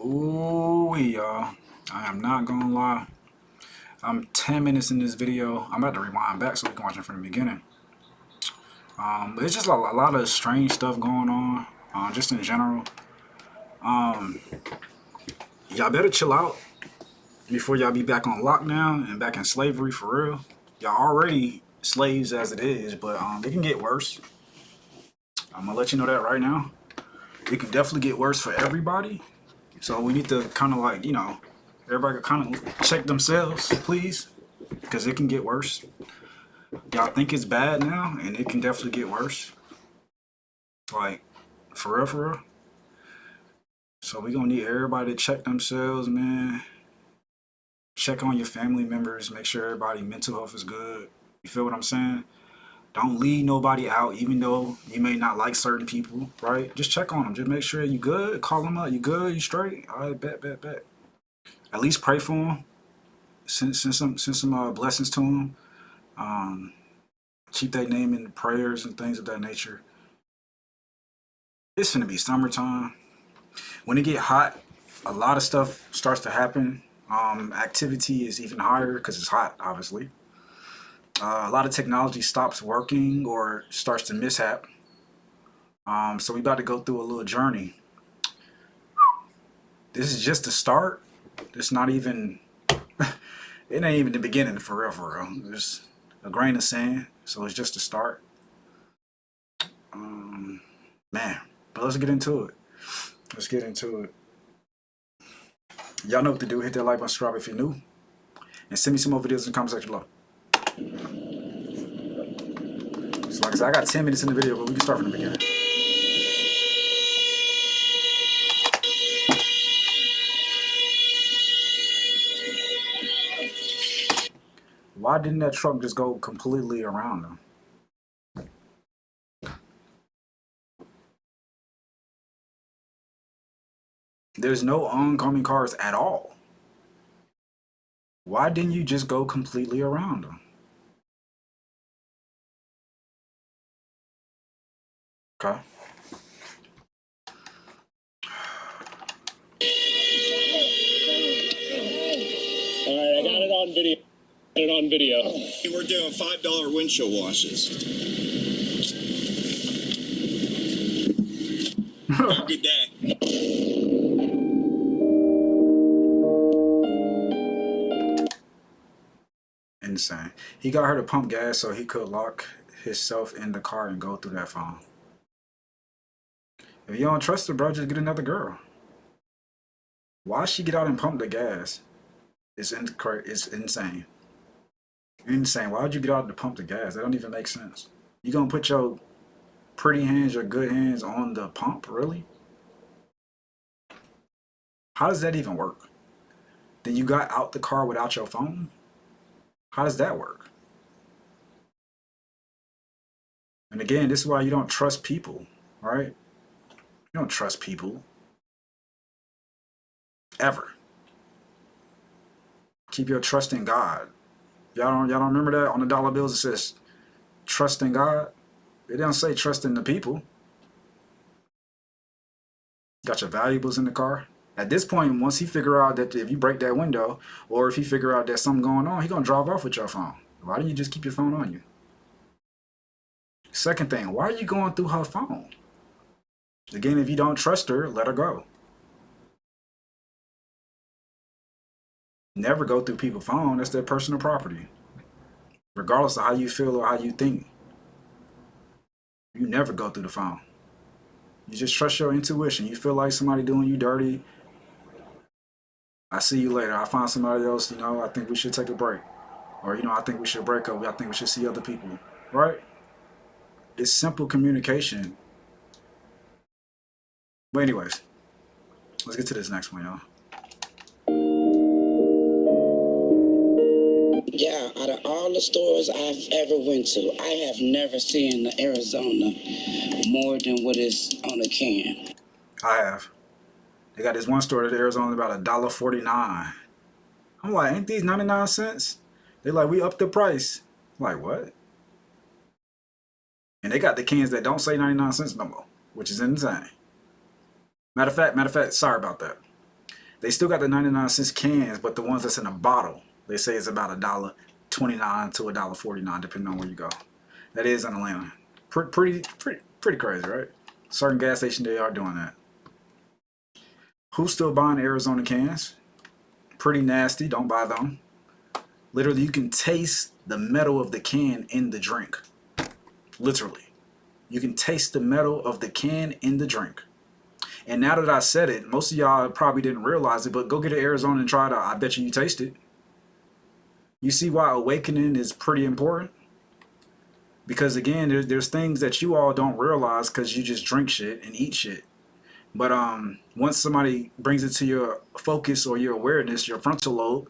Ooh, y'all. I am not gonna lie. I'm 10 minutes in this video. I'm about to rewind back so we can watch it from the beginning. But it's just a lot of strange stuff going on, just in general. Um, y'all better chill out before y'all be back on lockdown and back in slavery for real. Y'all already slaves as it is, but it can get worse. I'm gonna let you know that right now. It can definitely get worse for everybody. So we need to kind of like, everybody kind of check themselves, please, because it can get worse. Y'all think it's bad now, and it can definitely get worse. Like, for real, for real. So we gonna need everybody to check themselves, man. Check on your family members. Make sure everybody mental health is good. You feel what I'm saying? Don't leave nobody out, even though you may not like certain people, right? Just check on them. Just make sure you good. Call them up. You good? You straight? All right, bet. At least pray for them. Send some blessings to them. Um, Keep their name in the prayers and things of that nature. It's gonna be summertime. When it get hot, a lot of stuff starts to happen. Activity is even higher because it's hot, obviously. A lot of technology stops working or starts to mishap. So we about to go through a little journey. This is just the start. It's not even. It ain't even the beginning for real. For real. There's a grain of sand, so it's just the start. Man, but let's get into it. Let's get into it. Y'all know what to do. Hit that like button, subscribe if you're new, and send me some more videos in the comment section below. So like I said, I got 10 minutes in the video, but we can start from the beginning. Why didn't that truck just go completely around them? There's no oncoming cars at all. Why didn't you just go completely around them? Okay. All right, I got it on video. We're doing $5 windshield washes. Have a good day. Insane. He got her to pump gas so he could lock himself in the car and go through that phone. If you don't trust her, bro, just get another girl. Why she get out and pump the gas? It's insane. Insane. Why would you get out to pump the gas? That don't even make sense. You gonna put your pretty hands, your good hands on the pump, really? How does that even work? Then you got out the car without your phone? How does that work? And again, this is why you don't trust people, right? You don't trust people. Ever. Keep your trust in God. Y'all don't remember that? On the dollar bills it says trust in God. It doesn't say trust in the people. Got your valuables in the car. At this point, once he figure out that if you break that window, or if he figure out there's something going on, he gonna drive off with your phone. Why don't you just keep your phone on you? Second thing, why are you going through her phone? Again, if you don't trust her, let her go. Never go through people's phone. That's their personal property. Regardless of how you feel or how you think. You never go through the phone. You just trust your intuition. You feel like somebody doing you dirty. I see you later. I find somebody else, I think we should take a break. Or, I think we should break up. I think we should see other people. Right? It's simple communication. But anyways, let's get to this next one, y'all. Yeah, out of all the stores I've ever went to, I have never seen the Arizona more than what is on a can. I have. They got this one store that Arizona about $1.49. I'm like, ain't these 99 cents? They're like, we upped the price. I'm like, what? And they got the cans that don't say 99 cents no more, which is insane. Matter of fact, sorry about that. They still got the 99-cent cans, but the ones that's in a bottle, they say it's about $1.29 to $1.49, depending on where you go. That is in Atlanta. Pretty crazy, right? Certain gas stations, they are doing that. Who's still buying Arizona cans? Pretty nasty. Don't buy them. Literally, you can taste the metal of the can in the drink. Literally. You can taste the metal of the can in the drink. And now that I said it, most of y'all probably didn't realize it, but go get an Arizona and try it out. I bet you taste it. You see why awakening is pretty important? Because again, there's things that you all don't realize because you just drink shit and eat shit. But once somebody brings it to your focus or your awareness, your frontal lobe,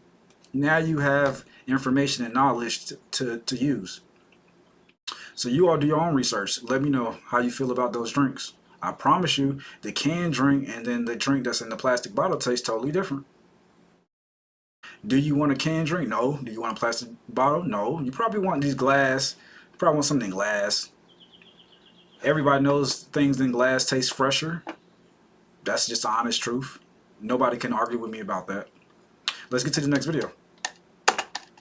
now you have information and knowledge to use. So you all do your own research. Let me know how you feel about those drinks. I promise you, the canned drink and then the drink that's in the plastic bottle tastes totally different. Do you want a canned drink? No. Do you want a plastic bottle? No. You probably want these glass. You probably want something in glass. Everybody knows things in glass taste fresher. That's just the honest truth. Nobody can argue with me about that. Let's get to the next video.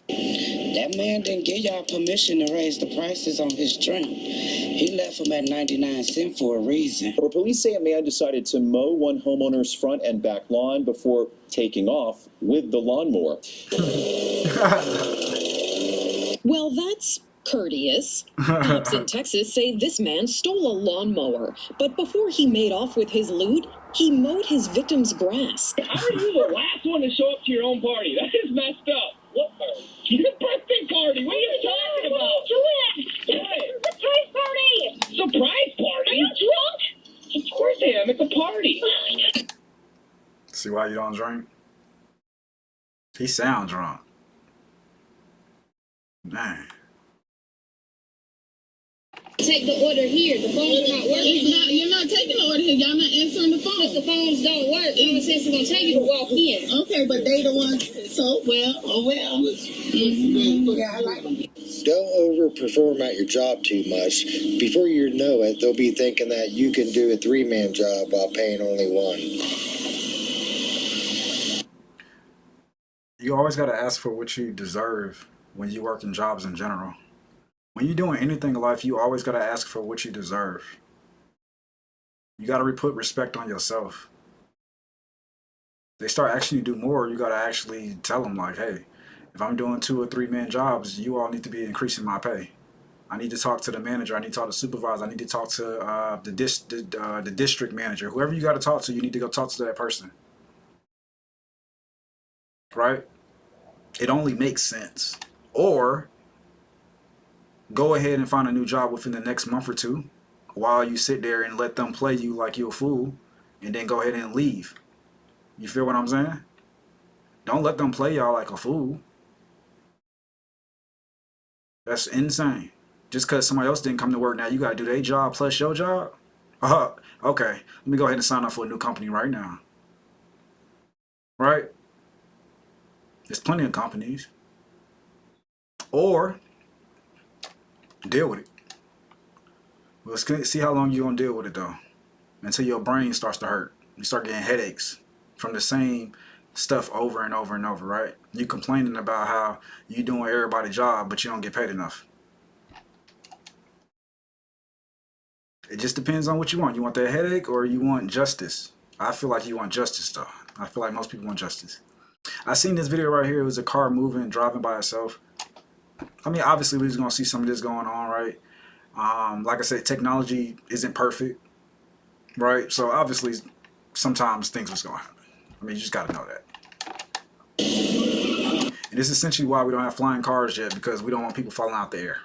That man didn't give y'all permission to raise the prices on his drink. He left them at 99 cents for a reason. But police say a man decided to mow one homeowner's front and back lawn before taking off with the lawnmower. Well, that's courteous. Cops in Texas say this man stole a lawnmower, but before he made off with his loot, he mowed his victim's grass. How are you the last one to show up to your own party? That is messed up. What? Your birthday party? What are you talking about? Surprise party! Surprise party? Are you drunk? Of course I am. It's a party. See why you don't drink? He sound drunk. Man. Take the order here. The phones are not working. You're not taking the order here. Y'all not answering the phone. If the phones don't work, common sense is gonna tell you to walk in. Okay, but they the ones. So well. Yeah, I like them. Don't overperform at your job too much. Before you know it, they'll be thinking that you can do a 3-man job while paying only one. You always got to ask for what you deserve when you work in jobs in general. When you're doing anything in life, you always got to ask for what you deserve. You got to put respect on yourself. They start asking you to do more, you got to actually tell them like, hey, if I'm doing 2 or 3-man jobs, you all need to be increasing my pay. I need to talk to the manager. I need to talk to the supervisor. I need to talk to the district manager. Whoever you got to talk to, you need to go talk to that person. Right? It only makes sense. Or go ahead and find a new job within the next month or 2 while you sit there and let them play you like you're a fool and then go ahead and leave. You feel what I'm saying? Don't let them play y'all like a fool. That's insane. Just because somebody else didn't come to work, now you got to do their job plus your job? Okay. Let me go ahead and sign up for a new company right now. Right? There's plenty of companies. Or deal with it. Let's see how long you're going to deal with it, though. Until your brain starts to hurt. You start getting headaches from the same stuff over and over and over, right? You complaining about how you doing everybody's job, but you don't get paid enough. It just depends on what you want. You want that headache or you want justice? I feel like you want justice, though. I feel like most people want justice. I seen this video right here. It was a car moving, driving by itself. I mean, obviously, we're just going to see some of this going on, right? Like I said, technology isn't perfect, right? So, obviously, sometimes things was going to happen. I mean, you just got to know that. And this is essentially why we don't have flying cars yet, because we don't want people falling out the air.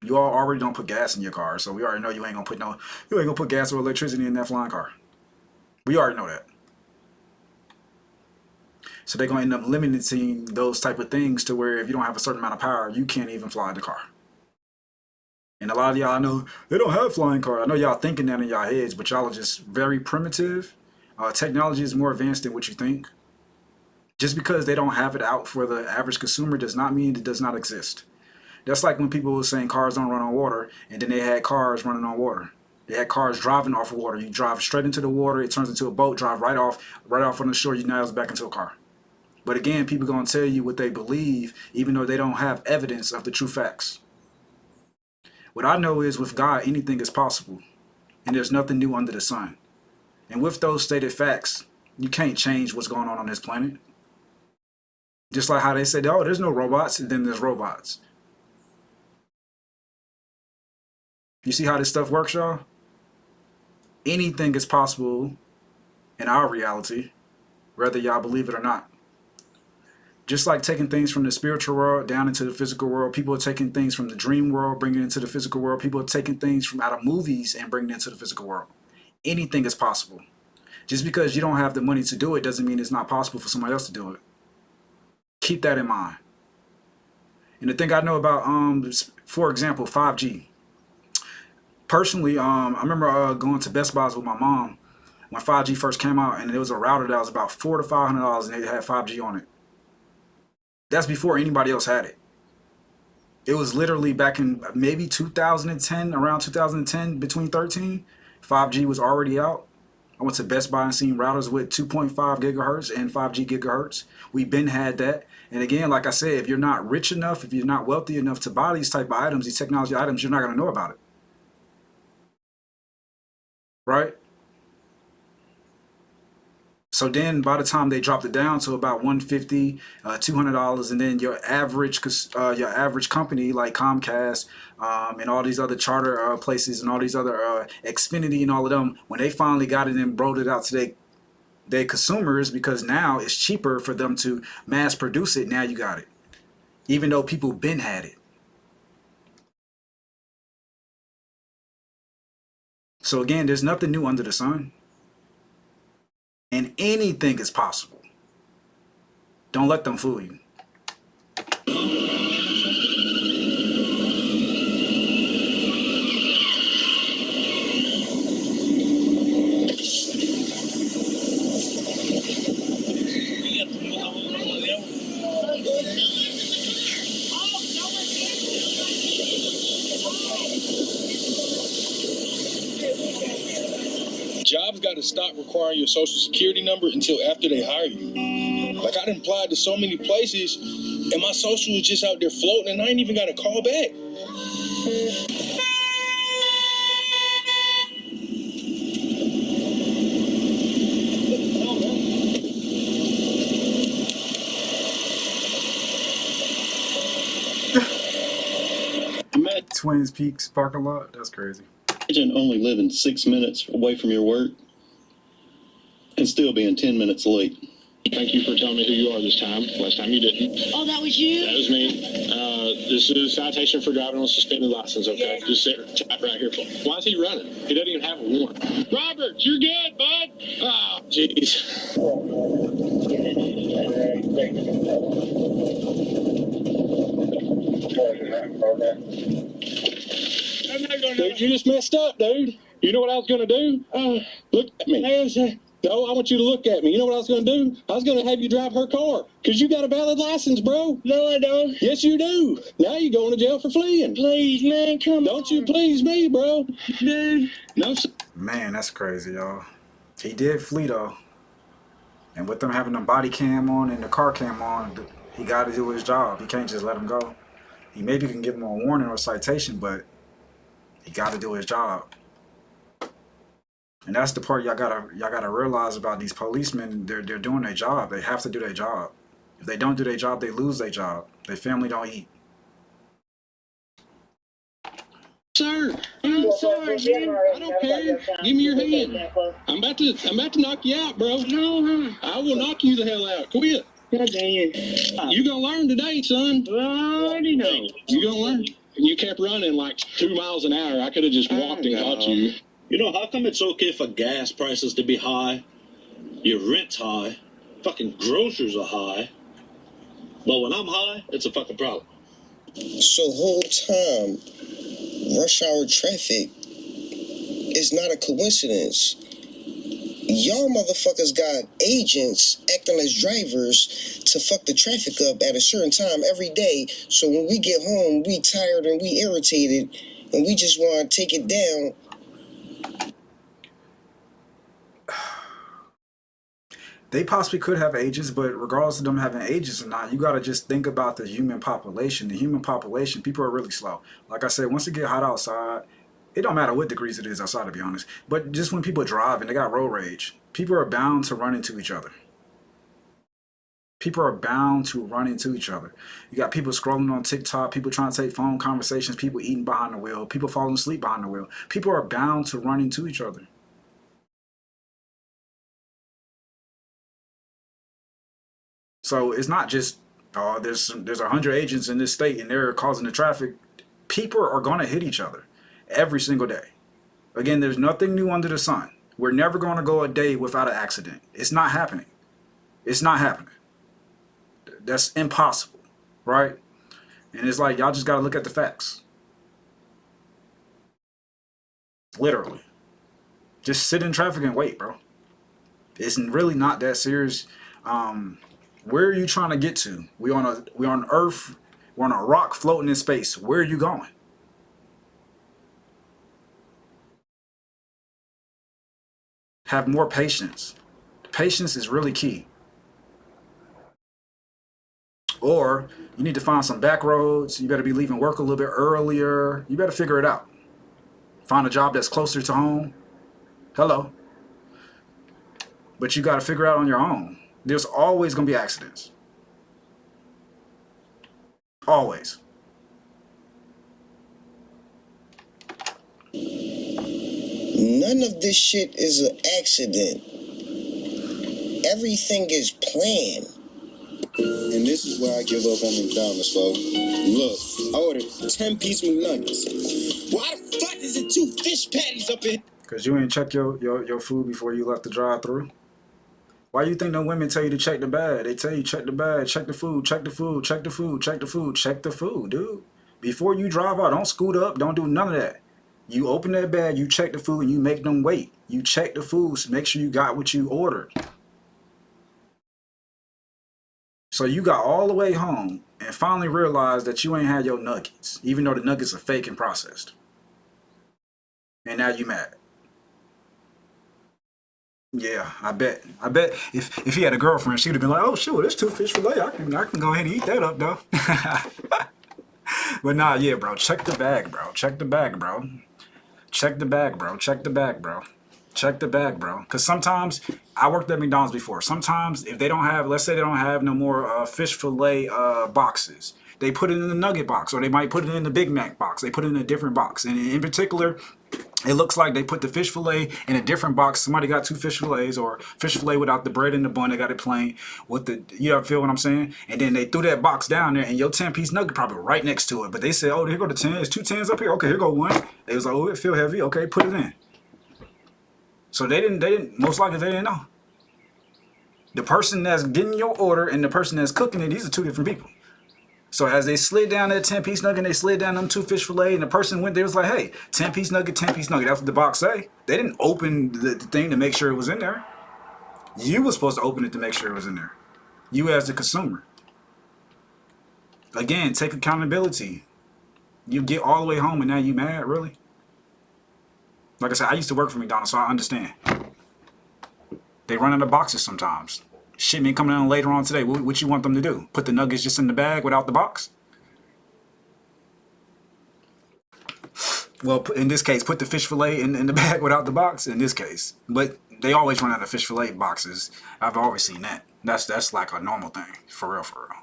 You all already don't put gas in your car, so we already know you ain't gonna put gas or electricity in that flying car. We already know that. So they're gonna end up limiting those type of things to where if you don't have a certain amount of power, you can't even fly the car. And a lot of y'all, I know they don't have flying cars. I know y'all thinking that in y'all heads, but y'all are just very primitive. Technology is more advanced than what you think. Just because they don't have it out for the average consumer does not mean it does not exist. That's like when people were saying cars don't run on water, and then they had cars running on water. They had cars driving off of water. You drive straight into the water, it turns into a boat, drive right off on the shore, you now it's back into a car. But again, people gonna tell you what they believe, even though they don't have evidence of the true facts. What I know is with God, anything is possible. And there's nothing new under the sun. And with those stated facts, you can't change what's going on this planet. Just like how they said, oh, there's no robots, and then there's robots. You see how this stuff works, y'all? Anything is possible in our reality, whether y'all believe it or not. Just like taking things from the spiritual world down into the physical world, people are taking things from the dream world, bringing it into the physical world. People are taking things from out of movies and bringing it into the physical world. Anything is possible. Just because you don't have the money to do it doesn't mean it's not possible for somebody else to do it. Keep that in mind. And the thing I know about, for example, 5G. Personally, I remember going to Best Buys with my mom when 5G first came out, and there was a router that was about $400 to $500, and it had 5G on it. That's before anybody else had it. It was literally back in maybe 2010, around 2010, between 13, 5G was already out. I went to Best Buy and seen routers with 2.5 gigahertz and 5G gigahertz. We've been had that. And again, like I said, if you're not rich enough, if you're not wealthy enough to buy these type of items, these technology items, you're not going to know about it. Right? So then by the time they dropped it down to about $150, $200, and then your average company like Comcast and all these other charter places and all these other Xfinity and all of them, when they finally got it and brought it out to their consumers, because now it's cheaper for them to mass produce it, now you got it. Even though people been had it. So again, there's nothing new under the sun. And anything is possible. Don't let them fool you. Jobs got to stop requiring your social security number until after they hire you. Like, I done applied to so many places, and my social is just out there floating, and I ain't even got to call back. Twins Peaks parking lot? That's crazy. Imagine only living 6 minutes away from your work and still being 10 minutes late. Thank you for telling me who you are this time. Last time you didn't. Oh, that was you? That was me. This is a citation for driving on a suspended license, okay? Just sit tap right here. Why is he running? He doesn't even have a warrant. Robert, you're good, bud. Oh, jeez. Dude, you just messed up, dude. You know what I was going to do? Look at me. No, I want you to look at me. You know what I was going to do? I was going to have you drive her car. Because you got a valid license, bro. No, I don't. Yes, you do. Now you're going to jail for fleeing. Please, man, come on. Don't you please me, bro. Dude. No, sir. Man, that's crazy, y'all. He did flee, though. And with them having the body cam on and the car cam on, he got to do his job. He can't just let him go. He maybe can give him a warning or a citation, but he got to do his job. And that's the part y'all gotta realize about these policemen. They're doing their job. They have to do their job. If they don't do their job, they lose their job. Their family don't eat. Sir, I'm sorry, man. I don't care. Give me your hand. I'm about to knock you out, bro. No, I will knock you the hell out. Quit. God dang it. You gonna learn today, son. Well, I already know. You gonna learn. You kept running like 2 miles an hour. I could have just walked and got you. You know, how come it's okay for gas prices to be high, your rent's high, fucking groceries are high, but when I'm high, it's a fucking problem. So whole time, rush hour traffic is not a coincidence. Y'all motherfuckers got agents acting as drivers to fuck the traffic up at a certain time every day. So when we get home, we tired and we irritated and we just want to take it down They possibly could have agents, but regardless of them having agents or not, you got to just think about the human population. The human population, people are really slow. Like I said, once it get hot outside, it don't matter what degrees it is outside, to be honest. But just when people drive and they got road rage, people are bound to run into each other. People are bound to run into each other. You got people scrolling on TikTok, people trying to take phone conversations, people eating behind the wheel, people falling asleep behind the wheel. People are bound to run into each other. So it's not just, oh, there's 100 agents in this state and they're causing the traffic. People are going to hit each other every single day. Again, there's nothing new under the sun. We're never going to go a day without an accident. It's not happening. It's not happening. That's impossible, right? And it's like, y'all just got to look at the facts. Literally. Just sit in traffic and wait, bro. It's really not that serious. Where are you trying to get to? We're on Earth. We're on a rock floating in space. Where are you going? Have more patience. Patience is really key. Or you need to find some back roads. You better be leaving work a little bit earlier. You better figure it out. Find a job that's closer to home. Hello. But you got to figure out on your own. There's always going to be accidents. Always. None of this shit is an accident. Everything is planned. And this is where I give up on McDonald's, folks. Look, I ordered 10-piece McNuggets. Why the fuck is it 2 fish patties up in? Because you ain't check your food before you left the drive-thru. Why you think no women tell you to check the bag? They tell you check the bag, check the food, check the food, check the food, check the food, check the food, dude. Before you drive out, don't scoot up, don't do none of that. You open that bag, you check the food, and you make them wait. You check the foods, make sure you got what you ordered. So you got all the way home and finally realized that you ain't had your nuggets, even though the nuggets are fake and processed. And now you mad. Yeah, I bet if he had a girlfriend, she'd have been like, oh, sure, there's 2 fish fillet. I can go ahead and eat that up, though. But nah, yeah, bro. Check the bag, bro. Check the bag, bro. Check the bag, bro. Check the bag, bro. Check the bag, bro. Because sometimes, I worked at McDonald's before. Sometimes, if they don't have, let's say they don't have no more fish fillet boxes, they put it in the nugget box, or they might put it in the Big Mac box. They put it in a different box. And in particular, it looks like they put the fish fillet in a different box. Somebody got 2 fish fillets, or fish fillet without the bread and the bun. They got it plain with the, you ever feel what I'm saying? And then they threw that box down there, and your 10-piece nugget probably right next to it. But they said, oh, here go the 10. There's 2 10s up here. Okay, here go 1. They was like, oh, it feel heavy. Okay, put it in. So they didn't, most likely they didn't know. The person that's getting your order and the person that's cooking it, these are 2 different people. So as they slid down that 10-piece nugget, they slid down them 2 fish fillet, and the person went there was like, hey, 10-piece nugget, 10-piece nugget. That's what the box say. They didn't open the thing to make sure it was in there. You were supposed to open it to make sure it was in there. You as the consumer. Again, take accountability. You get all the way home and now you mad, really? Like I said, I used to work for McDonald's, so I understand. They run out of boxes sometimes. Shipment coming in later on today. What you want them to do? Put the nuggets just in the bag without the box? Well, in this case, put the fish fillet in the bag without the box, in this case. But they always run out of fish fillet boxes. I've always seen that. That's like a normal thing, for real, for real.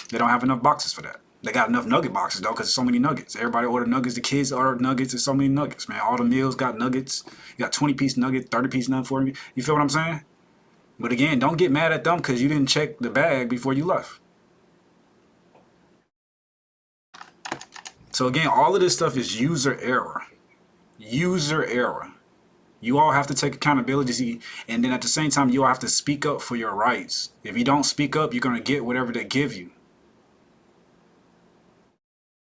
They don't have enough boxes for that. They got enough nugget boxes, though, because there's so many nuggets. Everybody order nuggets. The kids order nuggets. There's so many nuggets, man. All the meals got nuggets. You got 20-piece nugget, 30-piece nugget for me. You feel what I'm saying? But again, don't get mad at them because you didn't check the bag before you left. So again, all of this stuff is user error. User error. You all have to take accountability, and then at the same time, you all have to speak up for your rights. If you don't speak up, you're going to get whatever they give you.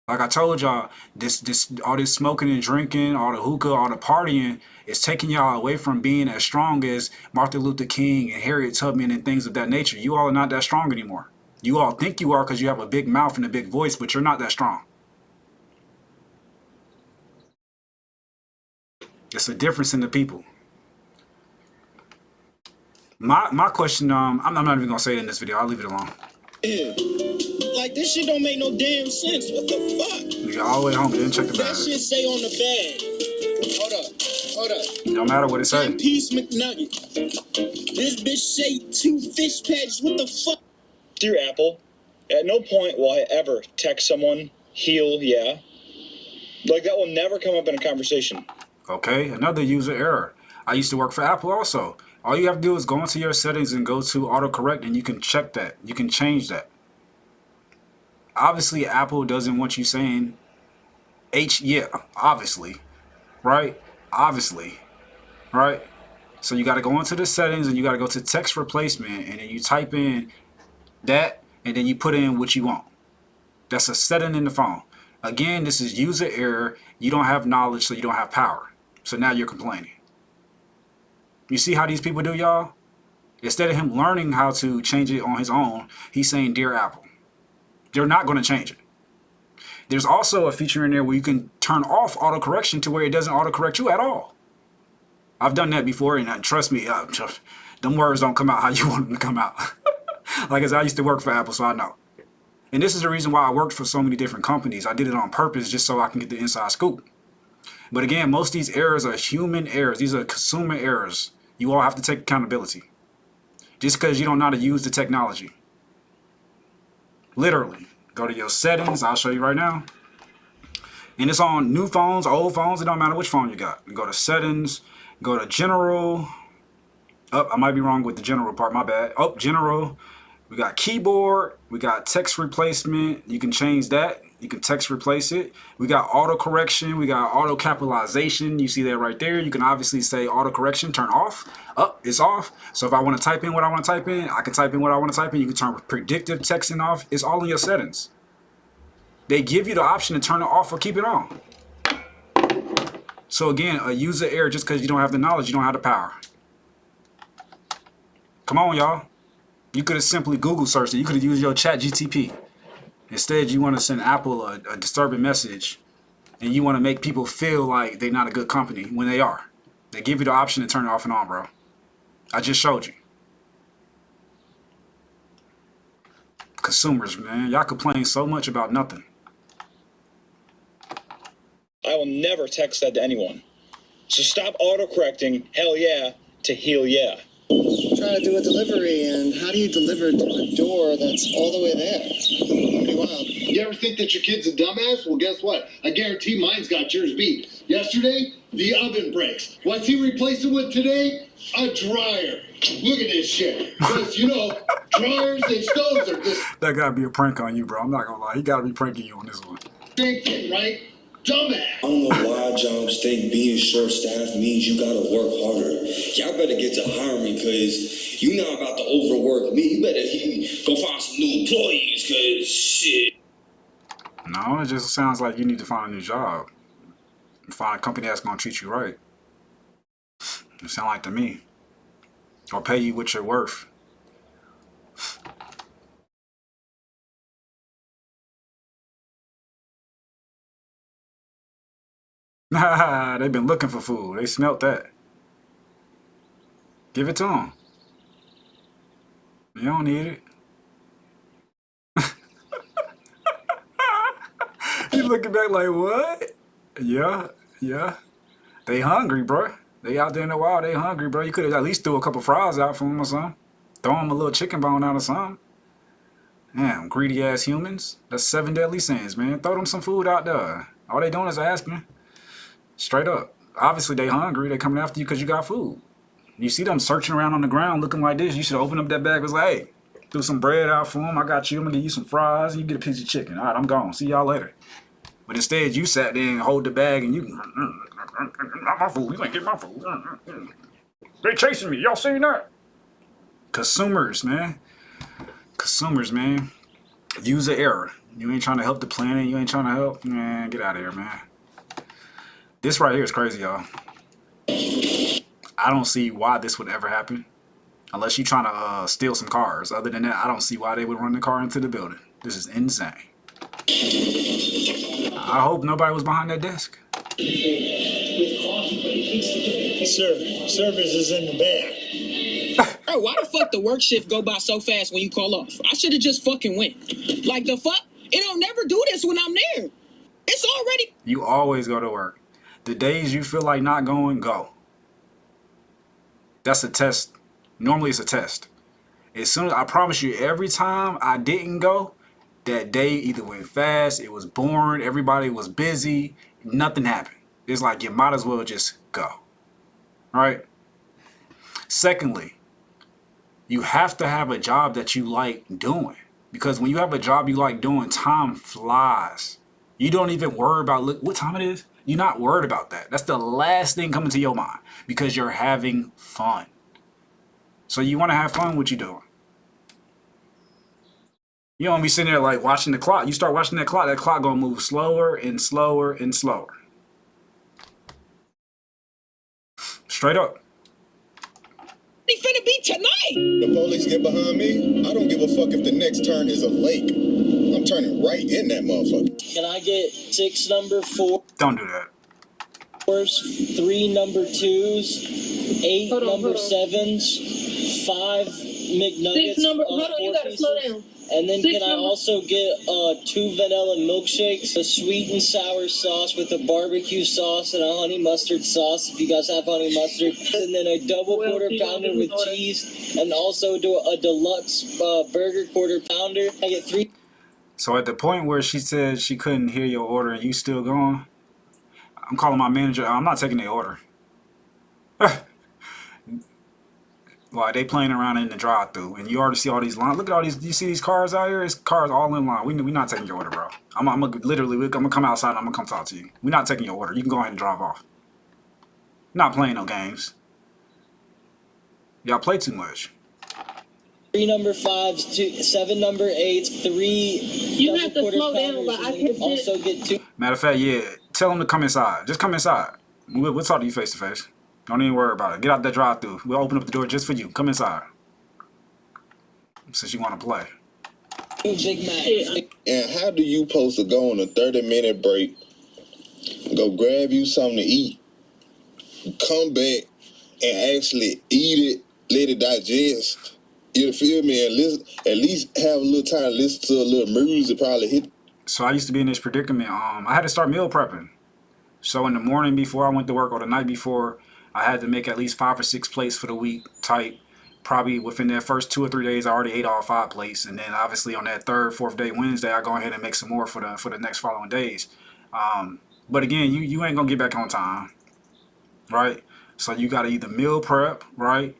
Like I told y'all, all this smoking and drinking, all the hookah, all the partying is taking y'all away from being as strong as Martin Luther King and Harriet Tubman and things of that nature. You all are not that strong anymore. You all think you are because you have a big mouth and a big voice, but you're not that strong. It's a difference in the people. My question, I'm not even gonna say it in this video. I'll leave it alone. Yeah. Like, this shit don't make no damn sense. What the fuck? You got all the way home, didn't check the That bag. shit say on the bag. Hold up. No matter what it say. 10-piece McNugget. This bitch say 2 fish patties. What the fuck? Dear Apple, at no point will I ever text someone, heal, yeah. Like, that will never come up in a conversation. Okay, another user error. I used to work for Apple also. All you have to do is go into your settings and go to autocorrect, and you can check that. You can change that. Obviously, Apple doesn't want you saying yeah, obviously, right? Obviously, right? So you got to go into the settings, and you got to go to text replacement, and then you type in that, and then you put in what you want. That's a setting in the phone. Again, this is user error. You don't have knowledge, so you don't have power. So now you're complaining. You see how these people do, y'all? Instead of him learning how to change it on his own, he's saying, Dear Apple. They're not going to change it. There's also a feature in there where you can turn off autocorrection to where it doesn't autocorrect you at all. I've done that before, and trust me, them words don't come out how you want them to come out. Like I said, I used to work for Apple, so I know. And this is the reason why I worked for so many different companies. I did it on purpose just so I can get the inside scoop. But again, most of these errors are human errors. These are consumer errors. You all have to take accountability. Just because you don't know how to use the technology. Literally. Go to your settings. I'll show you right now. And it's on new phones, old phones. It don't matter which phone you got. Go to settings. Go to general. Oh, I might be wrong with the general part. My bad. Oh, general. We got keyboard. We got text replacement. You can change that. You can text replace it. We got auto correction. We got auto capitalization. You see that right there. You can obviously say auto correction, turn off. Up, it's off. So if I want to type in what I want to type in, I can type in what I want to type in. You can turn predictive texting off. It's all in your settings. They give you the option to turn it off or keep it on. So again, a user error just because you don't have the knowledge, you don't have the power. Come on, y'all. You could have simply Google searched it. You could have used your chat GTP. Instead, you want to send Apple a disturbing message, and you want to make people feel like they're not a good company when they are. They give you the option to turn it off and on, bro. I just showed you. Consumers, man. Y'all complain so much about nothing. I will never text that to anyone. So stop autocorrecting hell yeah to heal yeah. Trying to do a delivery, and how do you deliver to a door that's all the way there? Pretty wild. You ever think that your kid's a dumbass? Well, guess what? I guarantee mine's got yours beat. Yesterday, the oven breaks. What's he replacing with today? A dryer. Look at this shit. Because, you know, dryers and stoves are just... That gotta be a prank on you, bro. I'm not gonna lie. He gotta be pranking you on this one. same thing, right? Dumbass. I don't know why jobs think being short-staffed means you gotta work harder. Y'all better get to hiring, because you not about to overwork me. You better go find some new employees, because shit. No, it just sounds like you need to find a new job. Find a company that's gonna treat you right. It sounds like to me. Or pay you what you're worth. They've been looking for food. They smelt that. Give it to them. You don't need it. You looking back like, what? Yeah. They hungry, bro. They out there in the wild. They hungry, bro. You could have at least threw a couple fries out for them or something. Throw them a little chicken bone out or something. Damn, greedy ass humans. That's 7 deadly sins, man. Throw them some food out there. All they doing is asking. Straight up. Obviously, they hungry. They coming after you because you got food. You see them searching around on the ground looking like this. You should open up that bag and was like, hey, threw some bread out for them. I got you. I'm going to give you some fries. You get a piece of chicken. All right, I'm gone. See y'all later. But instead, you sat there and hold the bag and you... Not my food. You ain't get my food. They chasing me. Y'all seen that? Consumers, man. Consumers, man. User error. You ain't trying to help the planet. You ain't trying to help. Man, get out of here, man. This right here is crazy, y'all. I don't see why this would ever happen. Unless you're trying to steal some cars. Other than that, I don't see why they would run the car into the building. This is insane. I hope nobody was behind that desk. Sir, service is in the back. Bro, why the fuck the work shift go by so fast when you call off? I should have just fucking went. Like the fuck? It don't never do this when I'm there. It's already... You always go to work. The days you feel like not going, go. That's a test. Normally it's a test. As soon as, I promise you, every time I didn't go, that day either went fast, it was boring, everybody was busy, nothing happened. It's like you might as well just go. Right? Secondly, you have to have a job that you like doing. Because when you have a job you like doing, time flies. You don't even worry about, look, what time it is? You're not worried about that. That's the last thing coming to your mind because you're having fun. So you want to have fun, what you doing? You don't be sitting there like watching the clock. You start watching that clock gonna move slower and slower and slower. Straight up. It's finna be tonight. The police get behind me, I don't give a fuck if the next turn is a lake. I'm turning right in that motherfucker. Can I get 6 number 4? Don't do that. 3 number 2s, 8 number 7s, 5 McNuggets. 6 number. Hold on, you gotta slow down. And then can I also get 2 vanilla milkshakes, a sweet and sour sauce with a barbecue sauce and a honey mustard sauce, if you guys have honey mustard. And then a double quarter pounder with cheese, and also do a deluxe burger quarter pounder. I get 3. So at the point where she said she couldn't hear your order and you still going, I'm calling my manager. I'm not taking the order. Like they playing around in the drive-thru, and you already see all these lines. Look at all these. You see these cars out here? It's cars all in line. We not taking your order, bro. I'm gonna come outside. And I'm gonna come talk to you. We're not taking your order. You can go ahead and drive off. Not playing no games. Y'all play too much. 3 number 5s, 7 number 8s, 3. You have to slow down, but I can also get 2. Matter of fact, yeah. Tell them to come inside. Just come inside. We'll talk to you face to face. Don't even worry about it. Get out that drive-thru. We'll open up the door just for you. Come inside. Since you want to play. Big Mac. And how do you supposed to go on a 30-minute break, go grab you something to eat, come back and actually eat it, let it digest? You feel me? And at least have a little time to listen to a little music, probably hit. So I used to be in this predicament. I had to start meal prepping. So in the morning before I went to work or the night before, I had to make at least 5 or 6 plates for the week type. Probably within that first 2 or 3 days, I already ate all 5 plates. And then obviously on that 3rd, 4th day, Wednesday, I go ahead and make some more for the next following days. But again, you ain't gonna get back on time, right? So you gotta either meal prep, right?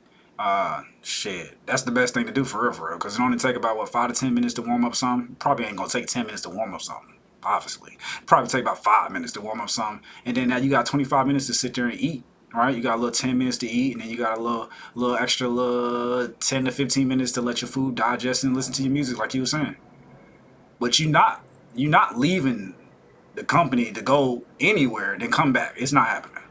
Shit, that's the best thing to do for real, because it only take about, what, 5 to 10 minutes to warm up something? Probably ain't gonna take 10 minutes to warm up something, obviously. Probably take about 5 minutes to warm up something. And then now you got 25 minutes to sit there and eat. Right, you got a little 10 minutes to eat, and then you got a little extra 10 to 15 minutes to let your food digest and listen to your music, like you were saying. But you're not leaving the company to go anywhere and then come back. It's not happening.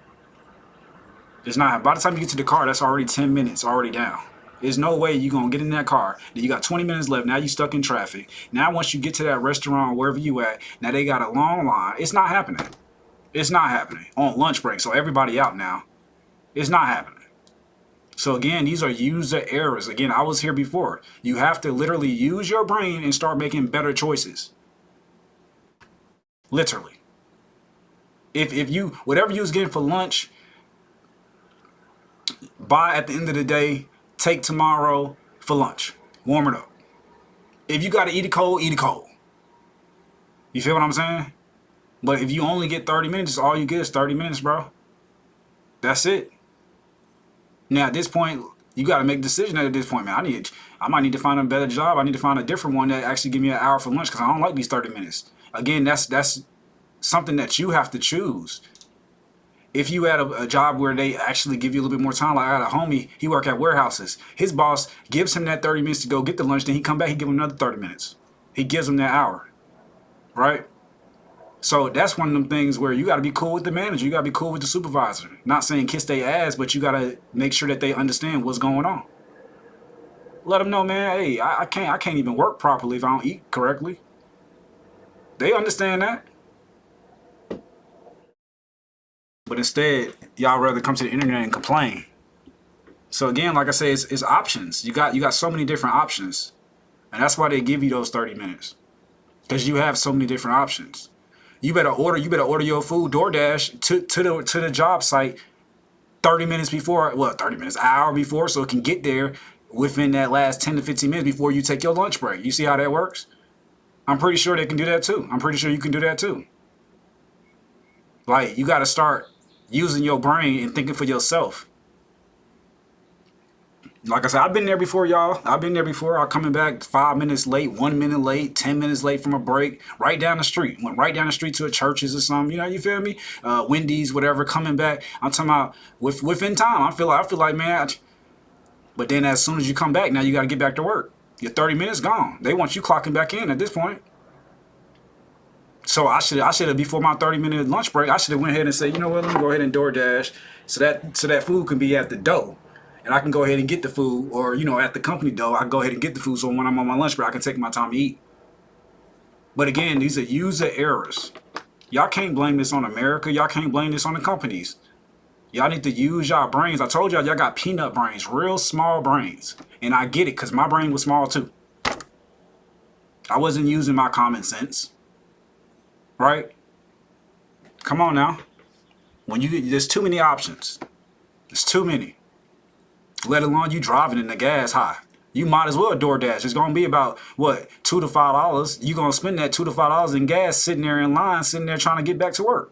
It's not. By the time you get to the car, that's already 10 minutes already down. There's no way you're gonna get in that car. Then you got 20 minutes left. Now you stuck in traffic. Now once you get to that restaurant or wherever you at, now they got a long line. It's not happening. It's not happening on lunch break. So everybody out now. It's not happening. So again, these are user errors. Again, I was here before. You have to literally use your brain and start making better choices. Literally. If you, whatever you was getting for lunch, buy at the end of the day, take tomorrow for lunch. Warm it up. If you got to eat it cold, eat it cold. You feel what I'm saying? But if you only get 30 minutes, all you get is 30 minutes, bro. That's it. Now, at this point, you got to make a decision at this point, man. I might need to find a better job. I need to find a different one that actually give me an hour for lunch because I don't like these 30 minutes. Again, that's something that you have to choose. If you had a job where they actually give you a little bit more time, like I got a homie, he work at warehouses. His boss gives him that 30 minutes to go get the lunch, then he come back, he give him another 30 minutes. He gives him that hour, right? So that's one of them things where you got to be cool with the manager. You got to be cool with the supervisor. Not saying kiss their ass, but you got to make sure that they understand what's going on. Let them know, man, hey, I can't even work properly if I don't eat correctly. They understand that. But instead, y'all rather come to the internet and complain. So again, like I say, it's options. You got so many different options, and that's why they give you those 30 minutes, because you have so many different options. You better order your food DoorDash to the job site 30 minutes before, well, 30 minutes, an hour before, so it can get there within that last 10 to 15 minutes before you take your lunch break. You see how that works? I'm pretty sure they can do that too. I'm pretty sure you can do that too. Like, you got to start using your brain and thinking for yourself. Like I said, I've been there before, y'all. I've been there before. I'm coming back 5 minutes late, 1 minute late, 10 minutes late from a break, right down the street. Went right down the street to a Church's or something. You know, you feel me? Wendy's, whatever, coming back. I'm talking about within time. I feel like, man. But then as soon as you come back, now you got to get back to work. Your 30 minutes gone. They want you clocking back in at this point. So I should have, before my 30-minute lunch break, I should have went ahead and said, you know what, let me go ahead and DoorDash so that food can be at the door. And I can go ahead and get the food, or, you know, at the company door, I can go ahead and get the food, so when I'm on my lunch break, I can take my time to eat. But again, these are user errors. Y'all can't blame this on America. Y'all can't blame this on the companies. Y'all need to use y'all brains. I told y'all got peanut brains, real small brains. And I get it, because my brain was small too. I wasn't using my common sense. Right? Come on now. There's too many options. There's too many. Let alone you driving and the gas high. You might as well DoorDash. It's gonna be about what, $2 to $5. You gonna spend that $2 to $5 in gas sitting there in line, sitting there trying to get back to work,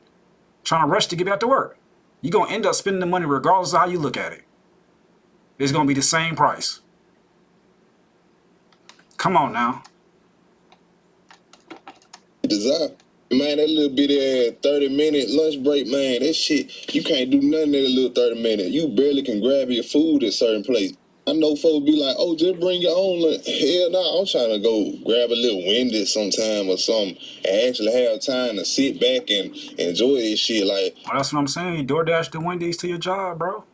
trying to rush to get back to work. You gonna end up spending the money regardless of how you look at it. It's gonna be the same price. Come on now. Desire. Man, that little bitty 30-minute lunch break, man, that shit, you can't do nothing in a little 30 minutes. You barely can grab your food at certain places. I know folks be like, oh, just bring your own lunch. Hell no, I'm trying to go grab a little Wendy's sometime or something and actually have time to sit back and enjoy this shit. Like, well, that's what I'm saying. You DoorDash the Wendy's to your job, bro.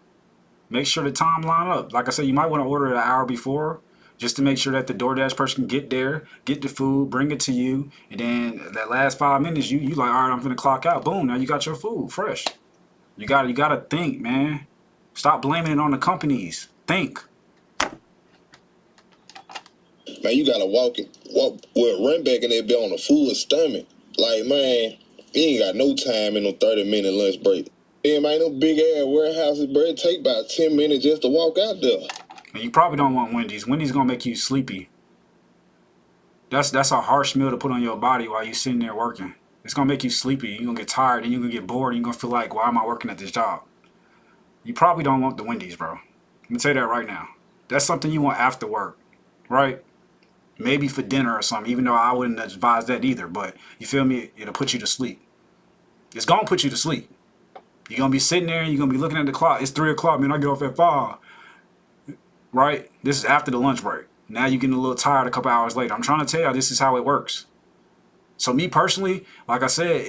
Make sure the time line up. Like I said, you might want to order it an hour before, just to make sure that the DoorDash person can get there, get the food, bring it to you, and then that last 5 minutes, you like, all right, I'm gonna clock out. Boom, now you got your food fresh. You gotta think, man. Stop blaming it on the companies. Think. Man, you gotta walk, run back and they be on a full stomach. Like, man, you ain't got no time in no 30-minute lunch break. Then, man, no big ass warehouses, bro. It take about 10 minutes just to walk out there. And you probably don't want Wendy's. Wendy's gonna make you sleepy. That's a harsh meal to put on your body while you're sitting there working. It's gonna make you sleepy. You're gonna get tired, and you're gonna get bored, and you're gonna feel like, why am I working at this job? You probably don't want the Wendy's, bro. I'm gonna tell you that right now. That's something you want after work, right? Maybe for dinner or something, even though I wouldn't advise that either. But you feel me? It'll put you to sleep. It's gonna put you to sleep. You're gonna be sitting there, and you're gonna be looking at the clock. It's 3 o'clock, man. I get off at 5. Right? This is after the lunch break. Now you're getting a little tired a couple hours later. I'm trying to tell you, this is how it works. So me personally, like I said,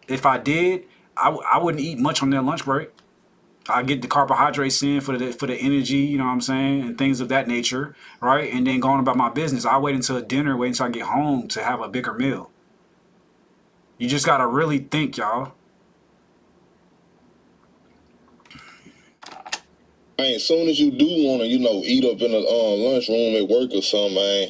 if I did, I wouldn't eat much on that lunch break. I get the carbohydrates in for the energy, you know what I'm saying, and things of that nature, right? And then going about my business, I wait until dinner, wait until I get home to have a bigger meal. You just gotta really think, y'all. Man, as soon as you do want to, you know, eat up in the lunchroom at work or something, man,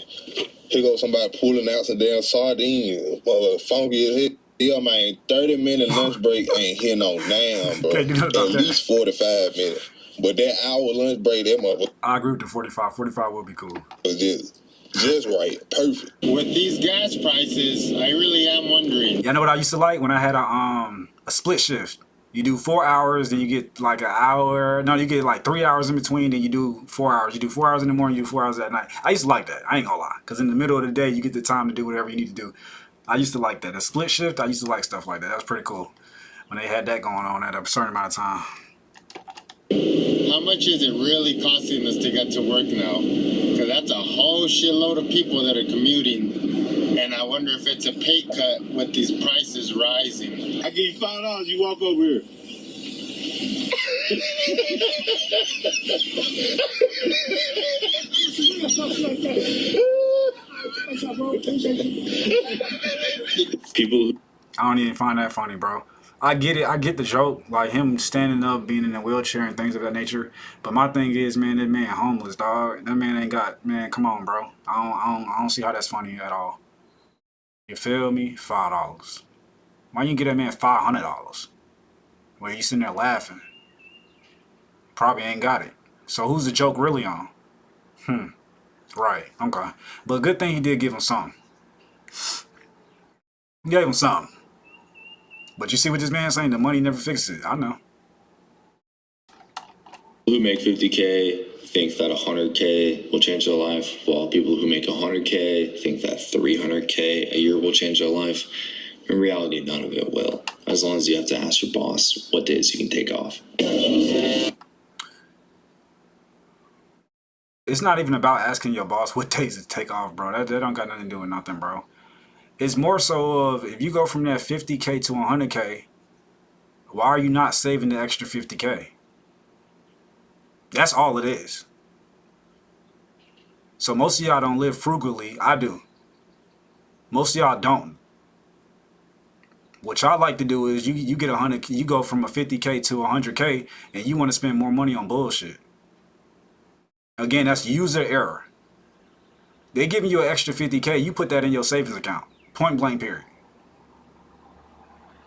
here goes somebody pulling out some damn sardines, funky as hell. Yeah, man, 30-minute lunch break ain't here no damn, bro. At least 45 minutes. But that hour lunch break, that motherfucker. I agree with the 45. 45 would be cool. Just right. Perfect. With these gas prices, I really am wondering. Y'all know what I used to like? When I had a split shift. You do 4 hours, then you get like an hour. No, you get like 3 hours in between, then you do 4 hours. You do 4 hours in the morning, you do 4 hours at night. I used to like that. I ain't gonna lie. Because in the middle of the day, you get the time to do whatever you need to do. I used to like that. A split shift, I used to like stuff like that. That was pretty cool. When they had that going on at a certain amount of time. How much is it really costing us to get to work now? Because that's a whole shitload of people that are commuting. And I wonder if it's a pay cut with these prices rising. I give you $5, you walk over here. People, I don't even find that funny, bro. I get it. I get the joke, like him standing up, being in a wheelchair and things of that nature. But my thing is, man, that man homeless, dog. That man ain't got, man, come on, bro. I don't see how that's funny at all. You feel me? $5. Why you get that man $500? Well, you sitting there laughing. Probably ain't got it. So who's the joke really on? Right. Okay. But good thing he did give him something. He gave him something. But you see what this man's saying? The money never fixes it. I know. People who make 50K think that 100K will change their life, while people who make 100K think that 300K a year will change their life. In reality, none of it will, as long as you have to ask your boss what days you can take off. It's not even about asking your boss what days to take off, bro. That don't got nothing to do with nothing, bro. It's more so of, if you go from that 50K to 100K, why are you not saving the extra 50K? That's all it is. So most of y'all don't live frugally. I do. Most of y'all don't. What y'all like to do is you get 100, you go from a 50K to 100K, and you want to spend more money on bullshit. Again, that's user error. They giving you an extra 50K, you put that in your savings account. Point blank period.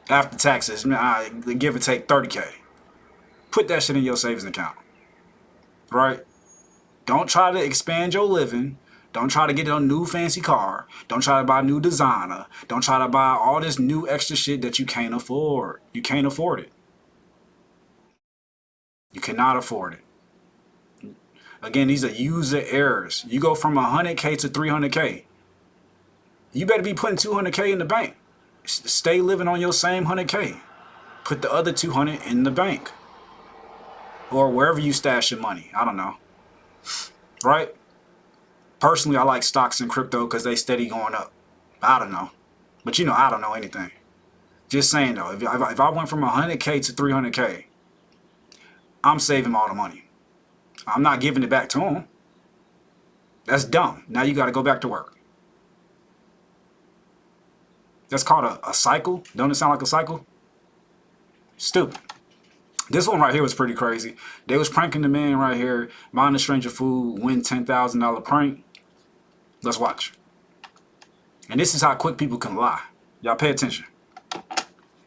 After taxes, give or take 30K. Put that shit in your savings account. Right? Don't try to expand your living. Don't try to get a new fancy car. Don't try to buy new designer. Don't try to buy all this new extra shit that you can't afford. You can't afford it. You cannot afford it. Again, these are user errors. You go from 100K to 300K. You better be putting 200K in the bank. Stay living on your same 100K. Put the other 200 in the bank. Or wherever you stash your money. I don't know. Right? Personally, I like stocks and crypto because they steady going up. I don't know. But you know, I don't know anything. Just saying though, if I went from 100K to 300K, I'm saving all the money. I'm not giving it back to them. That's dumb. Now you got to go back to work. That's called a cycle. Don't it sound like a cycle? Stupid. This one right here was pretty crazy. They was pranking the man right here, buying a stranger food, win $10,000 prank. Let's watch. And this is how quick people can lie. Y'all pay attention.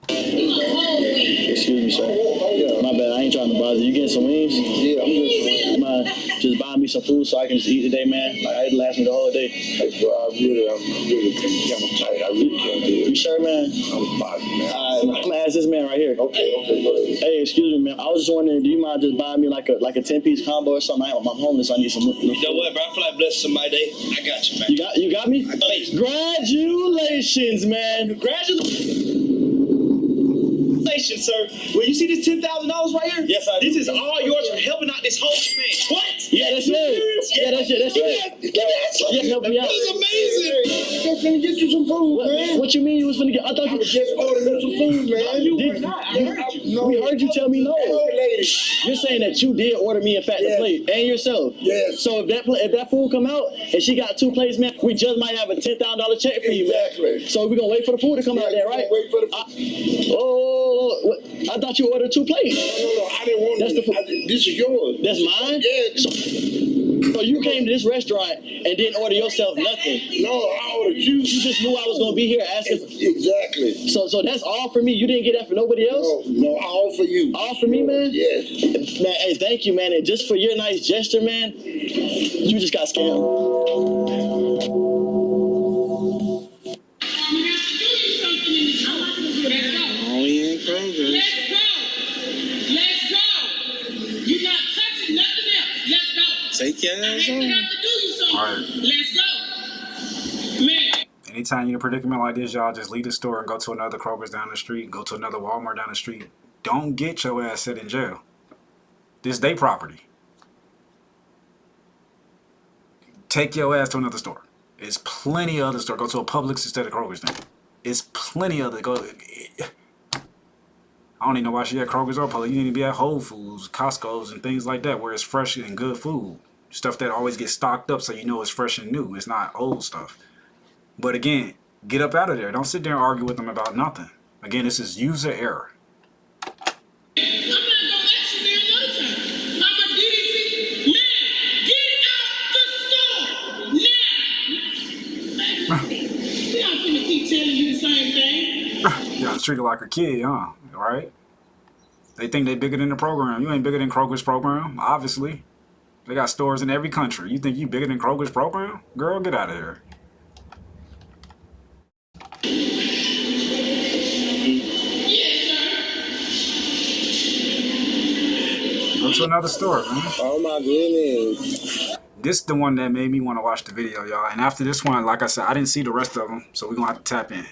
Excuse me, sir. Yeah. My bad, I ain't trying to bother you. Getting some wings? Yeah, I'm getting some wings. Mind just buying me some food so I can just eat today, man? Like, it lasts me the whole day. Hey, bro, I'm tight. I really can't do it. You sure, man? I'm bothering, man. I'm gonna ask this man right here. Okay. Hey, excuse me, man. I was just wondering, do you mind just buying me like a 10-piece combo or something? I'm homeless. I need some. You know what, bro? I feel like blessing somebody. I got you, man. You got me? Congratulations, man. Congratulations, sir. Well, you see this $10,000 right here? Yes, I do. This is all yours for helping out this homeless man. What? Yeah, that's it. Yeah, that's it. That's it. Give me that. Help me out. This is amazing. I was gonna get you some food, man. What you mean you was gonna get? I thought you was just ordering some food, man. No, you did not. I heard you. No, we heard you tell me no. Lady. You're saying that you did order me, in fact, a plate and yourself. Yes. So if that food come out and she got 2 plates, man, we just might have a $10,000 check for you, man. Exactly. So we're gonna wait for the food to come out there, right? Wait for the food. I thought you ordered 2 plates. No, I didn't want this is yours. That's mine? Yeah. So you came to this restaurant and didn't order yourself nothing? No, I ordered you. You just knew I was going to be here asking. Exactly. So that's all for me? You didn't get that for nobody else? No, all for you. All for me, man? Yes. Man, hey, thank you, man. And just for your nice gesture, man, you just got scammed. Take care of Alright. Let's go. Man. Anytime you're in a predicament like this, y'all just leave the store and go to another Kroger's down the street, go to another Walmart down the street. Don't get your ass set in jail. This day property. Take your ass to another store. There's plenty of other stores. Go to a Publix instead of Kroger's then. It's plenty of I don't even know why she at Kroger's or Publix. You need to be at Whole Foods, Costco's, and things like that where it's fresh and good food. Stuff that always gets stocked up so you know it's fresh and new. It's not old stuff. But again, get up out of there. Don't sit there and argue with them about nothing. Again, this is user error. keep telling you the same thing. Y'all treat it like a kid, huh? Right? They think they bigger than the program. You ain't bigger than Kroger's program, obviously. They got stores in every country. You think you bigger than Kroger's program? Girl, get out of here. Go to another store, man. Oh my goodness. This is the one that made me want to watch the video, y'all. And after this one, like I said, I didn't see the rest of them, so we're going to have to tap in.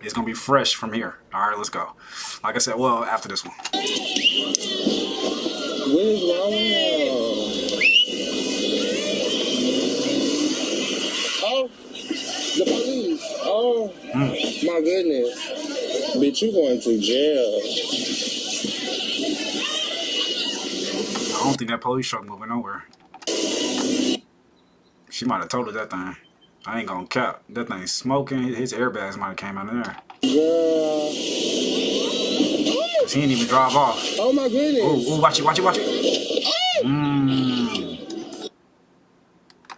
It's going to be fresh from here. All right, let's go. Like I said, well, after this one. What is wrong with y'all? Oh, the police. Oh, my goodness. Bitch, you going to jail. I don't think that police truck moving nowhere. She might have told her that thing. I ain't gonna cap. That thing's smoking. His airbags might have came out of there. Girl. Cause he didn't even drive off. Oh my goodness. Ooh, watch it, watch it, watch it.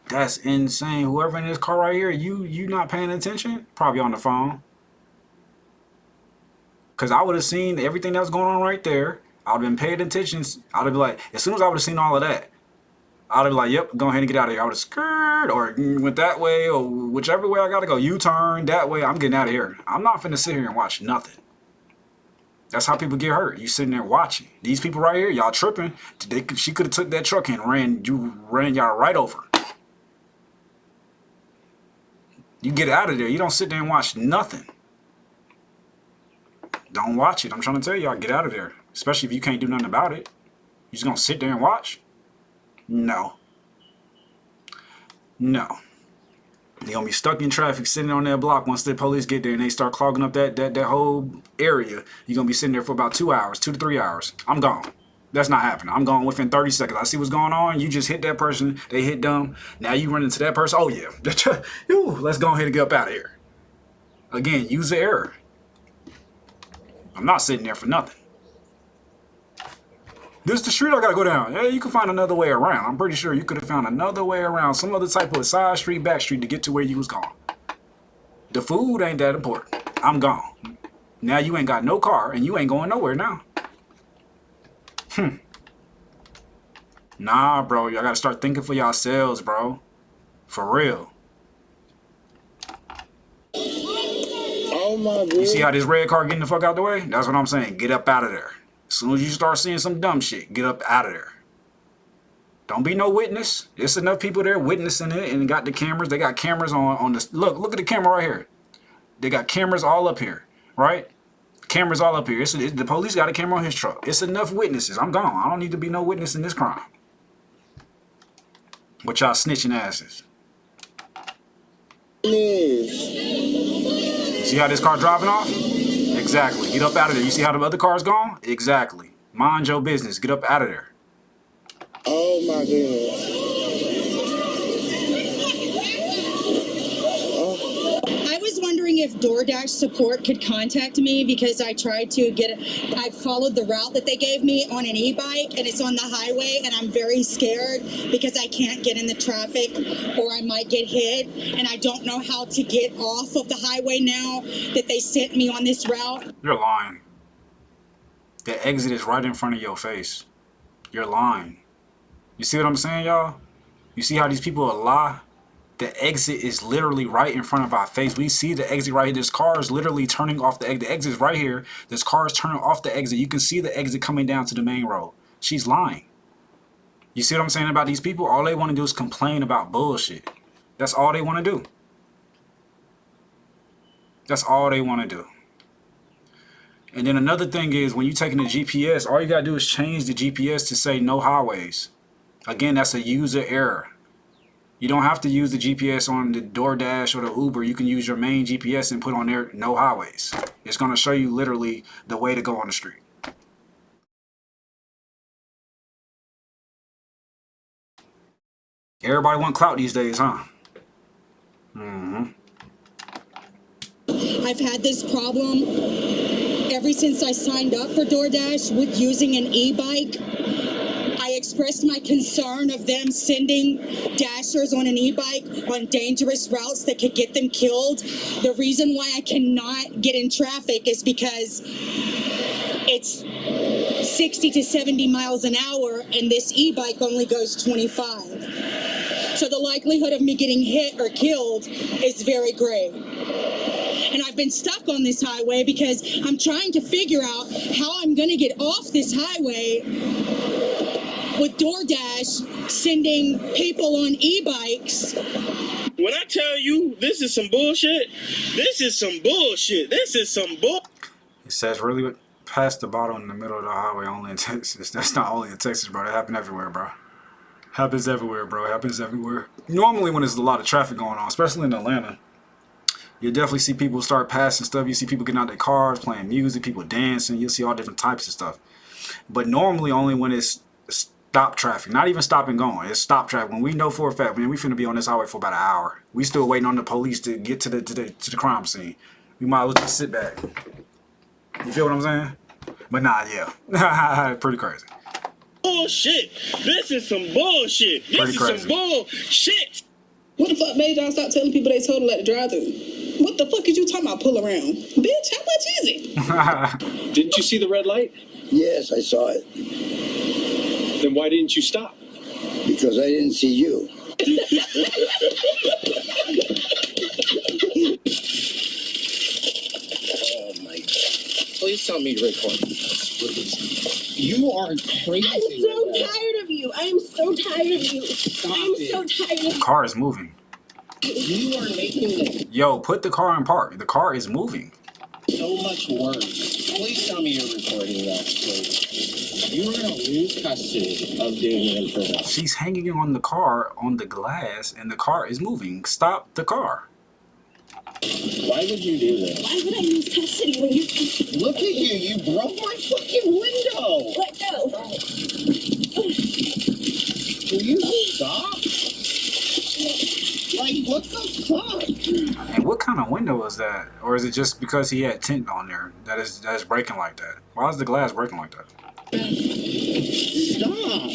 That's insane. Whoever in this car right here, you not paying attention? Probably on the phone. Cause I would have seen everything that was going on right there. I would have been paying attention. I would have been like, as soon as I would have seen all of that, I would have been like, yep, go ahead and get out of here. I would have skirted or went that way or whichever way I got to go. U-turn, that way. I'm getting out of here. I'm not finna sit here and watch nothing. That's how people get hurt. You sitting there watching. These people right here, y'all tripping. She could have took that truck and ran y'all right over. You get out of there. You don't sit there and watch nothing. Don't watch it. I'm trying to tell y'all, get out of there. Especially if you can't do nothing about it. You just gonna sit there and watch? No. No. You're gonna be stuck in traffic sitting on that block once the police get there and they start clogging up that whole area. You're gonna be sitting there for about 2 hours, 2 to 3 hours. I'm gone. That's not happening. I'm gone within 30 seconds. I see what's going on. You just hit that person. They hit them. Now you run into that person. Oh yeah. Let's go ahead and get up out of here. Again, use the error. I'm not sitting there for nothing. This is the street I gotta go down. Yeah, you can find another way around. I'm pretty sure you could have found another way around, some other type of side street, back street to get to where you was going. The food ain't that important. I'm gone. Now you ain't got no car and you ain't going nowhere now. Nah, bro, y'all gotta start thinking for yourselves, bro. For real. Oh my goodness. You see how this red car getting the fuck out the way? That's what I'm saying. Get up out of there. As soon as you start seeing some dumb shit, get up out of there. Don't be no witness. There's enough people there witnessing it and got the cameras. They got cameras on this. Look at the camera right here. They got cameras all up here, right? Cameras all up here. The police got a camera on his truck. It's enough witnesses. I'm gone. I don't need to be no witness in this crime. But y'all snitching asses. See how this car driving off? Exactly. Get up out of there. You see how the other car's gone? Exactly. Mind your business. Get up out of there. Oh my goodness. I was wondering if DoorDash support could contact me because I tried to I followed the route that they gave me on an e-bike and it's on the highway and I'm very scared because I can't get in the traffic or I might get hit and I don't know how to get off of the highway now that they sent me on this route. You're lying. The exit is right in front of your face. You're lying. You see what I'm saying, y'all? You see how these people lie? The exit is literally right in front of our face. We see the exit right here. This car is literally turning off the exit. The exit is right here. This car is turning off the exit. You can see the exit coming down to the main road. She's lying. You see what I'm saying about these people? All they want to do is complain about bullshit. That's all they want to do. That's all they want to do. And then another thing is when you're taking the GPS, all you got to do is change the GPS to say no highways. Again, that's a user error. You don't have to use the GPS on the DoorDash or the Uber. You can use your main GPS and put on there no highways. It's going to show you literally the way to go on the street. Everybody want clout these days, huh? I've had this problem ever since I signed up for DoorDash with using an e-bike. I expressed my concern of them sending dashers on an e-bike on dangerous routes that could get them killed. The reason why I cannot get in traffic is because it's 60 to 70 miles an hour and this e-bike only goes 25. So the likelihood of me getting hit or killed is very great. And I've been stuck on this highway because I'm trying to figure out how I'm going to get off this highway with DoorDash sending people on e-bikes. When I tell you this is some bullshit, this is some bullshit. This is some bull. It says really past the bottom in the middle of the highway only in Texas. That's not only in Texas, bro. That happens everywhere, bro. Happens everywhere, bro. Happens everywhere. Normally when there's a lot of traffic going on, especially in Atlanta, you definitely see people start passing stuff. You see people getting out their cars, playing music, people dancing. You'll see all different types of stuff. But normally only when it's stop traffic. Not even stop and going. It's stop traffic. When we know for a fact, man, we finna be on this highway for about an hour. We still waiting on the police to get to the crime scene. We might as well just sit back. You feel what I'm saying? But nah, yeah. Pretty crazy. Bullshit. This is some bullshit. This is some bullshit. What the fuck made y'all stop telling people they total at the drive-thru? What the fuck is you talking about pull around? Bitch, how much is it? Didn't you see the red light? Yes, I saw it. Then why didn't you stop? Because I didn't see you. Oh my God. Please tell me to record this, please. You are crazy. I'm so tired of you. I am so tired of you. I am so tired of you. The car is moving. You are making it Yo, put the car in park. The car is moving. so much worse. Please tell me you're recording that, please. You are going to lose custody of doing it for that. She's hanging on the car on the glass, and the car is moving. Stop the car. Why would you do this? Why would I lose custody when you... Look at you. You broke my fucking window. Let go. Will you stop? Like, what the fuck? And what kind of window is that? Or is it just because he had tint on there that is breaking like that? Why is the glass breaking like that? Stop.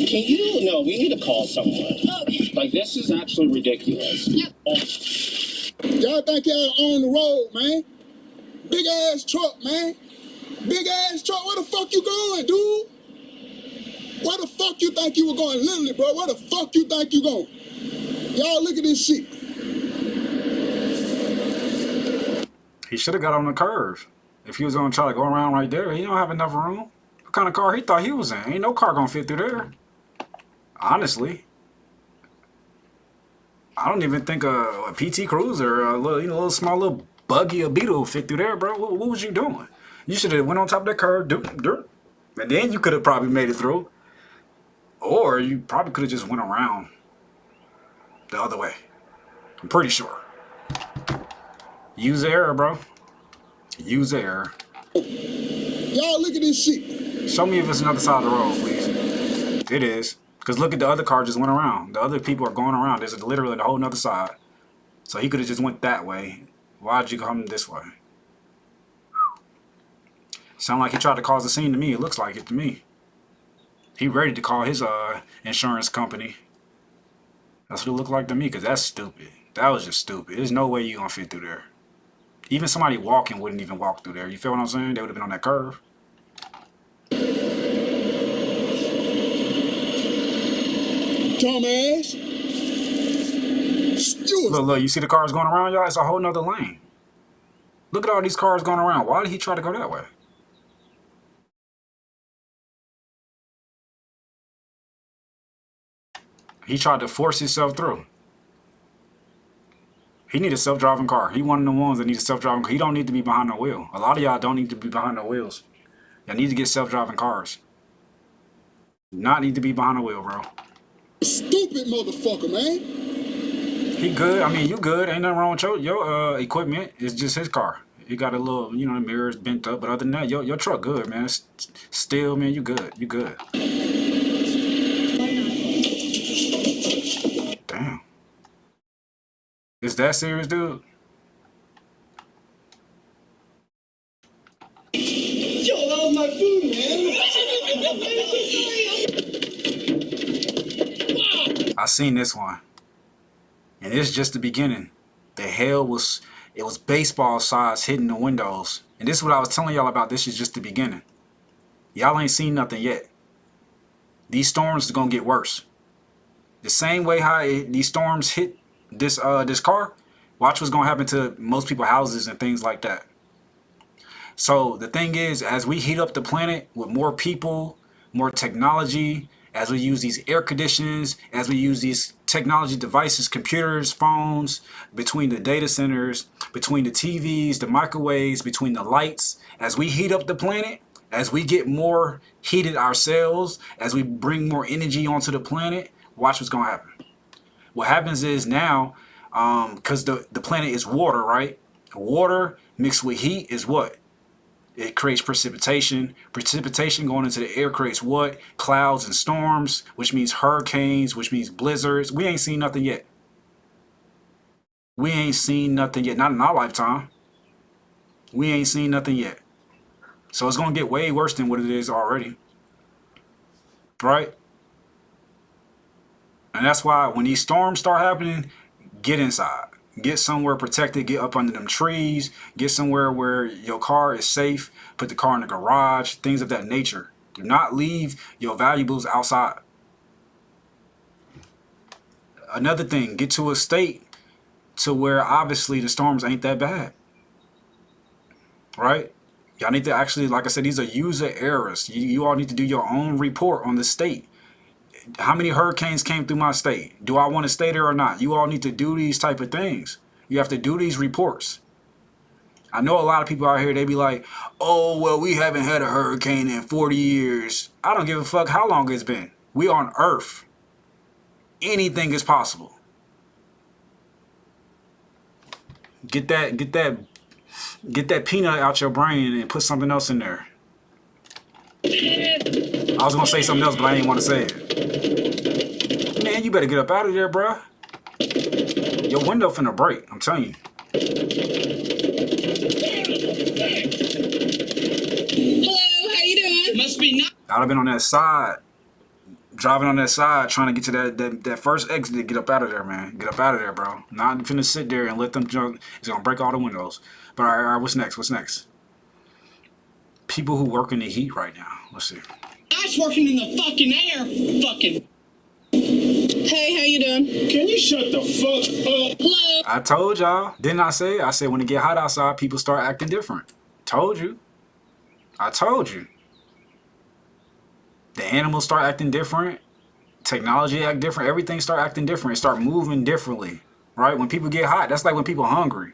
Can you? No, we need to call someone. Okay. Like, this is actually ridiculous. Yep. Y'all think y'all on the road, man? Big ass truck, man. Big ass truck. Where the fuck you going, dude? Where the fuck you think you were going? Literally, bro. Where the fuck you think you going? Y'all look at this shit. He should have got on the curve. If he was going to try to go around right there, he don't have enough room. What kind of car he thought he was in? Ain't no car going to fit through there. Honestly. I don't even think a PT Cruiser, a little small little buggy, a Beetle fit through there, bro. What was you doing? You should have went on top of that curve, and then you could have probably made it through. Or you probably could have just went around the other way. I'm pretty sure. Use error, bro. Use error. Y'all look at this shit. Show me if it's another side of the road, please. It is. Because look at the other car just went around. The other people are going around. There's literally a whole nother side. So he could have just went that way. Why'd you come this way? Sound like he tried to cause a scene to me. It looks like it to me. He ready to call his insurance company. That's what it looked like to me, because that's stupid. That was just stupid. There's no way you gonna fit through there. Even somebody walking wouldn't even walk through there. You feel what I'm saying? They would have been on that curve. Dumbass. Look, you see the cars going around, y'all? It's a whole nother lane. Look at all these cars going around. Why did he try to go that way? He tried to force himself through. He need a self-driving car. He one of the ones that need a self-driving car. He don't need to be behind the wheel. A lot of y'all don't need to be behind the wheels. Y'all need to get self-driving cars. Not need to be behind the wheel, bro. Stupid motherfucker, man. He good. I mean, you good. Ain't nothing wrong with your equipment. It's just his car. He got a little, the mirrors bent up. But other than that, your truck good, man. Still, man, you good. You good. Damn. Is that serious, dude? Yo, that was my food, man. I seen this one. And it's just the beginning. The hell was, it was baseball size hitting the windows. And this is what I was telling y'all about. This is just the beginning. Y'all ain't seen nothing yet. These storms are gonna get worse. The same way how these storms hit this car, watch what's gonna happen to most people's houses and things like that. So the thing is, as we heat up the planet with more people, more technology, as we use these air conditioners, as we use these technology devices, computers, phones, between the data centers, between the TVs, the microwaves, between the lights, as we heat up the planet, as we get more heated ourselves, as we bring more energy onto the planet, watch what's gonna happen. What happens is now, because the planet is water, right? Water mixed with heat is what? It creates precipitation. Precipitation going into the air creates what? Clouds and storms, which means hurricanes, which means blizzards. We ain't seen nothing yet. We ain't seen nothing yet. Not in our lifetime. We ain't seen nothing yet. So it's going to get way worse than what it is already. Right? And that's why when these storms start happening, get inside. Get somewhere protected. Get up under them trees. Get somewhere where your car is safe. Put the car in the garage. Things of that nature. Do not leave your valuables outside. Another thing, get to a state to where obviously the storms ain't that bad. Right? Y'all need to actually, like I said, these are user errors. You all need to do your own report on the state. How many hurricanes came through my state? Do I want to stay there or not? You all need to do these type of things. You have to do these reports. I know a lot of people out here, they be like, oh, well, we haven't had a hurricane in 40 years. I don't give a fuck how long it's been. We on Earth. Anything is possible. Get that peanut out your brain and put something else in there. I was gonna say something else, but I didn't want to say it. Man, you better get up out of there, bruh. Your window finna break, I'm telling you. Hello, how you doing? Must be not. I'd have been on that side, driving on that side, trying to get to that first exit to get up out of there, man. Get up out of there, bro. Not finna sit there and let them junk. It's gonna break all the windows. But all right, what's next? What's next? People who work in the heat right now. Let's see. Ice working in the fucking air. Fucking. Hey, how you doing? Can you shut the fuck up? Hello. I told y'all. Didn't I say? I said when it get hot outside, people start acting different. Told you. I told you. The animals start acting different. Technology act different. Everything start acting different. It start moving differently. Right? When people get hot, that's like when people are hungry.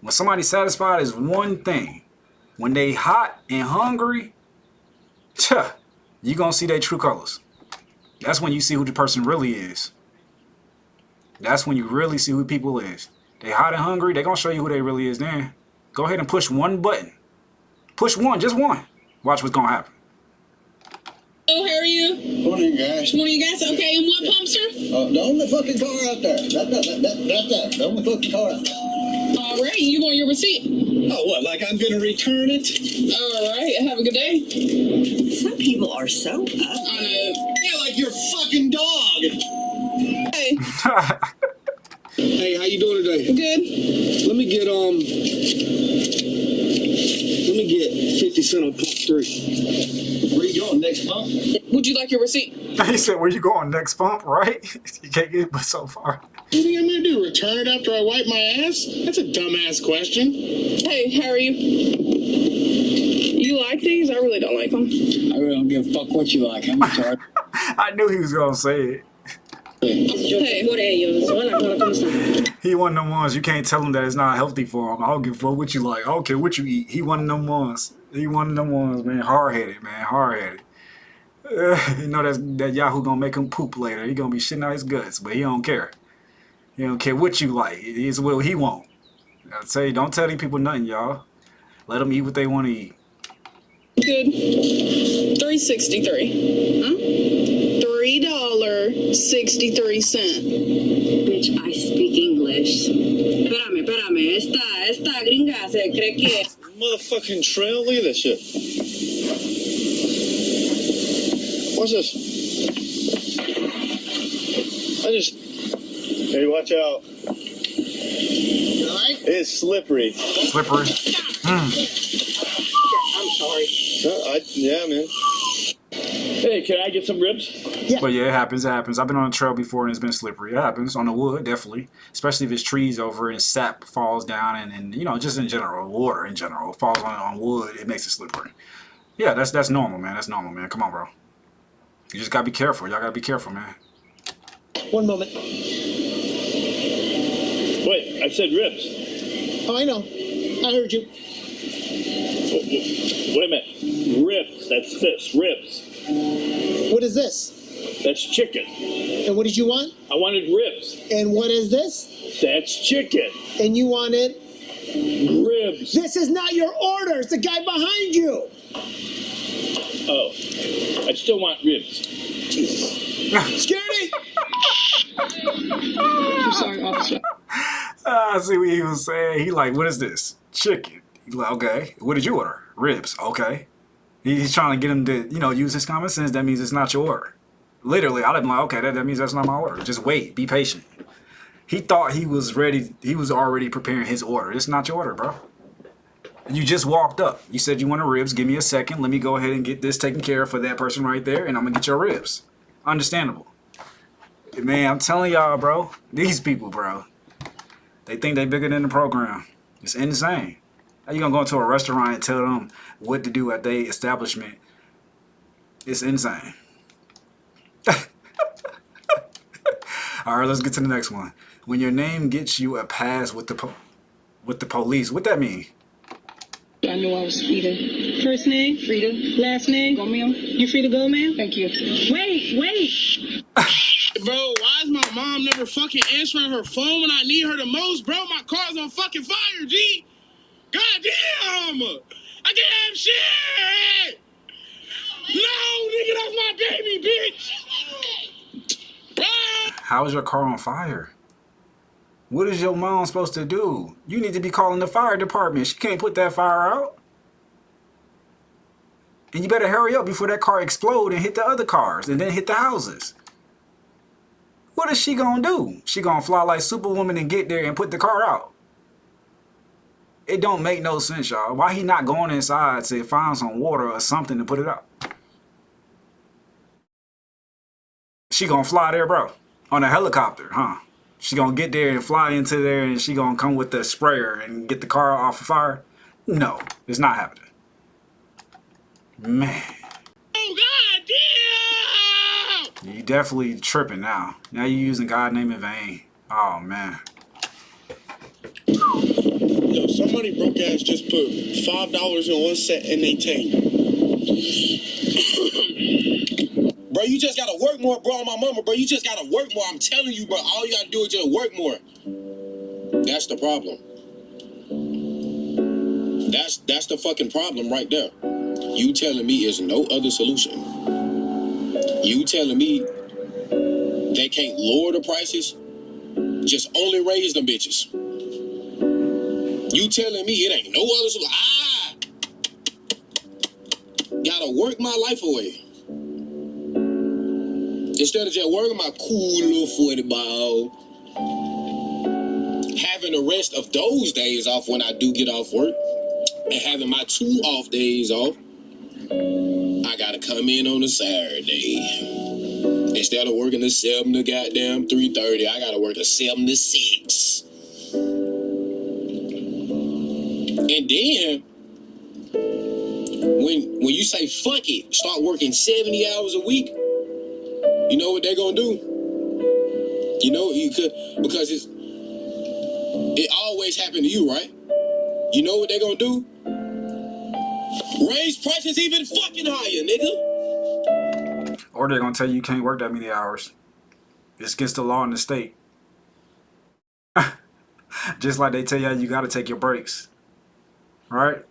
When somebody's satisfied is one thing. When they hot and hungry, you gonna see their true colors. That's when you see who the person really is. That's when you really see who people is. They hot and hungry, they gonna show you who they really is then. Go ahead and push one button. Push one, just one. Watch what's gonna happen. Oh, how are you? Morning, guys. Morning, guys. Okay, and what pump, sir? The only fucking car out there. That's the only fucking car out there. All right, you want your receipt? Oh, what, like I'm gonna return it? All right, have a good day. Some people are so up. Yeah, like your fucking dog. Hey. Hey, how you doing today? Good. Let me get 50 cent on pump 3. Where you going, next pump? Would you like your receipt? He said, where you going next pump, right? You can't get but so far. What do you think I'm gonna do? Return it after I wipe my ass? That's a dumbass question. Hey, how are you? You like these? I really don't like them. I really don't give a fuck what you like. I'm sorry. I knew he was gonna say it. Hey, por ellos. Hola, hola, ¿cómo están? He one of them ones you can't tell him that it's not healthy for him. I don't give a fuck what you like. I don't care what you eat. He one of them ones. He one of them ones, man. Hard-headed, man. Hard-headed. You know that Yahoo gonna make him poop later. He gonna be shitting out his guts, but he don't care. He don't care what you like. It's what he want. I tell you, don't tell these people nothing, y'all. Let them eat what they want to eat. Good. $3.63. Huh? $3.63. Bitch, I speak English. Espérame. Esta gringa se cree que... Motherfucking trail, look at this shit. What's this? Hey, watch out. Alright? It's slippery. Slippery. I'm sorry. Yeah, man. Hey, can I get some ribs? Yeah. But yeah, it happens. It happens. I've been on a trail before and it's been slippery. It happens on the wood, definitely. Especially if it's trees over and sap falls down and you know, just in general, water in general falls on wood, it makes it slippery. Yeah, that's normal, man. That's normal, man. Come on, bro. You just gotta be careful. Y'all gotta be careful, man. One moment. Wait, I said ribs. Oh, I know. I heard you. Wait a minute. Ribs. That's this. Ribs. What is this? That's chicken. And what did you want? I wanted ribs. And what is this? That's chicken. And you wanted? Ribs. This is not your order. It's the guy behind you. Oh. I still want ribs. Security! I'm sorry, officer. I see what he was saying. He like, what is this? Chicken. He's like, okay. What did you order? Ribs. Okay. He's trying to get him to, you know, use his common sense. That means it's not your order. Literally, I'd have been like, okay, that means that's not my order. Just wait. Be patient. He thought he was ready. He was already preparing his order. It's not your order, bro. You just walked up. You said you wanted ribs. Give me a second. Let me go ahead and get this taken care of for that person right there, and I'm going to get your ribs. Understandable. Man, I'm telling y'all, bro. These people, bro. They think they bigger than the program. It's insane. How you going to go into a restaurant and tell them what to do at their establishment? It's insane. All right, let's get to the next one. When your name gets you a pass with the police, what that mean? I knew I was speeding. First name? Frida. Last name? Gomez. You free to go, man? Thank you. Wait. Bro, why is my mom never fucking answering her phone when I need her the most, bro? My car's on fucking fire, G. God damn! I can't have shit! No, nigga, that's my baby, bitch! How is your car on fire? What is your mom supposed to do? You need to be calling the fire department. She can't put that fire out. And you better hurry up before that car explode and hit the other cars and then hit the houses. What is she gonna do? She gonna fly like Superwoman and get there and put the car out? It don't make no sense, y'all. Why he not going inside to find some water or something to put it out? She gonna fly there, bro, on a helicopter, huh? She gonna get there and fly into there and she gonna come with the sprayer and get the car off of fire? No, it's not happening. Man. Oh, God damn! You definitely tripping now. Now you using God's name in vain. Oh, man. Yo, somebody broke ass just put $5 in one set and they tank. Bro, you just gotta work more, bro. On my mama, bro. You just gotta work more. I'm telling you, bro. All you gotta do is just work more. That's the problem. That's the fucking problem right there. You telling me there's no other solution. You telling me they can't lower the prices? Just only raise them bitches. You telling me it ain't no other solution? Gotta work my life away. Instead of just working my cool little 40 ball, having the rest of those days off when I do get off work, and having my 2 off days off, I gotta come in on a Saturday. Instead of working the 7 to goddamn 3:30, I gotta work a 7 to 6. And then, when you say fuck it, start working 70 hours a week, you know what they're gonna do? You know, you could, because it always happened to you, right? You know what they're gonna do? Raise prices even fucking higher, nigga. Or they're gonna tell you can't work that many hours. It's against the law in the state. Just like they tell you gotta take your breaks. Right?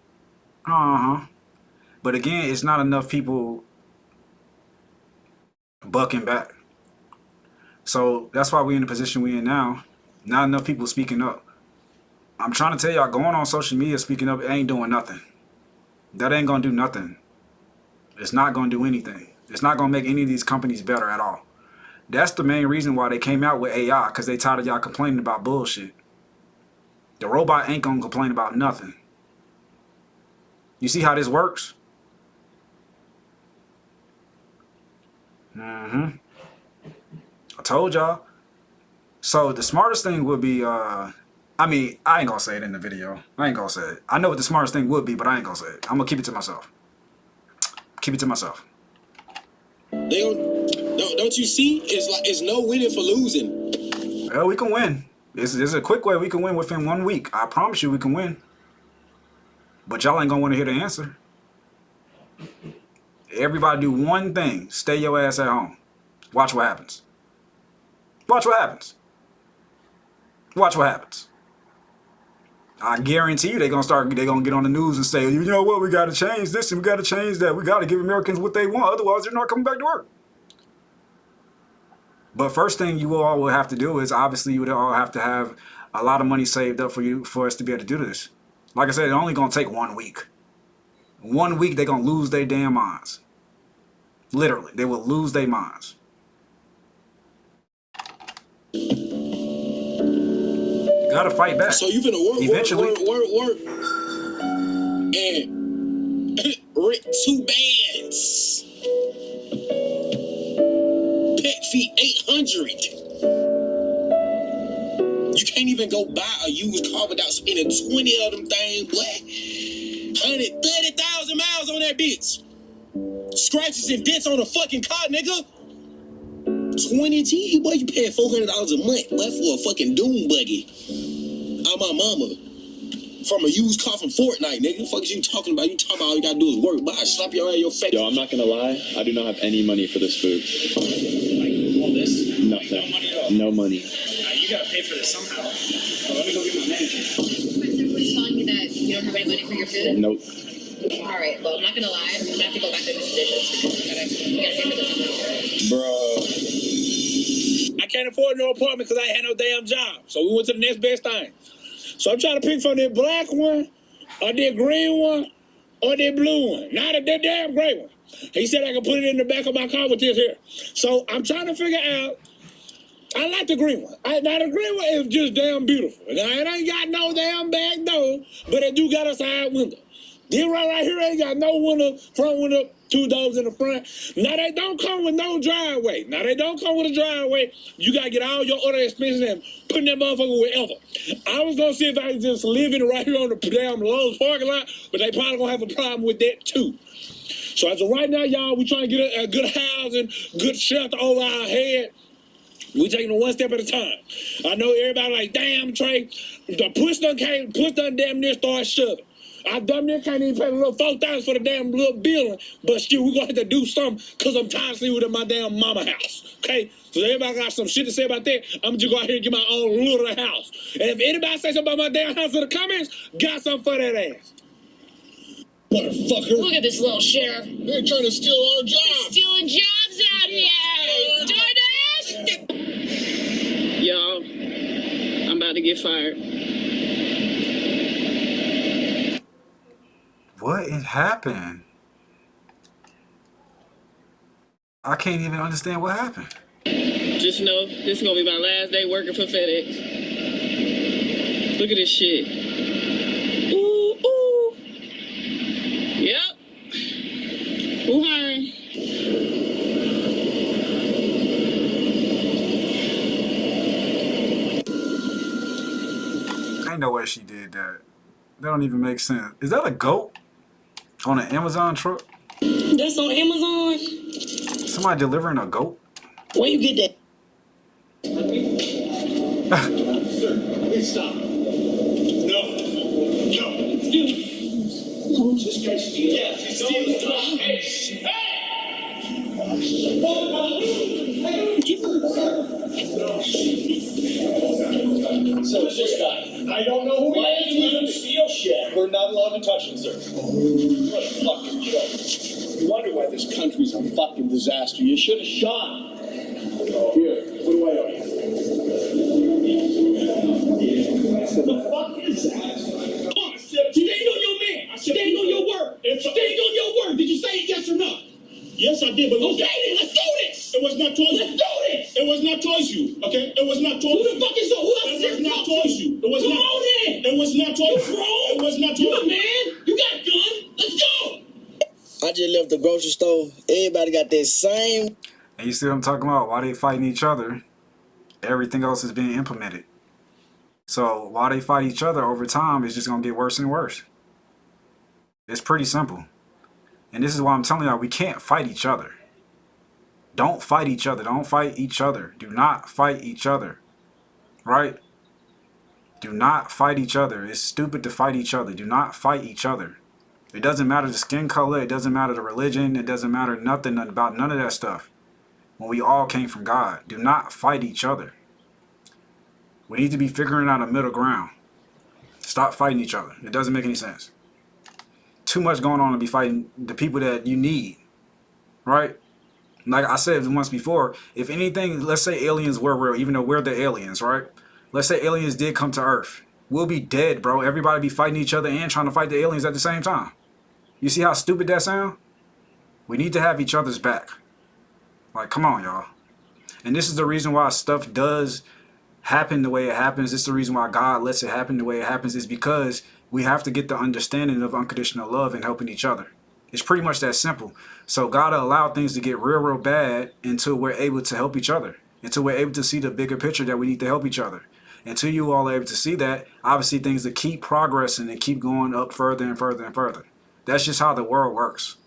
But again, it's not enough people bucking back. So that's why we're in the position we're in now. Not enough people speaking up. I'm trying to tell y'all, going on social media speaking up, it ain't doing nothing. That ain't gonna do nothing. It's not gonna do anything. It's not going to make any of these companies better at all. That's the main reason why they came out with AI, because they tired of y'all complaining about bullshit. The robot ain't going to complain about nothing. You see how this works? I told y'all. So the smartest thing would be, I mean, I ain't gonna say it in the video. I ain't gonna say it. I know what the smartest thing would be, but I ain't gonna say it. I'm gonna keep it to myself. Keep it to myself. They don't you see? It's no winning for losing. Well, we can win. There's a quick way we can win within 1 week. I promise you we can win. But y'all ain't gonna want to hear the answer. Everybody do one thing. Stay your ass at home. Watch what happens. Watch what happens. Watch what happens. I guarantee you they're gonna get on the news and say, you know what, we gotta change this and we gotta change that. We gotta give Americans what they want, otherwise they're not coming back to work. But first thing you all will have to do is, obviously you would all have to have a lot of money saved up for us to be able to do this. Like I said, it's only gonna take 1 week. 1 week they're gonna lose their damn minds. Literally, they will lose their minds. You gotta fight back. So you finna work, eventually. work, and rent 2 bands. Pet fee $800. You can't even go buy a used car without spending 20 of them things, boy. 130,000 miles on that bitch. Scratches and dents on a fucking car, nigga. 20 G, boy, you paying $400 a month, boy, for a fucking doom buggy. I'm my mama. From a used car from Fortnite, nigga. The fuck is you talking about? You talking about all you gotta do is work. Boy, I slap your ass in your face. Yo, I'm not gonna lie. I do not have any money for this food. Like, all this? Nothing. No money at all? No money. You gotta pay for this somehow. Let me go get my manager. Somebody's telling you that you don't have any money for your food? Nope. All right, well, I'm not gonna lie. I'm gonna have to go back to this dishes because we gotta pay for this somehow. Bro. I can't afford no apartment because I ain't had no damn job. So we went to the next best thing. So I'm trying to pick from that black one, or that green one, or that blue one. Not that damn gray one. He said I could put it in the back of my car with this here. So I'm trying to figure out. I like the green one. Now the green one is just damn beautiful. Now it ain't got no damn back door, but it do got a side window. This right here ain't got no window, front window, 2 doors in the front. Now they don't come with no driveway. Now they don't come with a driveway. You gotta get all your other expenses and put that motherfucker wherever. I was gonna see if I could just live in it right here on the damn Lowe's parking lot, but they probably gonna have a problem with that too. So as of right now, y'all, we trying to get a good housing, good shelter over our head. We taking it one step at a time. I know everybody like, damn, Trey, the push done damn near start shoving. I damn near can't even pay a little $4,000 for the damn little building, but still, we're going to have to do something because I'm tired of sleeping in my damn mama house, okay? So everybody got some shit to say about that, I'm just go out here and get my own little house. And if anybody say something about my damn house in the comments, got something for that ass. Motherfucker. Look at this little sheriff. They're trying to steal our jobs. Stealing jobs out here. DoorDash. Y'all, I'm about to get fired. What happened? I can't even understand what happened. Just know this is gonna be my last day working for FedEx. Look at this shit. Ooh, ooh. Yep. Who hiring? Ain't no way she did that. That don't even make sense. Is that a goat on an Amazon truck? That's on Amazon? Somebody delivering a goat? Where you get that? Sir, please stop. No. This guy's stealing. Yes, he's stealing. Hey! So it's this guy. I don't know who he is. He doesn't steal shit. We're not allowed to touch him, sir. What a fucking joke. You wonder why this country's a fucking disaster. You should have shot him. Here, what do I owe you? What the fuck is that? Come on, stand on your man. Stand on your word. Stand on your word. Did you say it, yes or no? Yes, I did, but okay, then let's do this. It was not choice. Let's do this. It was not choice you. Okay, it was not choice. Who the fuck is so? Who else? It was not choice you. It was not. Come on in. It was not choice. You grown? It was not choice. You a man? You got a gun? Let's go. I just left the grocery store. Everybody got that same. And you see what I'm talking about? Why they fighting each other? Everything else is being implemented. So while they fight each other over time, it's just gonna get worse and worse. It's pretty simple. And this is why I'm telling y'all, we can't fight each other. Don't fight each other. Don't fight each other. Do not fight each other. Right? Do not fight each other. It's stupid to fight each other. Do not fight each other. It doesn't matter the skin color. It doesn't matter the religion. It doesn't matter nothing about none of that stuff. When we all came from God. Do not fight each other. We need to be figuring out a middle ground. Stop fighting each other. It doesn't make any sense. Too much going on to be fighting the people that you need. Right? Like I said once before, if anything, let's say aliens were real, even though we're the aliens, right? Let's say aliens did come to Earth. We'll be dead, bro. Everybody be fighting each other and trying to fight the aliens at the same time. You see how stupid that sounds? We need to have each other's back. Like, come on, y'all. And this is the reason why stuff does happen the way it happens. This is the reason why God lets it happen the way it happens, is because we have to get the understanding of unconditional love and helping each other. It's pretty much that simple. So God will allow things to get real, real bad until we're able to help each other. Until we're able to see the bigger picture that we need to help each other. Until you all are able to see that, obviously things that keep progressing and keep going up further and further and further. That's just how the world works.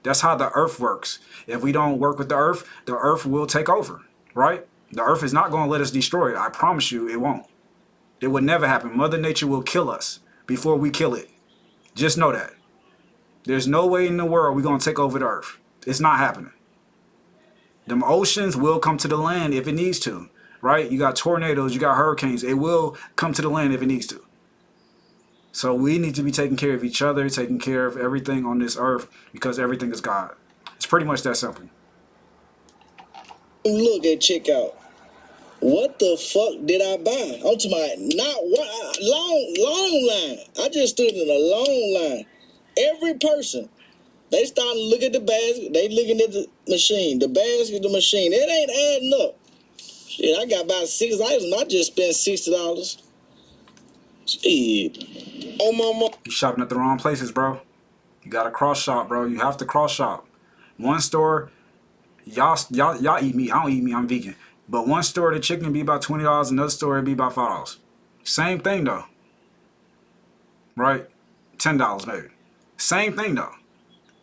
That's how the earth works. If we don't work with the earth will take over, right? The earth is not going to let us destroy it. I promise you it won't. It would never happen. Mother Nature will kill us before we kill it. Just know that. There's no way in the world we're going to take over the earth. It's not happening. Them oceans will come to the land if it needs to, right? You got tornadoes, you got hurricanes. It will come to the land if it needs to. So we need to be taking care of each other, taking care of everything on this earth, because everything is God. It's pretty much that simple. Look at check out. What the fuck did I buy? I'm talking about not one long line. I just stood in a long line. Every person, they starting to look at the basket. They looking at the machine. The basket, the machine. It ain't adding up. Shit, I got about 6 items. I just spent $60. Shit. Oh my mom. You shopping at the wrong places, bro. You gotta cross shop, bro. You have to cross shop. One store, y'all eat meat. I don't eat meat. I'm vegan. But one store, the chicken be about $20. Another store, it'd be about $5. Same thing though. Right? $10 maybe. Same thing though.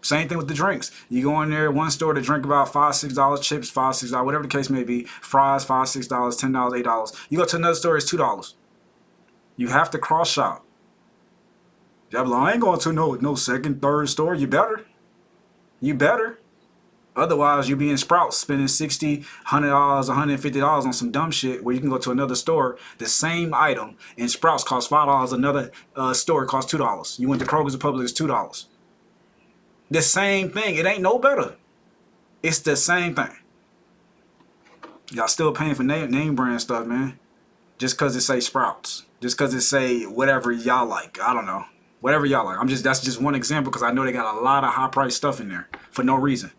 Same thing with the drinks. You go in there, one store to drink about $5, $6, chips, $5, $6, whatever the case may be. Fries, $5, $6, $10, $8. You go to another store, it's $2. You have to cross shop. Yeah, but I ain't going to no second, third store. You better. You better. Otherwise, you be in Sprouts spending $60, $100, $150 on some dumb shit where you can go to another store, the same item, and Sprouts costs $5, another store costs $2. You went to Kroger's or Publix, it's $2. The same thing. It ain't no better. It's the same thing. Y'all still paying for name brand stuff, man. Just because it say Sprouts. Just because it say whatever y'all like. I don't know. Whatever y'all like. That's just one example because I know they got a lot of high price stuff in there for no reason.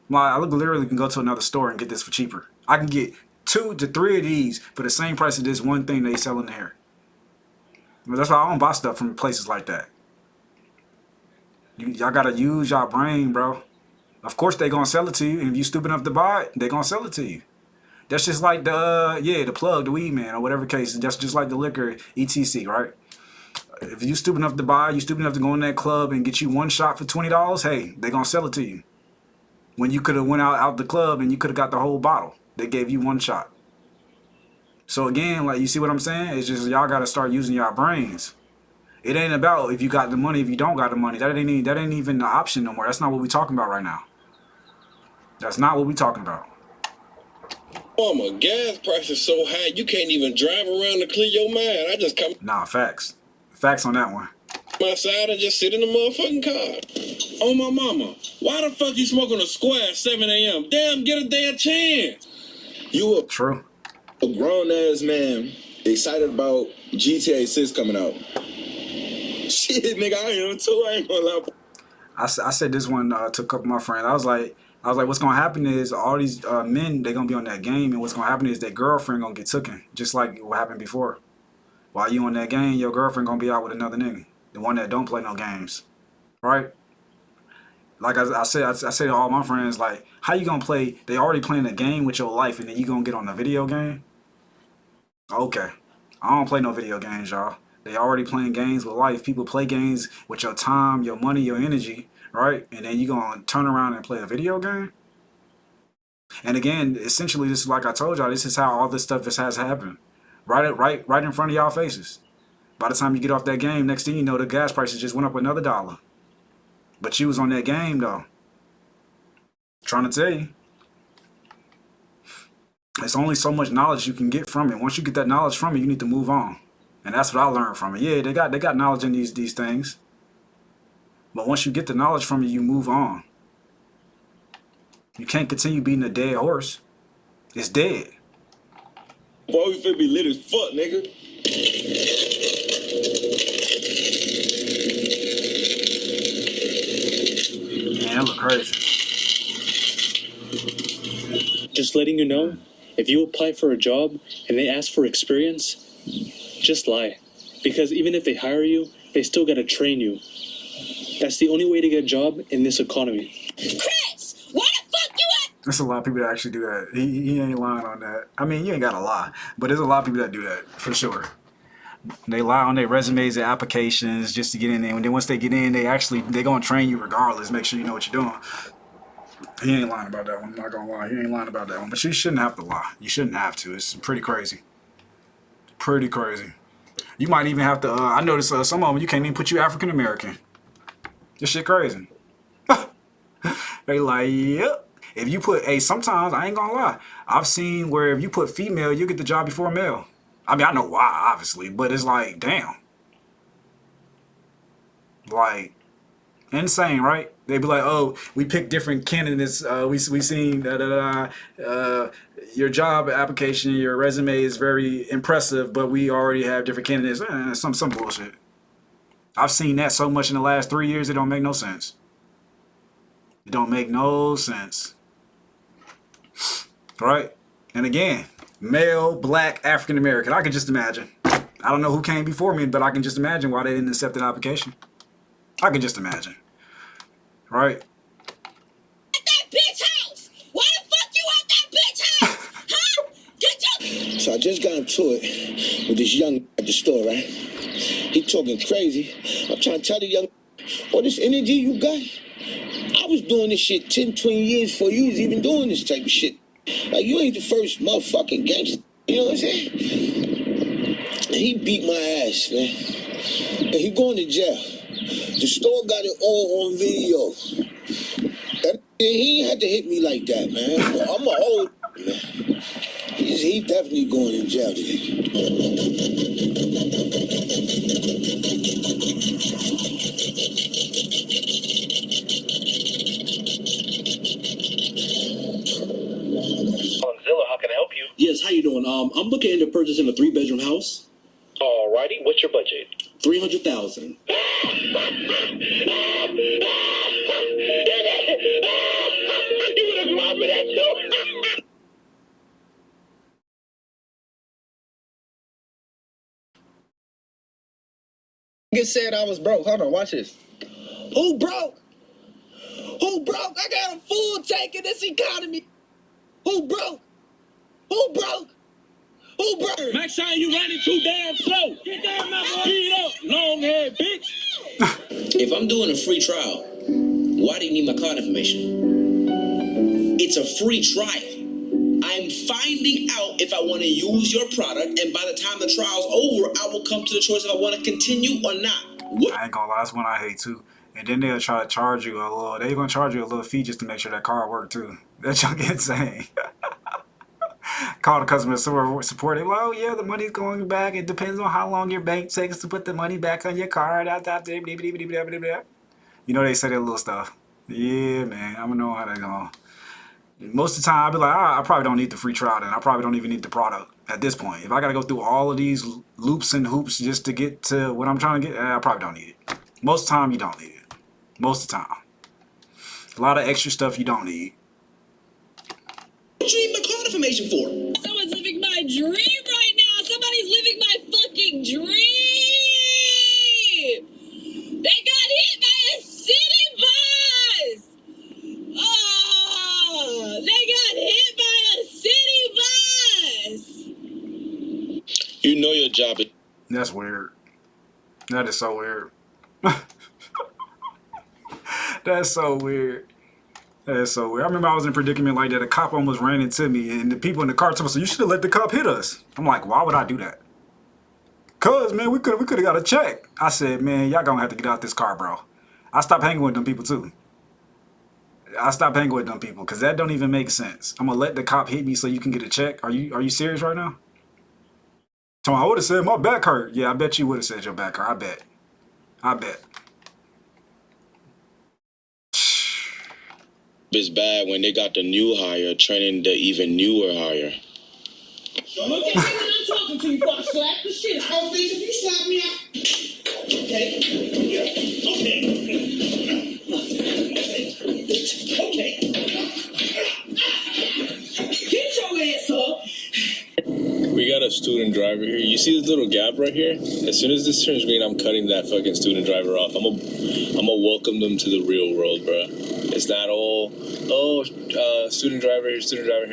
Well, I literally can go to another store and get this for cheaper. I can get 2 to 3 of these for the same price of this one thing they sell in here. But that's why I don't buy stuff from places like that. Y'all gotta use y'all brain, bro. Of course they gonna sell it to you, and if you stupid enough to buy it, they gonna sell it to you. That's just like the plug, the weed man, or whatever case. That's just like the liquor, etc. Right? If you stupid enough to buy, you stupid enough to go in that club and get you one shot for $20. Hey, they gonna sell it to you. When you could have went out the club and you could have got the whole bottle, they gave you one shot. So again, like you see what I'm saying? It's just y'all gotta start using y'all brains. It ain't about if you got the money, if you don't got the money. That ain't even the option no more. That's not what we talking about right now. That's not what we talking about. Mama, gas prices so high you can't even drive around to clear your mind. I just come. Nah, facts. Facts on that one. Outside and just sit in the motherfucking car. Oh my mama, why the fuck you smoking a square at 7 a.m.? Damn, get a damn chance. You a true a grown ass man excited about GTA 6 coming out. Shit, nigga, I am too. I ain't gonna lie. I said this one to a couple of my friends. I was like, what's gonna happen is all these men, they're gonna be on that game, and what's gonna happen is their girlfriend gonna get taken, just like what happened before. While you on that game, your girlfriend gonna be out with another nigga, the one that don't play no games, right? Like I say to all my friends, like, how you gonna play? They already playing a game with your life, and then you gonna get on a video game? Okay, I don't play no video games, y'all. They already playing games with life. People play games with your time, your money, your energy, right? And then you gonna turn around and play a video game? And again, essentially, this is like I told y'all. This is how all this stuff has happened, right in front of y'all faces. By the time you get off that game, next thing you know, the gas prices just went up another $1. But you was on that game though. Trying to tell you. It's only so much knowledge you can get from it. Once you get that knowledge from it, you need to move on. And that's what I learned from it. Yeah, they got knowledge in these things. But once you get the knowledge from it, you move on. You can't continue beating a dead horse. It's dead. Boy, we finna be lit as fuck, nigga. Man, that look crazy. Just letting you know, if you apply for a job and they ask for experience, just lie. Because even if they hire you, they still gotta train you. That's the only way to get a job in this economy. Chris, why the fuck you at? There's a lot of people that actually do that. He ain't lying on that. I mean, you ain't gotta lie, but there's a lot of people that do that, for sure. They lie on their resumes and applications just to get in there. And then once they get in, they gonna train you regardless, make sure you know what you're doing. He ain't lying about that one. I'm not gonna lie. He ain't lying about that one. But you shouldn't have to lie. You shouldn't have to. It's pretty crazy. Pretty crazy. You might even have to, I noticed some of them, you can't even put you African American. This shit crazy. They like, yep. If you put, sometimes, I ain't gonna lie, I've seen where if you put female, you get the job before male. I mean, I know why, obviously, but it's like, damn. Like, insane, right? They be like, oh, we picked different candidates. We seen your job application, your resume is very impressive, but we already have different candidates. Some bullshit. I've seen that so much in the last 3 years, it don't make no sense. It don't make no sense. Right? And again, male, black, African American. I can just imagine. I don't know who came before me, but I can just imagine why they didn't accept that application. I can just imagine. Right? At that bitch house! Why the fuck you at that bitch house? Huh? Get your... So I just got into it with this young at the store, right? He talking crazy. I'm trying to tell the young, all this energy you got, I was doing this shit 10, 20 years before you was even doing this type of shit. Like, you ain't the first motherfucking gangster. You know what I'm saying? And he beat my ass, man. And he going to jail. The store got it all on video. And he had to hit me like that, man. I'm a old man. He definitely going to jail today. How can I help you? Yes, how you doing? I'm looking into purchasing a 3-bedroom house. Alrighty, what's your budget? 300,000. You would have dropped me that too. Nigga said I was broke. Hold on, watch this. Who broke? Who broke? I got a full tank in this economy. Who broke? Who broke? Who broke? Max Shine, you running too damn slow. Get down, my boy. Speed up, long head bitch. If I'm doing a free trial, why do you need my card information? It's a free trial. I'm finding out if I want to use your product, and by the time the trial's over, I will come to the choice if I want to continue or not. What? I ain't gonna lie, that's one I hate too. And then they'll try to charge you they're gonna charge you a little fee just to make sure that card work too. That's insane. Call the customer support. They're like, oh yeah, the money's going back. It depends on how long your bank takes to put the money back on your card. You know, they say that little stuff. Yeah, man, I don't know how they going. Most of the time, I'll be like, I probably don't need the free trial then. I probably don't even need the product at this point. If I got to go through all of these loops and hoops just to get to what I'm trying to get, I probably don't need it. Most of the time, you don't need it. Most of the time. A lot of extra stuff you don't need. What you need my card information for? Someone's living my dream right now. Somebody's living my fucking dream. They got hit by a city bus. Oh, they got hit by a city bus. You know your job is. That's weird. That is so weird. That's so weird. That's so weird. I remember I was in a predicament like that. A cop almost ran into me, and the people in the car told me, "So you should have let the cop hit us." I'm like, why would I do that? Cause man, we could have got a check. I said, man, y'all gonna have to get out this car, bro. I stopped hanging with them people too. I stopped hanging with them people because that don't even make sense. I'm gonna let the cop hit me so you can get a check. Are you serious right now? So I would have said my back hurt. Yeah, I bet you would have said your back hurt. I bet. It's bad when they got the new hire training the even newer hire. Look at me when I'm talking to you before I slap the shit out of you. If you slap me out. Okay. Get your ass up. We got a student driver here. You see this little gap right here? As soon as this turns green, I'm cutting that fucking student driver off. I'm gonna welcome them to the real world, bro. It's not all, student driver here.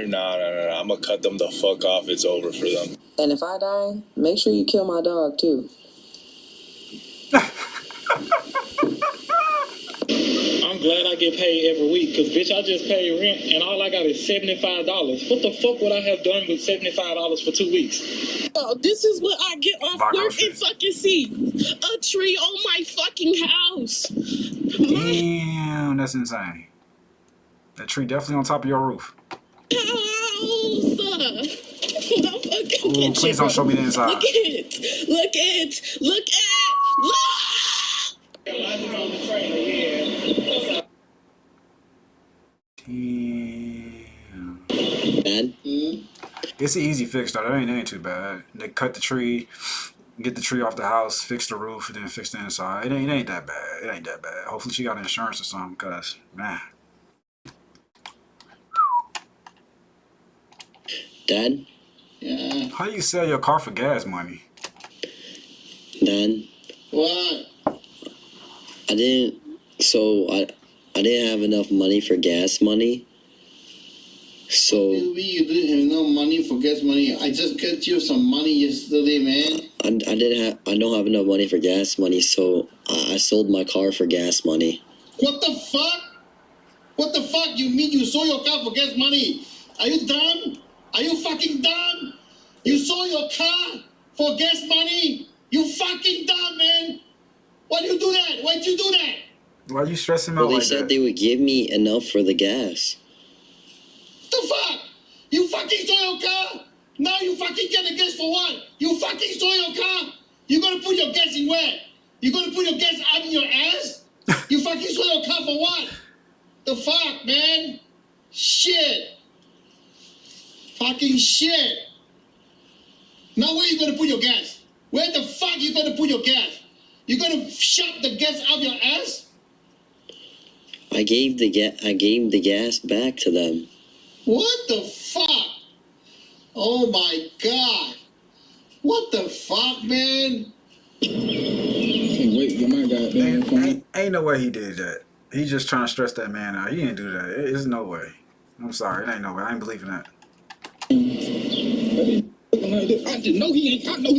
Nah. I'm gonna cut them the fuck off. It's over for them. And if I die, make sure you kill my dog too. I'm glad I get paid every week, because, bitch, I just paid rent, and all I got is $75. What the fuck would I have done with $75 for 2 weeks? Oh, this is what I get off work and fucking see. A tree on my fucking house. Damn, that's insane. That tree definitely on top of your roof. Ooh, please don't show me the inside. Look at. Damn. It's an easy fix though. That ain't too bad. They cut the tree, get the tree off the house, fix the roof, and then fix the inside. It ain't that bad. It ain't that bad. Hopefully she got insurance or something, cause man. Dad? Yeah. How you sell your car for gas money? Dad? What? I didn't have enough money for gas money. So You didn't have enough money for gas money. I just got you some money yesterday, man. I don't have enough money for gas money, so I sold my car for gas money. What the fuck? What the fuck? You mean you sold your car for gas money? Are you dumb? Are you fucking dumb? You sold your car for gas money? You fucking dumb, man. Why do you do that? Why'd you do that? Why you stressing Well, out they like said that? they would give me enough for the gas. The fuck? You fucking stole your car? Now you fucking get the gas for what? You fucking stole your car? You gonna put your gas in where? You gonna put your gas up in your ass? You fucking stole your car for what? The fuck, man? Shit. Fucking shit. Now where you gonna put your gas? Where the fuck you gonna put your gas? You gonna shove the gas up your ass? I gave the gas back to them. What the fuck? Oh my god. What the fuck, man? Can't wait to get my goddamn phone. Ain't no way he did that. He just trying to stress that man out. He didn't do that. There's no way. I'm sorry. It ain't no way. I ain't believing that. I didn't know he ain't got no.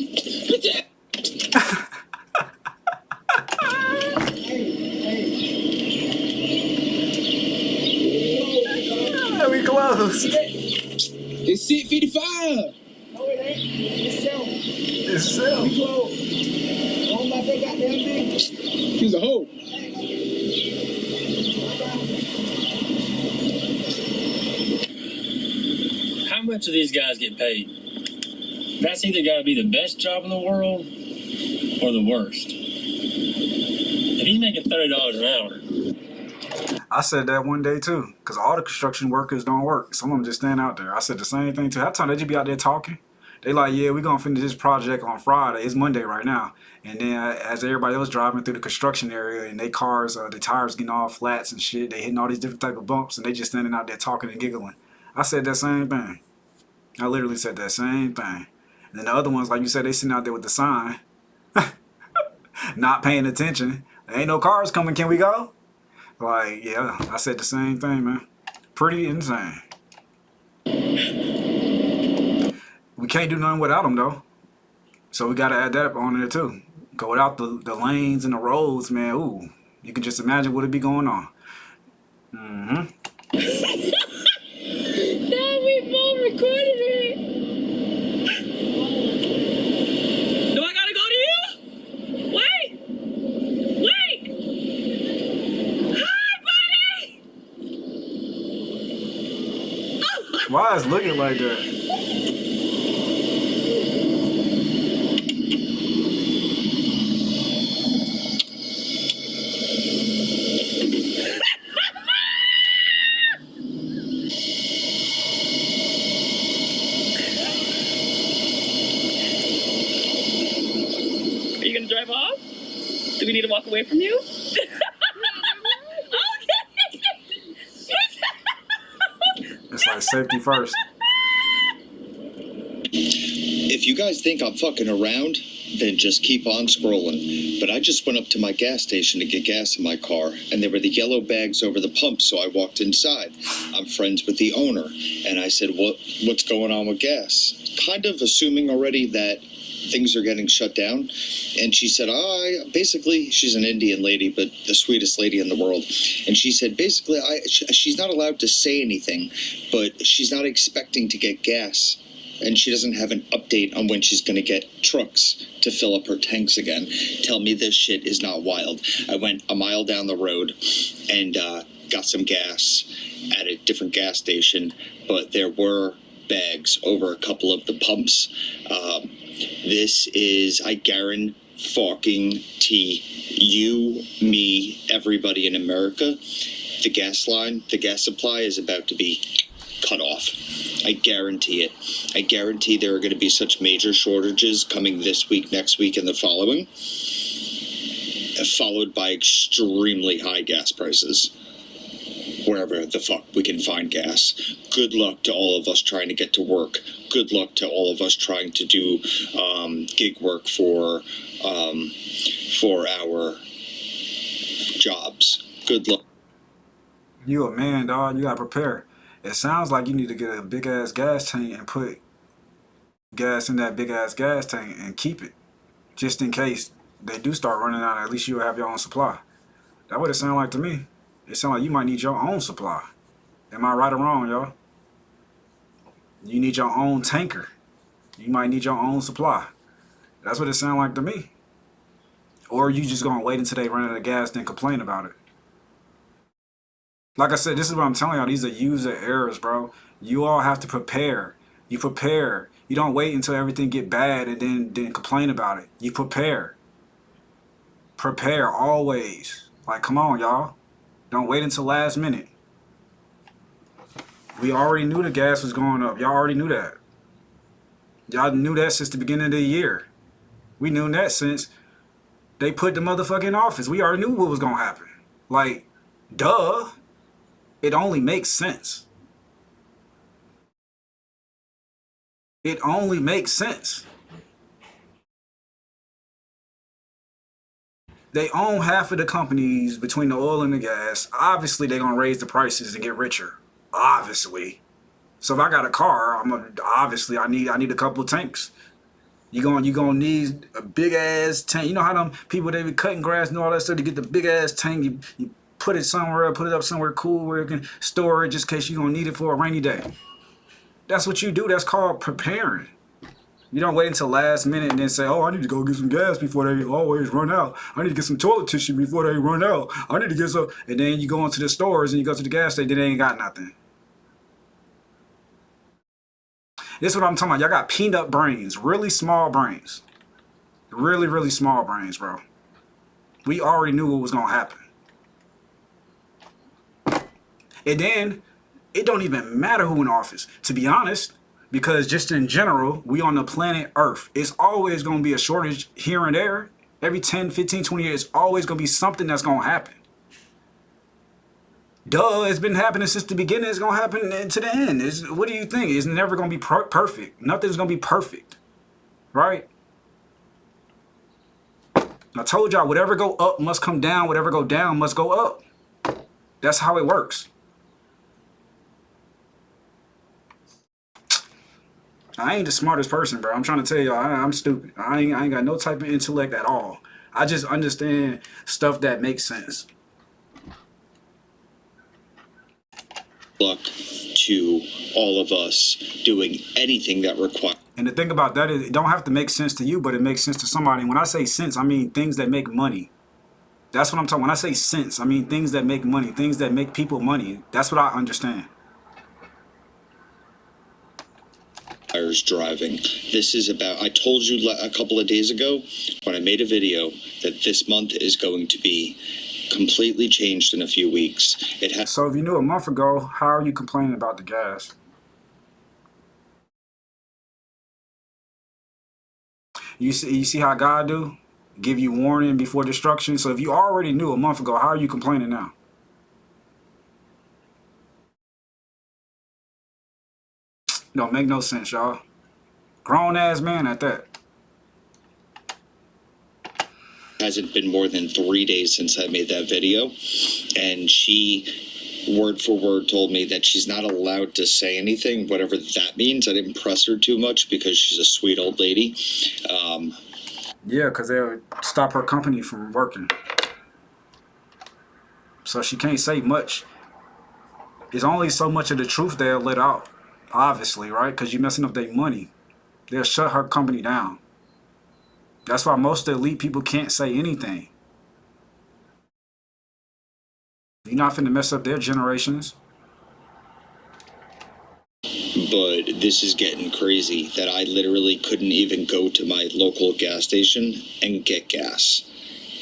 We close. It's 6:55. No, it ain't. It's 7. It's 7. We close. Don't let that goddamn thing. He's a hoe. How much do these guys get paid? That's either got to be the best job in the world or the worst. If he's making $30 an hour. I said that one day too, because all the construction workers don't work. Some of them just stand out there. I said the same thing too. Half the time they just be out there talking. They like, yeah, we're gonna finish this project on Friday. It's Monday right now. And then as everybody else driving through the construction area and they cars, the tires getting all flats and shit, they hitting all these different type of bumps and they just standing out there talking and giggling. I said that same thing. I literally said that same thing. And then the other ones, like you said, they sitting out there with the sign, not paying attention. There ain't no cars coming, can we go? Like, yeah, I said the same thing, man. Pretty insane. We can't do nothing without them, though. So we got to add that up on there, too. Go without the lanes and the roads, man. Ooh, you can just imagine what would be going on. No, we both recorded it. Do I gotta go to you? Wait! Wait! Hi, buddy! Why is it looking like that? Are you gonna drive off? Do we need to walk away from you? It's like safety first. If you guys think I'm fucking around, then just keep on scrolling. But I just went up to my gas station to get gas in my car, and there were the yellow bags over the pump, so I walked inside. I'm friends with the owner, and I said, what's going on with gas? Kind of assuming already that things are getting shut down. And she said, basically, she's an Indian lady, but the sweetest lady in the world. And she said, basically, she's not allowed to say anything, but she's not expecting to get gas. And she doesn't have an update on when she's going to get trucks to fill up her tanks again. Tell me this shit is not wild. I went a mile down the road and got some gas at a different gas station, but there were bags over a couple of the pumps. This is, I guarantee you, me, everybody in America, the gas supply is about to be cut off. I guarantee it. I guarantee there are going to be such major shortages coming this week, next week, and the following, followed by extremely high gas prices wherever the fuck we can find gas. Good luck to all of us trying to get to work. Good luck to all of us trying to do gig work for our jobs. Good luck. You a man, dog. You got to prepare. It sounds like you need to get a big-ass gas tank and put gas in that big-ass gas tank and keep it. Just in case they do start running out, at least you'll have your own supply. That's what it sounds like to me. It sounds like you might need your own supply. Am I right or wrong, y'all? You need your own tanker. You might need your own supply. That's what it sounds like to me. Or you just gonna wait until they run out of gas, then complain about it. Like I said, this is what I'm telling y'all. These are user errors, bro. You all have to prepare. You prepare. You don't wait until everything get bad and then complain about it. You prepare. Prepare always. Like, come on, y'all. Don't wait until last minute. We already knew the gas was going up. Y'all already knew that. Y'all knew that since the beginning of the year. We knew that since they put the motherfucker in office. We already knew what was going to happen. Like, duh. It only makes sense. It only makes sense. They own half of the companies between the oil and the gas. Obviously, they're going to raise the prices and get richer. Obviously. So if I got a car, obviously I need a couple of tanks. You're gonna need a big ass tank. You know how them people, they be cutting grass and all that stuff to get the big ass tank. You put it somewhere, put it up somewhere cool where you can store it just in case you're gonna need it for a rainy day. That's what you do. That's called preparing. You don't wait until last minute and then say, oh, I need to go get some gas before they always run out. I need to get some toilet tissue before they run out. I need to get some. And then you go into the stores and you go to the gas station, they ain't got nothing. This is what I'm talking about. Y'all got peanut brains, really small brains. Really, really small brains, bro. We already knew what was going to happen. And then, it don't even matter who in office. To be honest, Because just in general, we on the planet Earth. It's always going to be a shortage here and there. Every 10, 15, 20 years, it's always going to be something that's going to happen. Duh, it's been happening since the beginning. It's going to happen to the end. What do you think? It's never going to be perfect. Nothing's going to be perfect. Right? I told y'all, whatever go up must come down. Whatever go down must go up. That's how it works. I ain't the smartest person, bro. I'm trying to tell y'all, I'm stupid. I ain't got no type of intellect at all. I just understand stuff that makes sense. Luck to all of us doing anything that requires. And the thing about that is, it don't have to make sense to you, but it makes sense to somebody. And when I say sense, I mean things that make money. That's what I'm talking. When I say sense, I mean things that make money, things that make people money. That's what I understand. Driving. This is about, I told you a couple of days ago when I made a video that this month is going to be completely changed in a few weeks. So if you knew a month ago, how are you complaining about the gas? You see how God do? Give you warning before destruction. So if you already knew a month ago, how are you complaining now? Don't make no sense, y'all. Grown ass man at that. Hasn't been more than 3 days since I made that video, and she word for word told me that she's not allowed to say anything, whatever that means. I didn't press her too much because she's a sweet old lady. Yeah, because they'll stop her company from working. So she can't say much. It's only so much of the truth they'll let out, obviously, right? Because you're messing up their money. They'll shut her company down. That's why most of the elite people can't say anything. You're not finna mess up their generations. But this is getting crazy that I literally couldn't even go to my local gas station and get gas.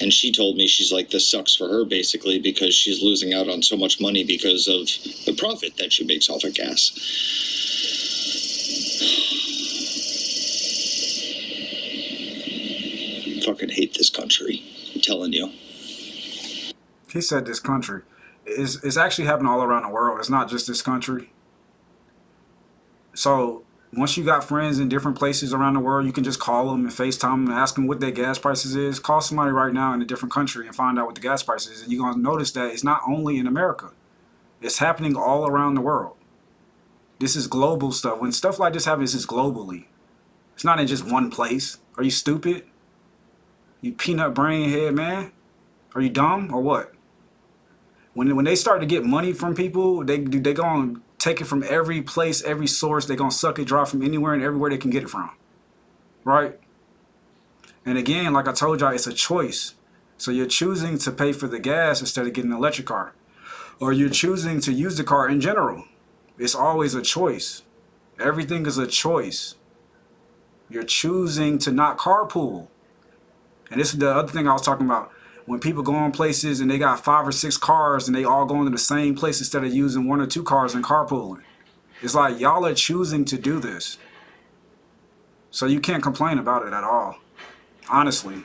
And she told me, she's like, this sucks for her basically because she's losing out on so much money because of the profit that she makes off of gas. Fucking hate this country. I'm telling you. He said this country. It's actually happening all around the world. It's not just this country. So once you got friends in different places around the world, you can just call them and FaceTime them and ask them what their gas prices is. Call somebody right now in a different country and find out what the gas price is. And you're going to notice that it's not only in America. It's happening all around the world. This is global stuff. When stuff like this happens, it's globally. It's not in just one place. Are you stupid? You peanut brain head, man? Are you dumb or what? When they start to get money from people, they gonna take it from every place, every source. They gonna suck it dry from anywhere and everywhere they can get it from, right? And again, like I told y'all, it's a choice. So you're choosing to pay for the gas instead of getting an electric car, or you're choosing to use the car in general. It's always a choice. Everything is a choice. You're choosing to not carpool. And this is the other thing I was talking about. When people go on places and they got 5 or 6 cars and they all going to the same place instead of using 1 or 2 cars and carpooling. It's like y'all are choosing to do this. So you can't complain about it at all. Honestly.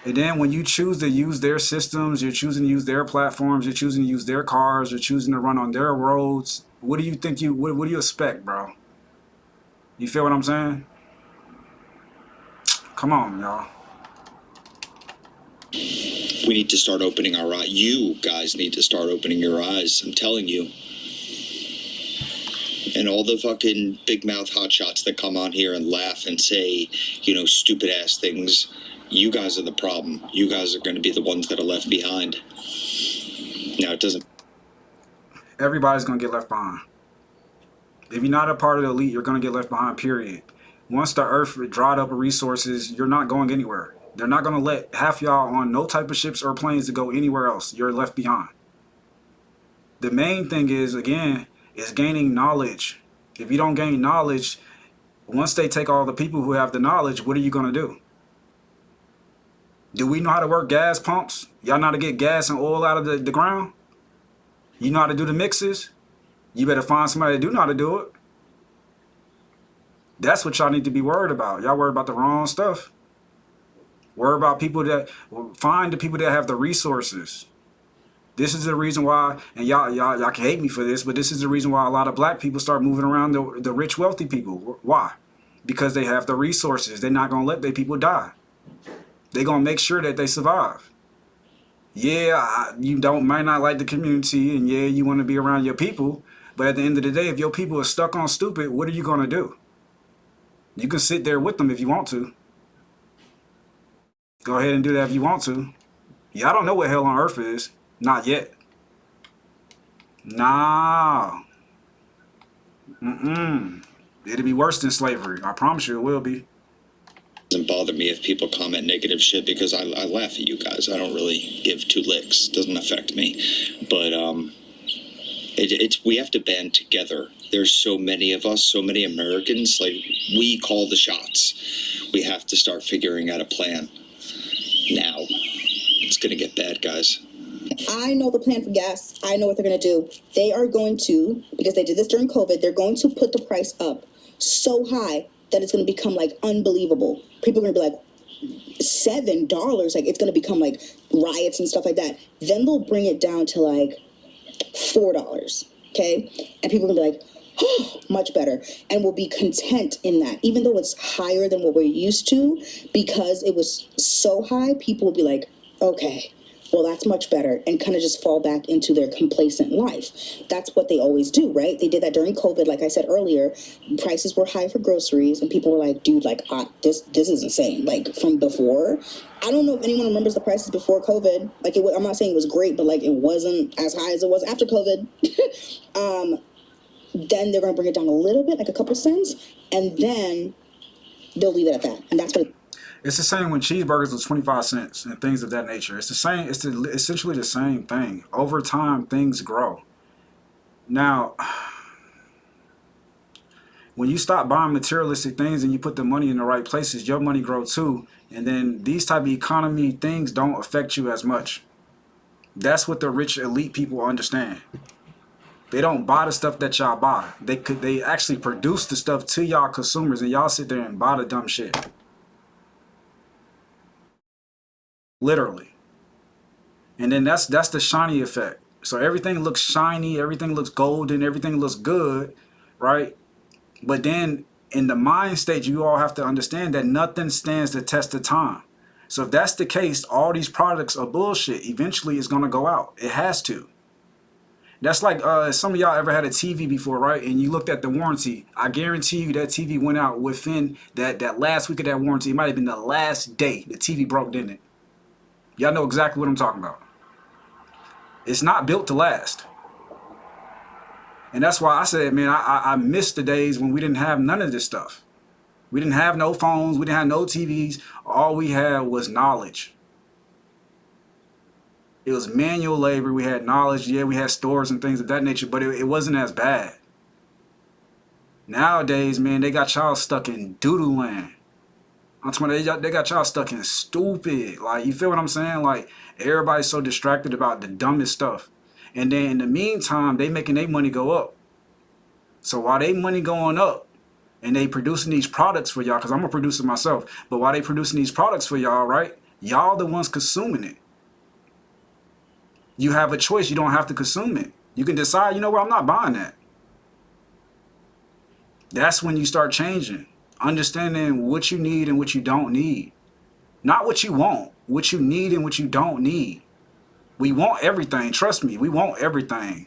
And then when you choose to use their systems, you're choosing to use their platforms, you're choosing to use their cars, you're choosing to run on their roads. What do you think what do you expect, bro? You feel what I'm saying? Come on, y'all. We need to start opening our eyes. You guys need to start opening your eyes. I'm telling you. And all the fucking big mouth hotshots that come on here and laugh and say, you know, stupid ass things. You guys are the problem. You guys are going to be the ones that are left behind. Now, it doesn't. Everybody's going to get left behind. If you're not a part of the elite, you're going to get left behind, period. Once the earth dried up of resources, you're not going anywhere. They're not going to let half y'all on no type of ships or planes to go anywhere else. You're left behind. The main thing is, again, is gaining knowledge. If you don't gain knowledge, once they take all the people who have the knowledge, what are you going to do? Do we know how to work gas pumps? Y'all know how to get gas and oil out of the ground? You know how to do the mixes? You better find somebody that do know how to do it. That's what y'all need to be worried about. Y'all worried about the wrong stuff. Worry about people that, find the people that have the resources. This is the reason why, and y'all can hate me for this, but this is the reason why a lot of black people start moving around the rich, wealthy people. Why? Because they have the resources. They're not going to let their people die. They're going to make sure that they survive. Yeah, you might not like the community, and yeah, you want to be around your people, but at the end of the day, if your people are stuck on stupid, what are you going to do? You can sit there with them if you want to. Go ahead and do that if you want to. Y'all don't know what hell on earth is. Not yet. Nah. It'll be worse than slavery. I promise you it will be. It doesn't bother me if people comment negative shit because I laugh at you guys. I don't really give two licks. It doesn't affect me. But we have to band together. There's so many of us, so many Americans. Like, we call the shots. We have to start figuring out a plan now. It's gonna get bad, guys. I know the plan for gas. I know what they're going to do. They are going to, because they did this during COVID, they're going to put the price up so high that it's going to become like unbelievable. People are going to be like, $7, like it's going to become like riots and stuff like that. Then they'll bring it down to like $4, okay? And people are going to be like, oh, much better. And we'll be content in that. Even though it's higher than what we're used to, because it was so high, people will be like, okay, well, that's much better, and kind of just fall back into their complacent life. That's what they always do, right? They did that during COVID. Like I said earlier, prices were high for groceries, and people were like, dude, like, this is insane. Like, from before, I don't know if anyone remembers the prices before COVID. Like, I'm not saying it was great, but, like, it wasn't as high as it was after COVID. Then they're going to bring it down a little bit, like a couple cents, and then they'll leave it at that. And that's what It's the same when cheeseburgers was 25 cents and things of that nature. It's the same. It's essentially the same thing. Over time, things grow. Now, when you stop buying materialistic things and you put the money in the right places, your money grows too. And then these type of economy things don't affect you as much. That's what the rich elite people understand. They don't buy the stuff that y'all buy. They actually produce the stuff to y'all consumers, and y'all sit there and buy the dumb shit. Literally. And then that's the shiny effect. So everything looks shiny, everything looks golden, everything looks good, right? But then in the mind state, you all have to understand that nothing stands the test of time. So if that's the case, all these products are bullshit. Eventually it's going to go out. It has to. That's like some of y'all ever had a TV before, right? And you looked at the warranty. I guarantee you that TV went out within that last week of that warranty. It might have been the last day the TV broke, didn't it? Y'all know exactly what I'm talking about. It's not built to last. And that's why I said, man, I miss the days when we didn't have none of this stuff. We didn't have no phones. We didn't have no TVs. All we had was knowledge. It was manual labor. We had knowledge. Yeah, we had stores and things of that nature, but it wasn't as bad. Nowadays, man, they got y'all stuck in doo-doo land. I'm talking about they got y'all stuck in stupid. Like, you feel what I'm saying? Like, everybody's so distracted about the dumbest stuff. And then in the meantime, they making their money go up. So while they money going up and they producing these products for y'all, because I'm a producer myself, but while they producing these products for y'all, right? Y'all the ones consuming it. You have a choice. You don't have to consume it. You can decide, you know what, I'm not buying that. That's when you start changing. Understanding what you need and what you don't need. Not what you want. What you need and what you don't need. We want everything. Trust me, we want everything.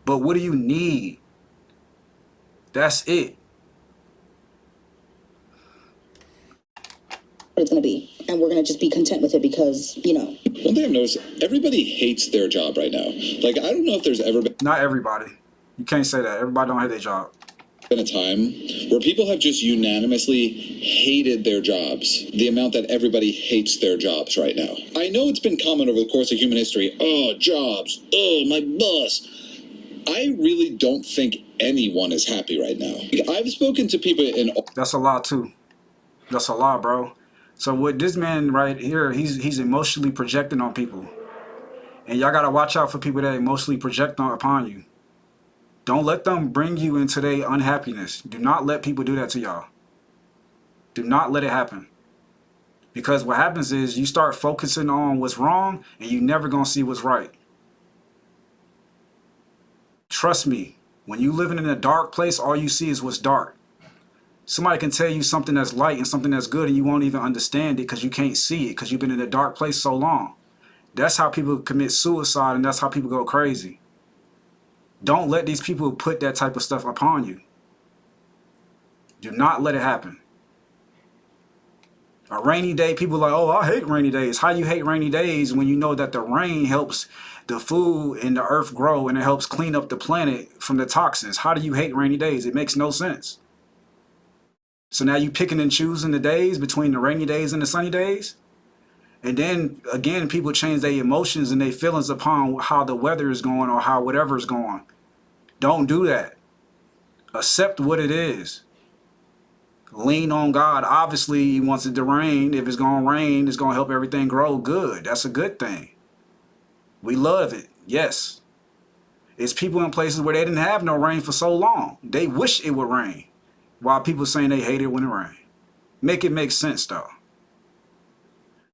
But what do you need? That's it. it's going to be. And we're going to just be content with it because, you know. One thing I've noticed, everybody hates their job right now. Like, I don't know if there's ever been... Not everybody. You can't say that. Everybody don't hate their job. Been a time where people have just unanimously hated their jobs. The amount that everybody hates their jobs right now. I know it's been common over the course of human history. Oh, jobs. Oh, my boss. I really don't think anyone is happy right now. I've spoken to people in... That's a lot, too. That's a lot, bro. So with this man right here, he's emotionally projecting on people. And y'all got to watch out for people that emotionally project upon you. Don't let them bring you into their unhappiness. Do not let people do that to y'all. Do not let it happen. Because what happens is you start focusing on what's wrong and you're never going to see what's right. Trust me, when you living in a dark place, all you see is what's dark. Somebody can tell you something that's light and something that's good and you won't even understand it because you can't see it because you've been in a dark place so long. That's how people commit suicide and that's how people go crazy. Don't let these people put that type of stuff upon you. Do not let it happen. A rainy day, people are like, oh, I hate rainy days. How you hate rainy days when you know that the rain helps the food and the earth grow and it helps clean up the planet from the toxins? How do you hate rainy days? It makes no sense. So now you picking and choosing the days between the rainy days and the sunny days? And then, again, people change their emotions and their feelings upon how the weather is going or how whatever is going. Don't do that. Accept what it is. Lean on God. Obviously, He wants it to rain. If it's going to rain, it's going to help everything grow good. That's a good thing. We love it. Yes. It's people in places where they didn't have no rain for so long. They wish it would rain. While people saying they hate it when it rains. Make it make sense, though.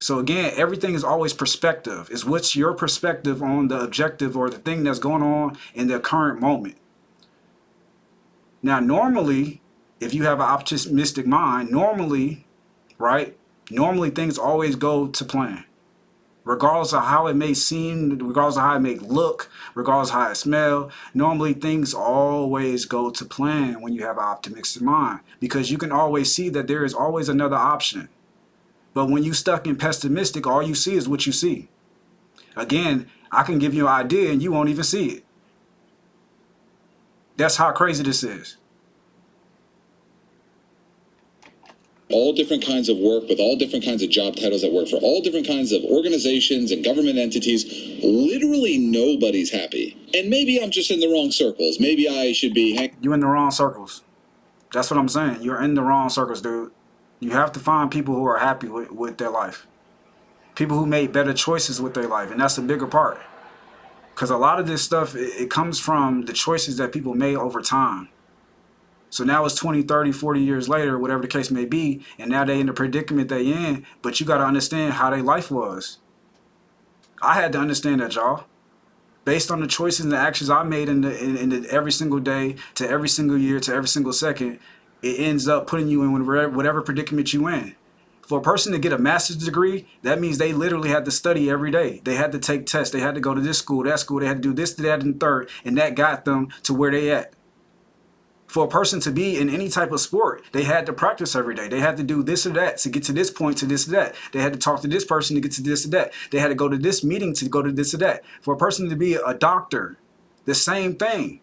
So again, everything is always perspective. It's what's your perspective on the objective or the thing that's going on in the current moment. Now, normally, if you have an optimistic mind, normally, right? Normally things always go to plan. Regardless of how it may seem, regardless of how it may look, regardless of how it smells, normally things always go to plan when you have an optimistic mind. Because you can always see that there is always another option. But when you're stuck in pessimistic, all you see is what you see. Again, I can give you an idea and you won't even see it. That's how crazy this is. All different kinds of work with all different kinds of job titles that work for all different kinds of organizations and government entities. Literally nobody's happy. And maybe I'm just in the wrong circles. Maybe I should be... You're in the wrong circles. That's what I'm saying. You're in the wrong circles, dude. You have to find people who are happy with their life. People who made better choices with their life. And that's the bigger part. Because a lot of this stuff, it comes from the choices that people made over time. So now it's 20, 30, 40 years later, whatever the case may be, and now they in the predicament they in, but you got to understand how their life was. I had to understand that, y'all. Based on the choices and the actions I made in the every single day, to every single year, to every single second, it ends up putting you in whatever predicament you in. For a person to get a master's degree, that means they literally had to study every day. They had to take tests. They had to go to this school, that school. They had to do this, that, and third, and that got them to where they at. For a person to be in any type of sport, they had to practice every day. They had to do this or that to get to this point, to this or that. They had to talk to this person to get to this or that. They had to go to this meeting to go to this or that. For a person to be a doctor, the same thing.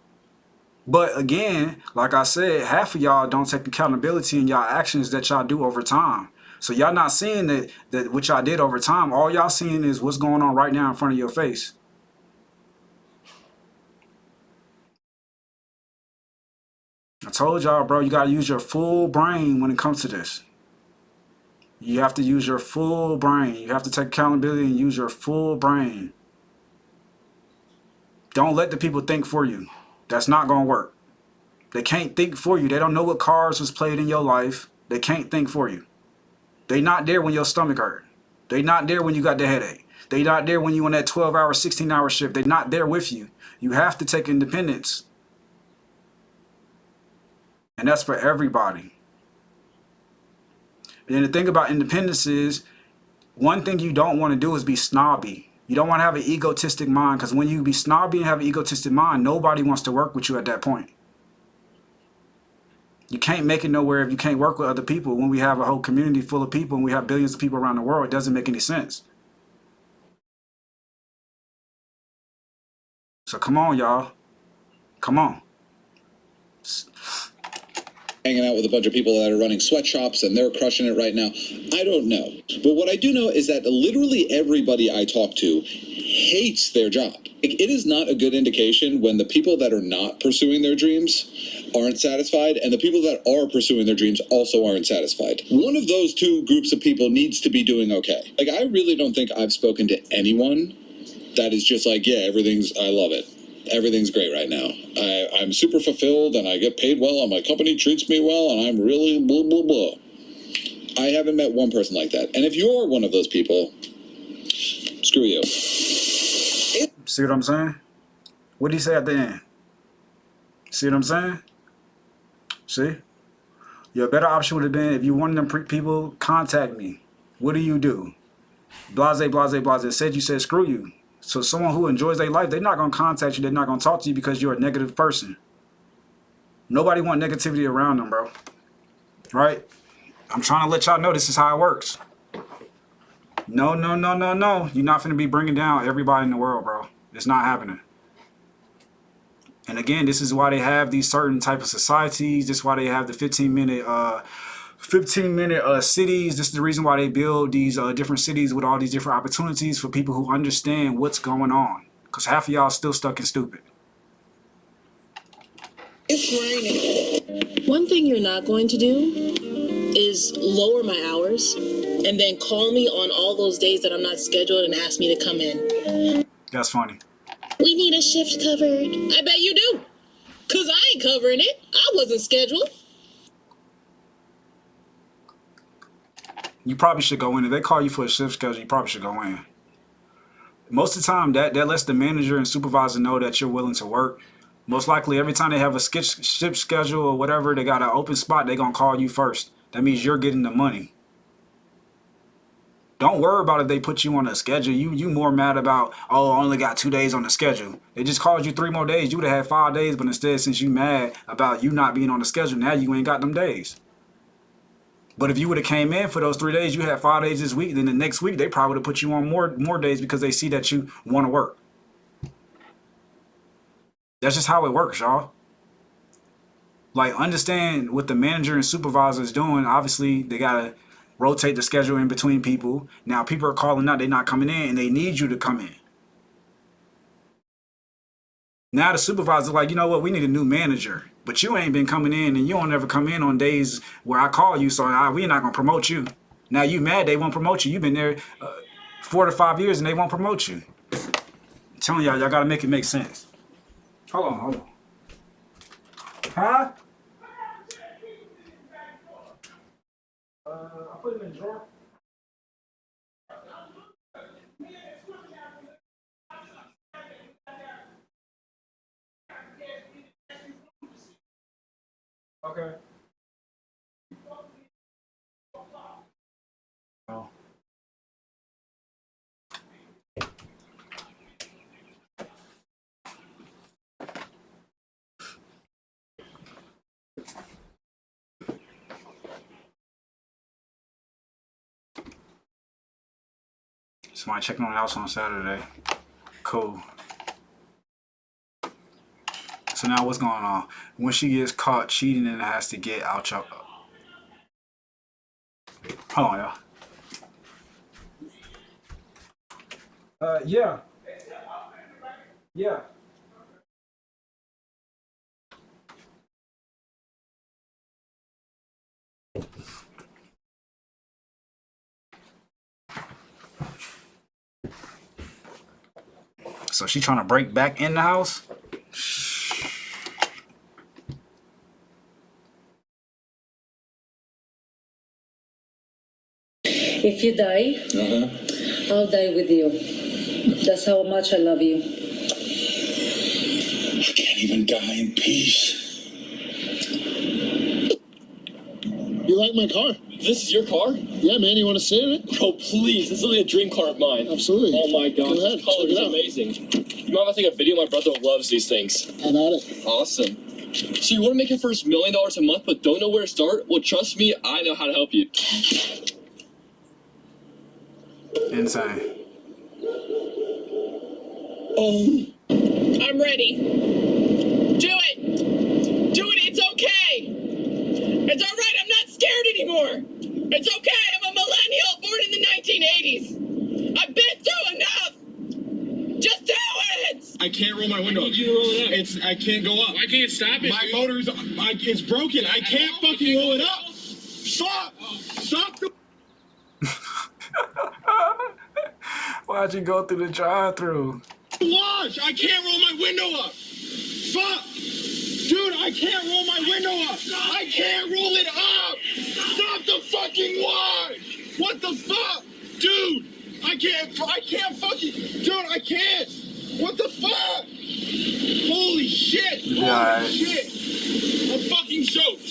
But again, like I said, half of y'all don't take accountability in y'all actions that y'all do over time. So y'all not seeing that what y'all did over time. All y'all seeing is what's going on right now in front of your face. I told y'all, bro, you got to use your full brain when it comes to this. You have to use your full brain. You have to take accountability and use your full brain. Don't let the people think for you. That's not going to work. They can't think for you. They don't know what cards was played in your life. They can't think for you. They not there when your stomach hurt. They not there when you got the headache. They not there when you on that 12-hour, 16-hour shift. They not there with you. You have to take independence. And that's for everybody. And then the thing about independence is, one thing you don't want to do is be snobby. You don't want to have an egotistic mind, because when you be snobby and have an egotistic mind, nobody wants to work with you at that point. You can't make it nowhere if you can't work with other people. When we have a whole community full of people and we have billions of people around the world, it doesn't make any sense. So come on, y'all. Come on. Hanging out with a bunch of people that are running sweatshops and they're crushing it right now. I don't know. But what I do know is that literally everybody I talk to hates their job. It is not a good indication when the people that are not pursuing their dreams aren't satisfied and the people that are pursuing their dreams also aren't satisfied. One of those two groups of people needs to be doing okay. Like, I really don't think I've spoken to anyone that is just like, yeah, I love it. everything's great right now. I'm super fulfilled and I get paid well and my company treats me well and I'm really blah, blah, blah. I haven't met one person like that. And if you are one of those people, screw you. See what I'm saying? What did he say at the end? See what I'm saying? See? Your better option would have been, if you one of them people, contact me. What do? Blase, blase, blase. Said you said screw you. So someone who enjoys their life, they're not going to contact you. They're not going to talk to you because you're a negative person. Nobody want negativity around them, bro. Right? I'm trying to let y'all know this is how it works. No. You're not finna be bringing down everybody in the world, bro. It's not happening. And again, this is why they have these certain type of societies. This is why they have the 15-minute cities. This is the reason why they build these different cities with all these different opportunities for people who understand what's going on. Because half of y'all still stuck in stupid. It's raining. One thing you're not going to do is lower my hours and then call me on all those days that I'm not scheduled and ask me to come in. That's funny. We need a shift covered. I bet you do. Because I ain't covering it. I wasn't scheduled. You probably should go in. If they call you for a shift schedule, you probably should go in. Most of the time, that lets the manager and supervisor know that you're willing to work. Most likely, every time they have a shift schedule or whatever, they got an open spot, they're going to call you first. That means you're getting the money. Don't worry about if they put you on a schedule. You more mad about, oh, I only got 2 days on the schedule. They just called you 3 more days. You would have had 5 days, but instead, since you mad about you not being on the schedule, now you ain't got them days. But if you would have came in for those 3 days, you had 5 days this week, then the next week, they probably would have put you on more days because they see that you want to work. That's just how it works, y'all. Like, understand what the manager and supervisor is doing. Obviously, they got to rotate the schedule in between people. Now, people are calling out, they're not coming in, and they need you to come in. Now, the supervisor's like, you know what, we need a new manager. But you ain't been coming in, and you don't ever come in on days where I call you, so we're not going to promote you. Now, you mad they won't promote you. You've been there 4 to 5 years, and they won't promote you. I'm telling y'all got to make it make sense. Hold on. Huh? I put it in the drawer. Okay. Oh. Somebody checking on the house on Saturday. Cool. So now what's going on? When she gets caught cheating and has to get out your... Hold on, y'all. Yeah. So she trying to break back in the house? If you die, I'll die with you. That's how much I love you. I can't even die in peace. You like my car? This is your car? Yeah, man. You want to sit in it? Oh, please. This is really a dream car of mine. Absolutely. Oh, my God. Go ahead. This color is amazing. You mind if I take a video? My brother loves these things. I got it. Awesome. So you want to make your first $1 million a month but don't know where to start? Well, trust me, I know how to help you. Insane. I'm ready. Do it. Do it. It's okay. It's all right. I'm not scared anymore. It's okay. I'm a millennial born in the 1980s. I've been through enough. Just do it. I can't roll my window. I need you to roll it up. I can't go up. I can't stop it. My motor's it's broken. I can't fucking roll it up. Stop. Stop the... Why'd you go through the drive-thru? Wash! I can't roll my window up! Fuck! Dude, I can't roll my window up! I can't roll it up! Stop the fucking wash! What the fuck? Dude! I can't fucking... Dude, I can't! What the fuck? Holy shit! Holy shit! I'm fucking choked!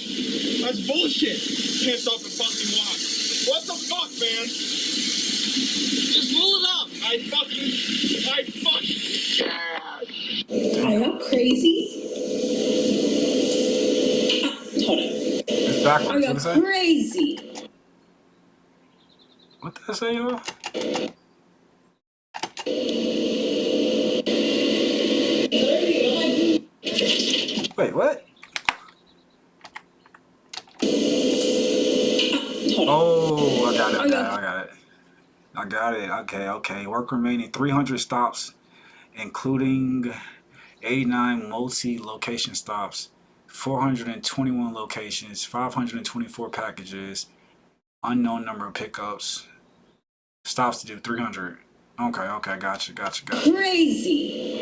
That's bullshit! Can't stop the fucking wash. What the fuck, man? Just roll it up! I fucking... Are y'all crazy? Hold on. It's backwards. Are y'all What it say? crazy? What did I say, y'all? Wait, what? Oh, I got it. I got it. Okay. Work remaining 300 stops, including 89 multi-location stops, 421 locations, 524 packages, unknown number of pickups, stops to do 300. Okay, gotcha. Crazy.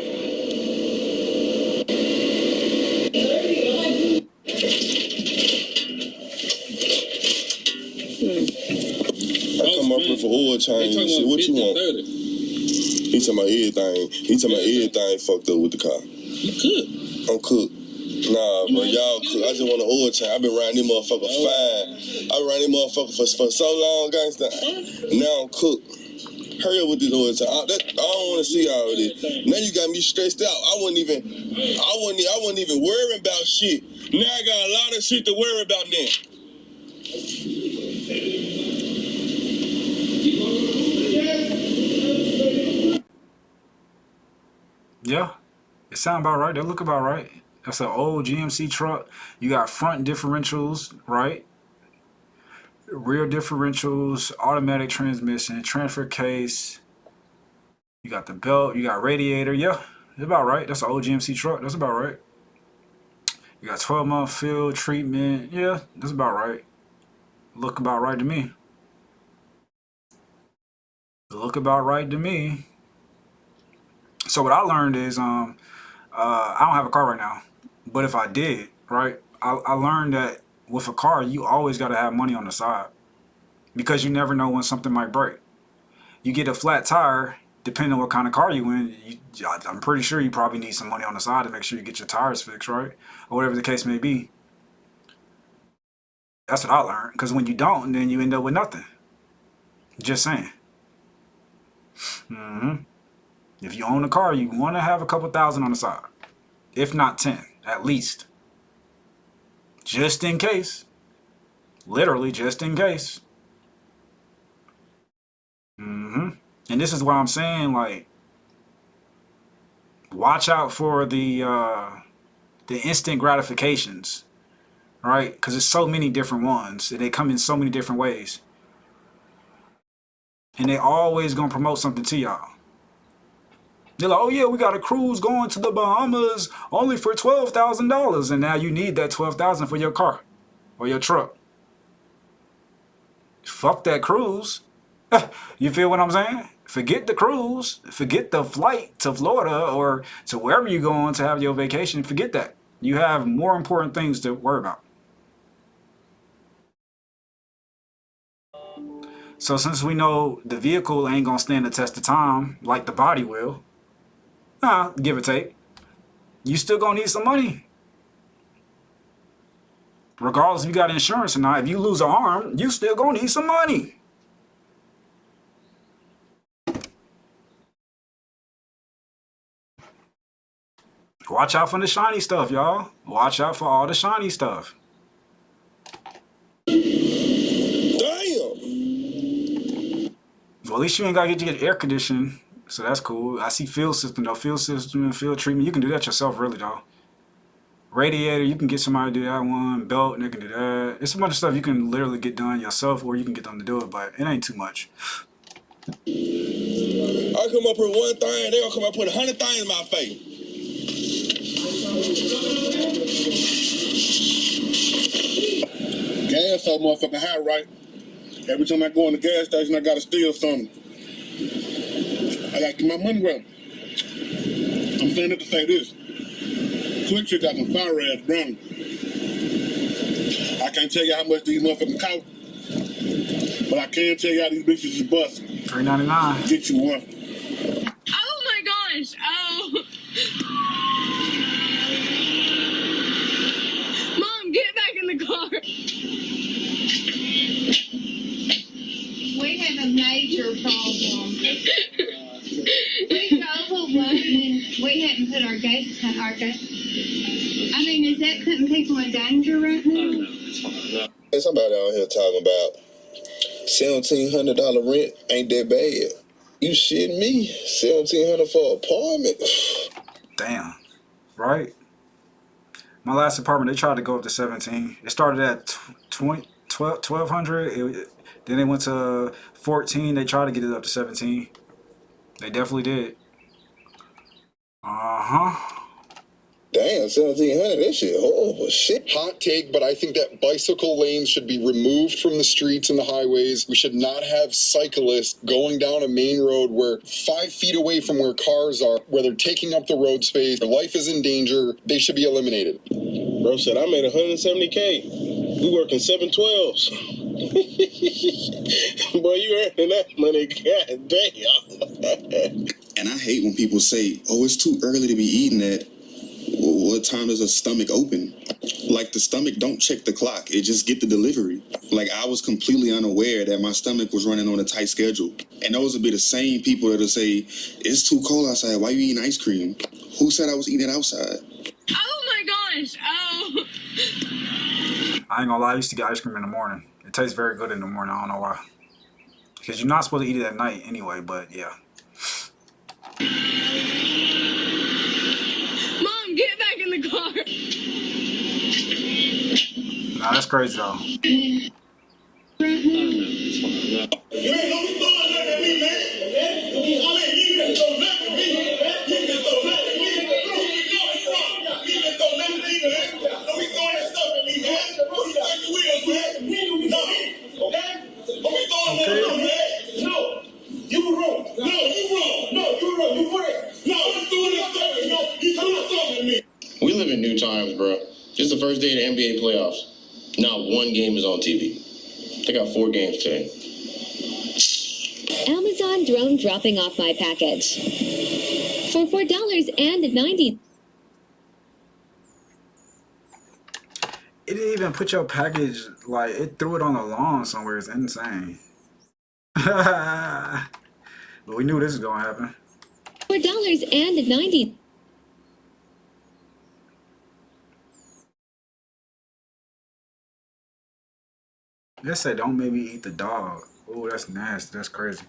I come up here for oil change and shit. What you want? He talking about everything. He talking about everything fucked up with the car. You could. I'm cooked. Nah, bro, y'all cook. I just want an oil change. I've been riding this motherfucker fine. I've been riding this motherfucker for so long, gangster. Now I'm cooked. Hurry up with this oil change. I don't want to see all of this. Now you got me stressed out. I wasn't even worrying about shit. Now I got a lot of shit to worry about then. Yeah, it sound about right. They look about right. That's an old GMC truck. You got front differentials, right? Rear differentials, automatic transmission, transfer case. You got the belt. You got radiator. Yeah, it's about right. That's an old GMC truck. That's about right. You got 12-month field treatment. Yeah, that's about right. Look about right to me. Look about right to me. So what I learned is, I don't have a car right now, but if I did, right, I learned that with a car, you always got to have money on the side because you never know when something might break. You get a flat tire, depending on what kind of car you in, I'm pretty sure you probably need some money on the side to make sure you get your tires fixed, right? Or whatever the case may be. That's what I learned, because when you don't, then you end up with nothing. Just saying. If you own a car, you want to have a couple thousand on the side. If not 10, at least. Just in case. Literally, just in case. And this is why I'm saying, like, watch out for the instant gratifications, right? Because there's so many different ones, and they come in so many different ways. And they always gonna promote something to y'all. They're like, oh yeah, we got a cruise going to the Bahamas only for $12,000, and now you need that $12,000 for your car or your truck. Fuck that cruise. You feel what I'm saying? Forget the cruise. Forget the flight to Florida or to wherever you're going to have your vacation. Forget that. You have more important things to worry about. So since we know the vehicle ain't gonna stand the test of time like the body will, give or take, you still gonna need some money. Regardless if you got insurance or not, if you lose an arm, you still gonna need some money. Watch out for the shiny stuff, y'all. Watch out for all the shiny stuff. Damn! Well, at least you ain't gotta get your air conditioning, so that's cool. I see field system though. Field system and field treatment, you can do that yourself really though. Radiator, you can get somebody to do that one. Belt, they can do that. It's a bunch of stuff you can literally get done yourself or you can get them to do it, but it ain't too much. I come up with one thing, they gonna come up with 100 things in my face. Gas so motherfucking high, right? Every time I go in the gas station, I gotta steal something. I gotta get my money right. I'm saying that to say this. Quick shit got some fire ass brownie. I can't tell you how much these motherfuckers cost, but I can tell you how these bitches is busting. $3.99. Get you one. Oh my gosh. Oh. Mom, get back in the car. We have a major problem. We drove away and we hadn't put our gates. I mean, is that putting people in danger right now? There's somebody out here talking about $1,700 rent ain't that bad. You shitting me? $1,700 for an apartment? Damn. Right? My last apartment, they tried to go up to 17. It started at 1,200. Then they went to 14. They tried to get it up to 17. They definitely did. Damn, 1,700. That shit horrible shit. Hot take, but I think that bicycle lanes should be removed from the streets and the highways. We should not have cyclists going down a main road where 5 feet away from where cars are, where they're taking up the road space, their life is in danger. They should be eliminated. Bro said I made $170K. We working 712s. Boy, you earning that money, god damn. And I hate when people say, oh, it's too early to be eating that. What time is a stomach open? Like, the stomach don't check the clock. It just get the delivery. Like, I was completely unaware that my stomach was running on a tight schedule. And those would be the same people that'll say, it's too cold outside. Why you eating ice cream? Who said I was eating it outside? Oh my gosh. Oh. I ain't gonna lie, I used to get ice cream in the morning. It tastes very good in the morning. I don't know why. Because you're not supposed to eat it at night anyway, but yeah. Mom, get back in the car. Nah, that's crazy though. Man, don't be throwing nothing at me, man. I mean, you didn't throw nothing at me. You didn't throw nothing at me. You didn't throw nothing at me, man. Don't be throwing that stuff at me, man. What you think you is, man? No. Okay? Don't be throwing nothing at me, man. No. You were wrong. No, you wrong. No, you were wrong. You correct. No, I'm doing this stuff. No, you doing something to me. We live in new times, bro. It's the first day of the NBA playoffs. Not one game is on TV. They got 4 games today. Amazon drone dropping off my package for $4.90. It didn't even put your package, like, it threw it on the lawn somewhere. It's insane. But we knew this was gonna happen. $4.90. They say don't make me eat the dog. Oh, that's nasty. That's crazy.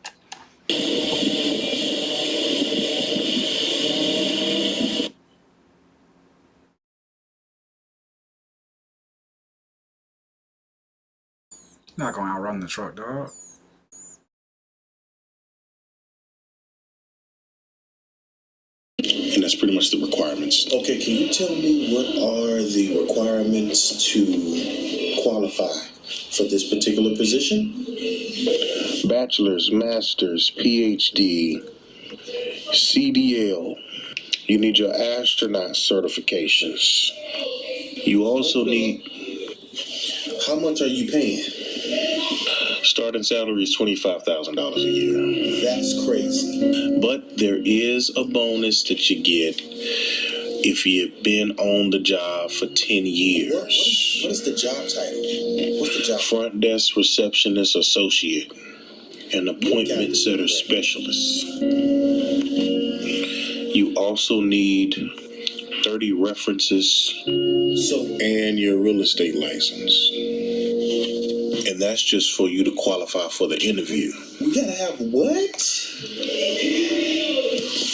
Not gonna outrun the truck, dog. And that's pretty much the requirements. Okay, can you tell me what are the requirements to qualify for this particular position? Bachelor's, master's, PhD, CDL. You need your astronaut certifications. You also need... How much are you paying? Starting salary is $25,000 a year. That's crazy. But there is a bonus that you get if you've been on the job for 10 years. What is the job title? What's the job? Front desk receptionist associate and appointment setter specialist. You also need 30 references and your real estate license. And that's just for you to qualify for the interview. We gotta have what?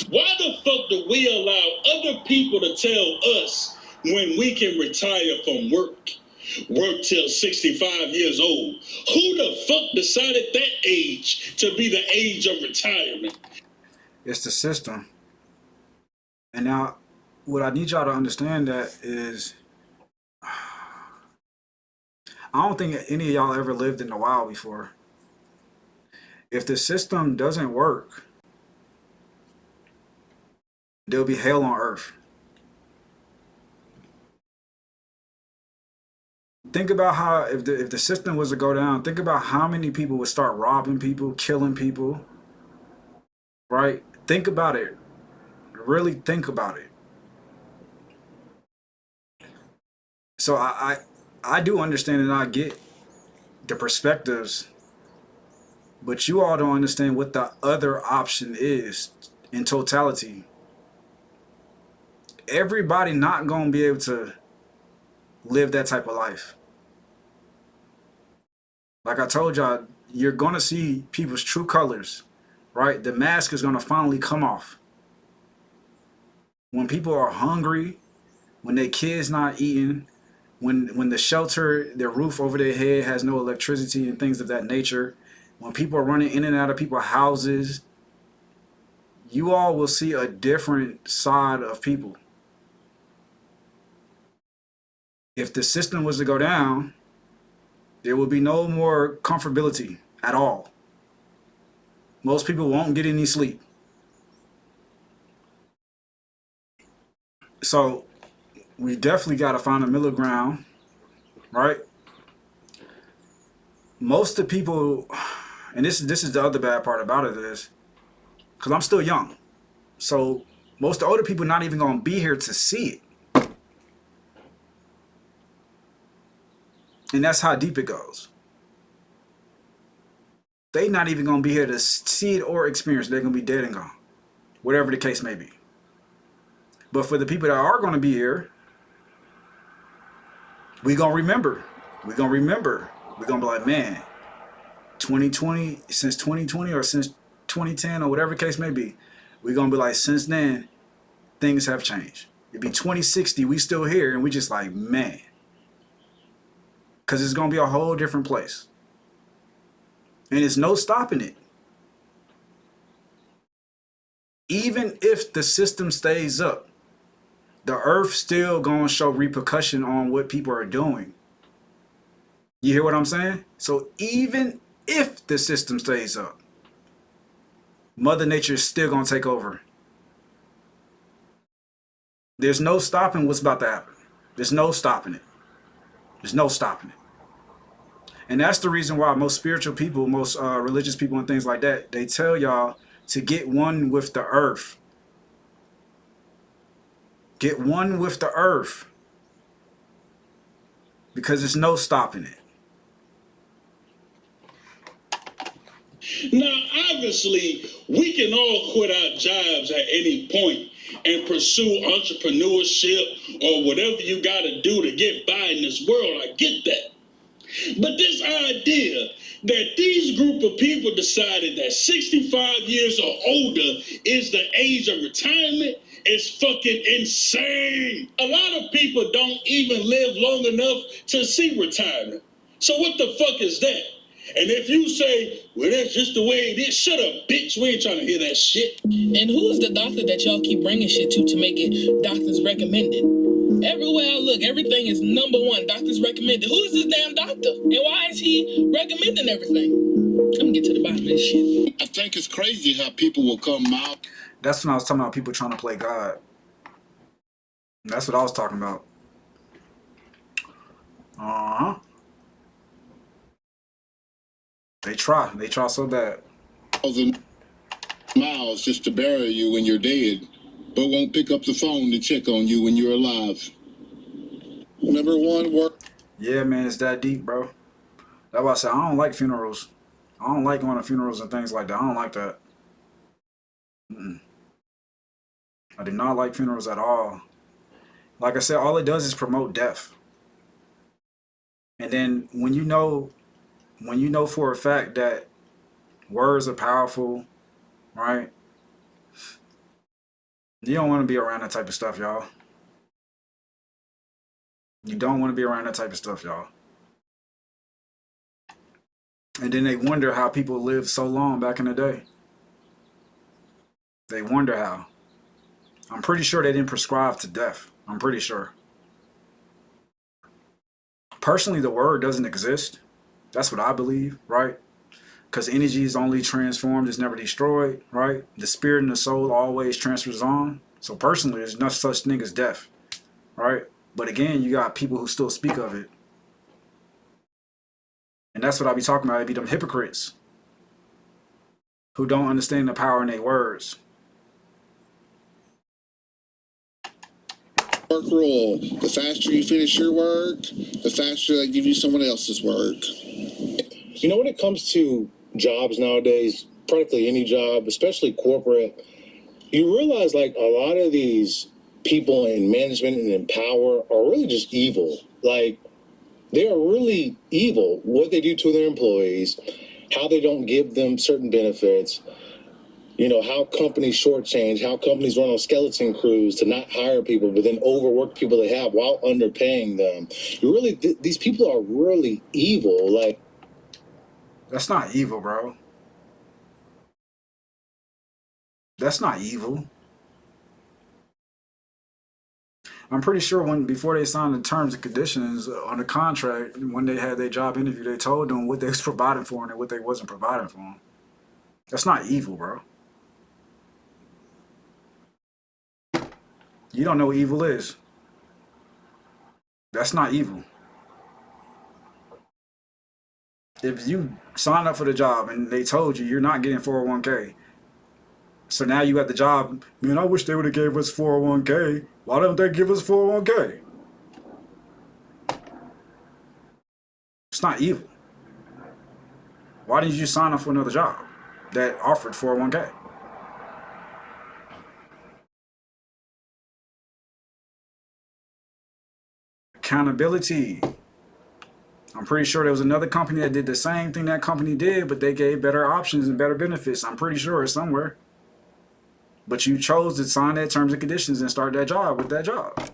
Why the fuck do we allow other people to tell us when we can retire from work till 65 years old? Who the fuck decided that age to be the age of retirement? It's the system. And now, what I need y'all to understand that is, I don't think any of y'all ever lived in the wild before. If the system doesn't work, there'll be hell on earth. Think about how, if the system was to go down, think about how many people would start robbing people, killing people, right? Think about it. Really think about it. So I do understand and I get the perspectives, but you all don't understand what the other option is in totality. Everybody not going to be able to live that type of life. Like I told y'all, you're going to see people's true colors, right? The mask is going to finally come off. When people are hungry, when their kids not eating, when the shelter, their roof over their head has no electricity and things of that nature, when people are running in and out of people's houses, you all will see a different side of people. If the system was to go down, there will be no more comfortability at all. Most people won't get any sleep. So we definitely got to find a middle ground, right? Most of the people, and this is the other bad part about it is, because I'm still young, so most of the older people not even going to be here to see it. And that's how deep it goes. They not even going to be here to see it or experience it. They're going to be dead and gone, whatever the case may be. But for the people that are going to be here, we're going to remember. We're going to remember. We're going to be like, man, 2020, since 2020 or since 2010 or whatever the case may be, we're going to be like, since then, things have changed. It'd be 2060, we still here, and we just like, man. Because it's going to be a whole different place. And there's no stopping it. Even if the system stays up, the earth still going to show repercussion on what people are doing. You hear what I'm saying? So even if the system stays up, Mother Nature is still going to take over. There's no stopping what's about to happen. There's no stopping it. There's no stopping it. And that's the reason why most spiritual people, most religious people and things like that, they tell y'all to get one with the earth. Get one with the earth. Because there's no stopping it. Now, obviously, we can all quit our jobs at any point and pursue entrepreneurship or whatever you got to do to get by in this world. I get that. But this idea that these group of people decided that 65 years or older is the age of retirement is fucking insane. A lot of people don't even live long enough to see retirement. So what the fuck is that? And if you say, well, that's just the way it is, shut up, bitch. We ain't trying to hear that shit. And who is the doctor that y'all keep bringing shit to make it doctors recommended? Everywhere I look, everything is number one, doctors recommended. Who is this damn doctor? And why is he recommending everything? I'm gonna get to the bottom of this shit. I think it's crazy how people will come out. That's when I was talking about people trying to play God. That's what I was talking about. Uh-huh. They try so bad. 1,000 miles just to bury you when you're dead, but won't pick up the phone to check on you when you're alive. Number one work. Yeah, man, it's that deep, bro. That's why I said I don't like funerals. I don't like going to funerals and things like that. I don't like that. I do not like funerals at all. Like I said, all it does is promote death. And then when you know for a fact that words are powerful, right? You don't want to be around that type of stuff, y'all. You don't want to be around that type of stuff, y'all. And then they wonder how people lived so long back in the day. They wonder how. I'm pretty sure they didn't prescribe to death. I'm pretty sure. Personally, the word doesn't exist. That's what I believe, right? Because energy is only transformed, it's never destroyed, right? The spirit and the soul always transfers on. So personally, there's no such thing as death, right? But again, you got people who still speak of it. And that's what I be talking about. It be them hypocrites who don't understand the power in their words. Work rule. The faster you finish your work, the faster they give you someone else's work. You know, when it comes to jobs nowadays, practically any job, especially corporate, you realize like a lot of these people in management and in power are really just evil. Like, they are really evil. What they do to their employees, how they don't give them certain benefits, you know, how companies shortchange, how companies run on skeleton crews to not hire people, but then overwork people they have while underpaying them. You really, these people are really evil. Like, that's not evil, bro. That's not evil. I'm pretty sure before they signed the terms and conditions on the contract, when they had their job interview, they told them what they was providing for them and what they wasn't providing for them. That's not evil, bro. You don't know what evil is. That's not evil. If you sign up for the job and they told you you're not getting 401k, so now you got the job, man, I wish they would have gave us 401k. Why don't they give us 401k? It's not evil. Why didn't you sign up for another job that offered 401k? Accountability. I'm pretty sure there was another company that did the same thing that company did, but they gave better options and better benefits. I'm pretty sure it's somewhere. But you chose to sign that terms and conditions and start that job with that job.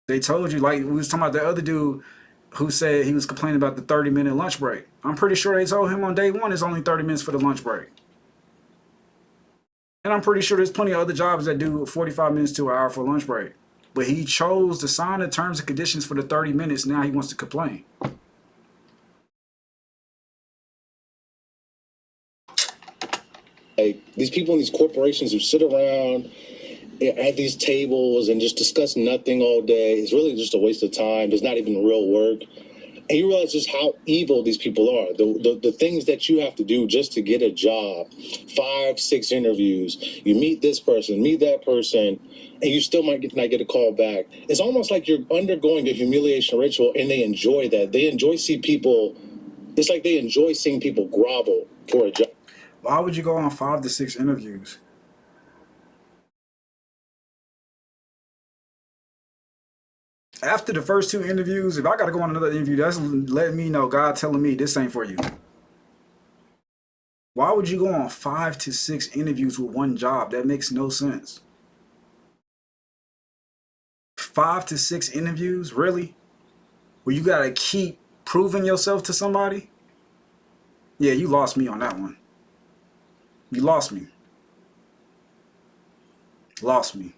They told you, like we was talking about the other dude who said he was complaining about the 30-minute lunch break. I'm pretty sure they told him on day one it's only 30 minutes for the lunch break. And I'm pretty sure there's plenty of other jobs that do 45 minutes to an hour for lunch break. But he chose to sign the terms and conditions for the 30 minutes. Now he wants to complain. Like, these people in these corporations who sit around at these tables and just discuss nothing all day is really just a waste of time. It's not even real work. And you realize just how evil these people are. The things that you have to do just to get a job, 5, 6 interviews, you meet this person, meet that person, and you still might not get a call back. It's almost like you're undergoing a humiliation ritual, and they enjoy that. They enjoy seeing people, it's like they enjoy seeing people grovel for a job. Why would you go on 5 to 6 interviews? After the first 2 interviews, if I got to go on another interview, that's letting me know, God telling me this ain't for you. Why would you go on 5 to 6 interviews with one job? That makes no sense. 5 to 6 interviews? Really? Where you got to keep proving yourself to somebody? Yeah, you lost me on that one. You lost me. Lost me.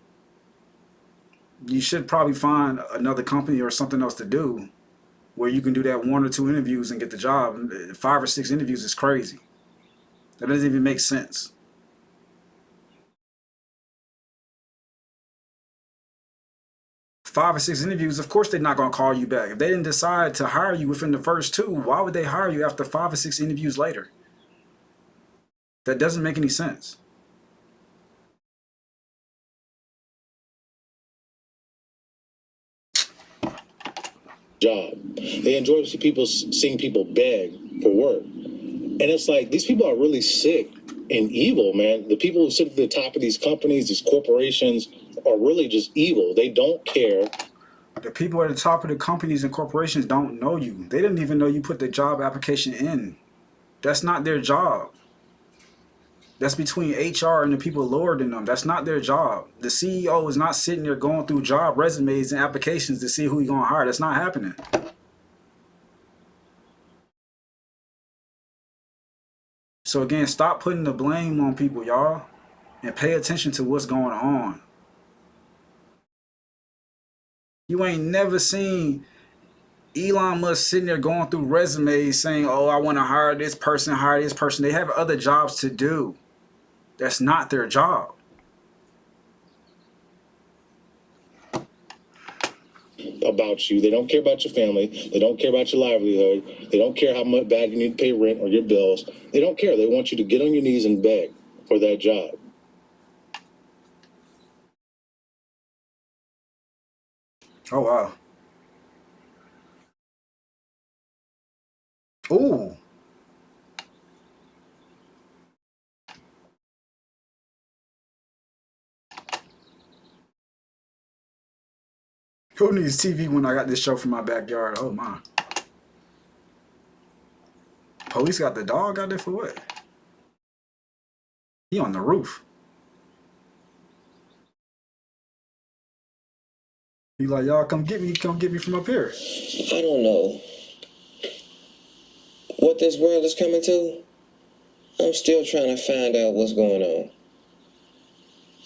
You should probably find another company or something else to do where you can do that 1 or 2 interviews and get the job. 5 or 6 interviews is crazy. That doesn't even make sense. Five or 6 interviews, of course they're not going to call you back. If they didn't decide to hire you within the first 2, why would they hire you after 5 or 6 interviews later? That doesn't make any sense. Job. They enjoy seeing people beg for work. And it's like, these people are really sick and evil, man. The people who sit at the top of these companies, these corporations, are really just evil. They don't care. The people at the top of the companies and corporations don't know you. They didn't even know you put the job application in. That's not their job. That's between HR and the people lower than them. That's not their job. The CEO is not sitting there going through job resumes and applications to see who he's going to hire. That's not happening. So again, stop putting the blame on people, y'all, and pay attention to what's going on. You ain't never seen Elon Musk sitting there going through resumes saying, oh, I want to hire this person, hire this person. They have other jobs to do. That's not their job. about you. They don't care about your family. They don't care about your livelihood. They don't care how much bad you need to pay rent or your bills. They don't care. They want you to get on your knees and beg for that job. Oh, wow. Ooh. Who needs TV when I got this show from my backyard? Oh, my. Police got the dog out there for what? He on the roof. He like, y'all come get me from up here. I don't know what this world is coming to. I'm still trying to find out what's going on.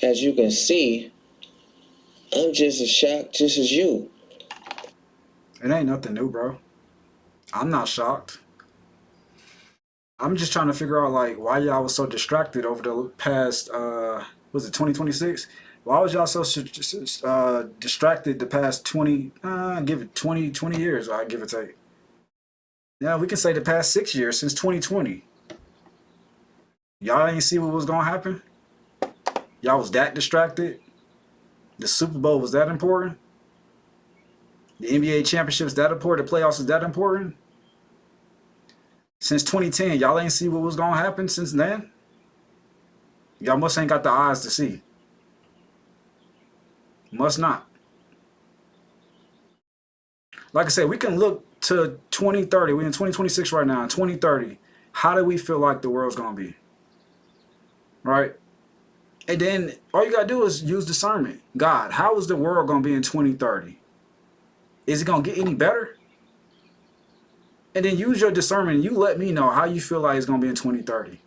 As you can see, I'm just as shocked just as you. It ain't nothing new, bro. I'm not shocked. I'm just trying to figure out, like, why y'all was so distracted over the past, was it 2026? Why was y'all so distracted the past 20, give it 20 years, I give it take. Yeah, we can say the past 6 years, since 2020. Y'all ain't see what was gonna happen? Y'all was that distracted? The Super Bowl was that important? The NBA championships that important? The playoffs is that important? Since 2010, y'all ain't see what was gonna happen since then? Y'all must ain't got the eyes to see. Must not. Like I said, we can look to 2030. We're in 2026 right now. In 2030, how do we feel like the world's gonna be? Right? And then all you gotta do is use discernment. God, how is the world gonna be in 2030? Is it gonna get any better? And then use your discernment and you let me know how you feel like it's gonna be in 2030.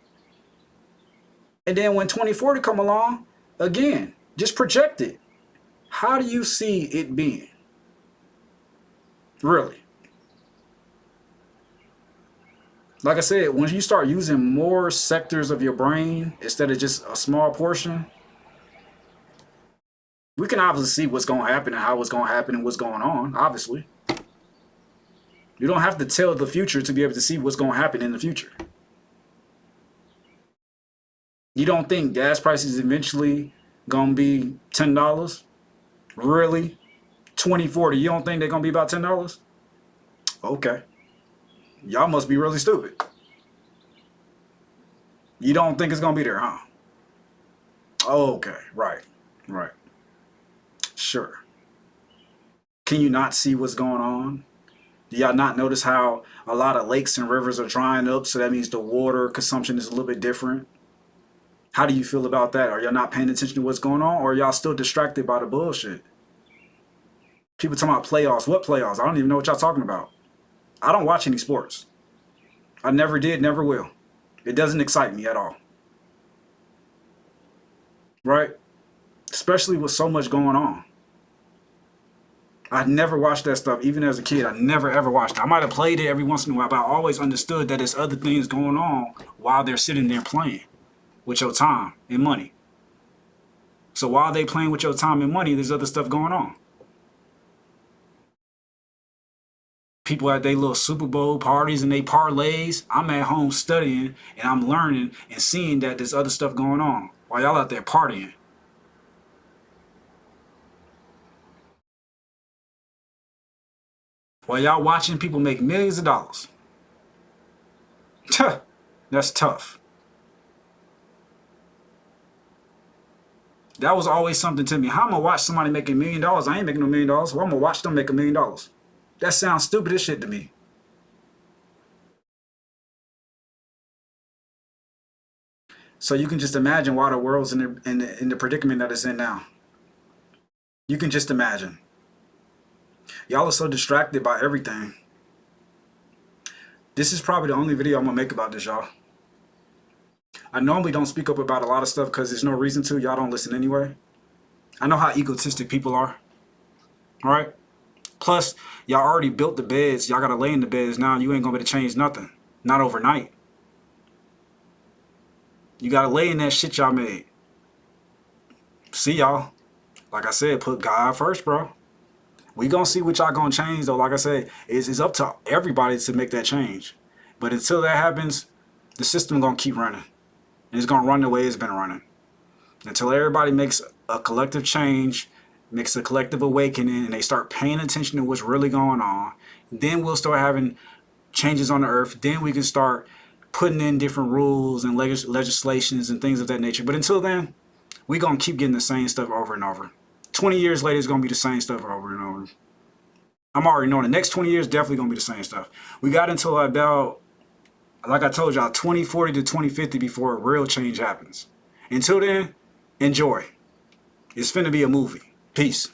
And then when 2040 come along, again, just project it. How do you see it being? Really? Like I said, when you start using more sectors of your brain instead of just a small portion, we can obviously see what's going to happen and how it's going to happen and what's going on, obviously. You don't have to tell the future to be able to see what's going to happen in the future. You don't think gas prices eventually going to be $10? Really? 2040, you don't think they're going to be about $10? Okay. Y'all must be really stupid. You don't think it's going to be there, huh? Okay, right. Sure. Can you not see what's going on? Do y'all not notice how a lot of lakes and rivers are drying up, so that means the water consumption is a little bit different? How do you feel about that? Are y'all not paying attention to what's going on, or are y'all still distracted by the bullshit? People talking about playoffs. What playoffs? I don't even know what y'all talking about. I don't watch any sports. I never did, never will. It doesn't excite me at all. Right? Especially with so much going on. I never watched that stuff, even as a kid. I never ever watched it. I might have played it every once in a while, but I always understood that there's other things going on while they're sitting there playing with your time and money. So while they playing with your time and money, there's other stuff going on. People at their little Super Bowl parties and they parlays. I'm at home studying and I'm learning and seeing that there's other stuff going on while y'all out there partying. While y'all watching people make millions of dollars. That's tough. That was always something to me. How am I gonna watch somebody make $1 million? I ain't making no $1 million. Well, I'm gonna watch them make $1 million. That sounds stupid as shit to me. So you can just imagine why the world's in the predicament that it's in now. You can just imagine. Y'all are so distracted by everything. This is probably the only video I'm gonna make about this, y'all. I normally don't speak up about a lot of stuff because there's no reason to. Y'all don't listen anyway. I know how egotistic people are. All right? Plus, y'all already built the beds. Y'all gotta lay in the beds now. You ain't gonna be able to change nothing. Not overnight. You gotta lay in that shit y'all made. See y'all. Like I said, put God first, bro. We gonna see what y'all gonna change though. Like I said, it's up to everybody to make that change. But until that happens, the system gonna keep running. And it's gonna run the way it's been running. Until everybody makes a collective change, makes a collective awakening, and they start paying attention to what's really going on, then we'll start having changes on the earth. Then we can start putting in different rules and legislations and things of that nature. But until then, we're going to keep getting the same stuff over and over. 20 years later, it's going to be the same stuff over and over. I'm already knowing the next 20 years definitely going to be the same stuff. We got until about, like I told y'all, 2040 to 2050 before real change happens. Until then, enjoy. It's finna be a movie. Peace.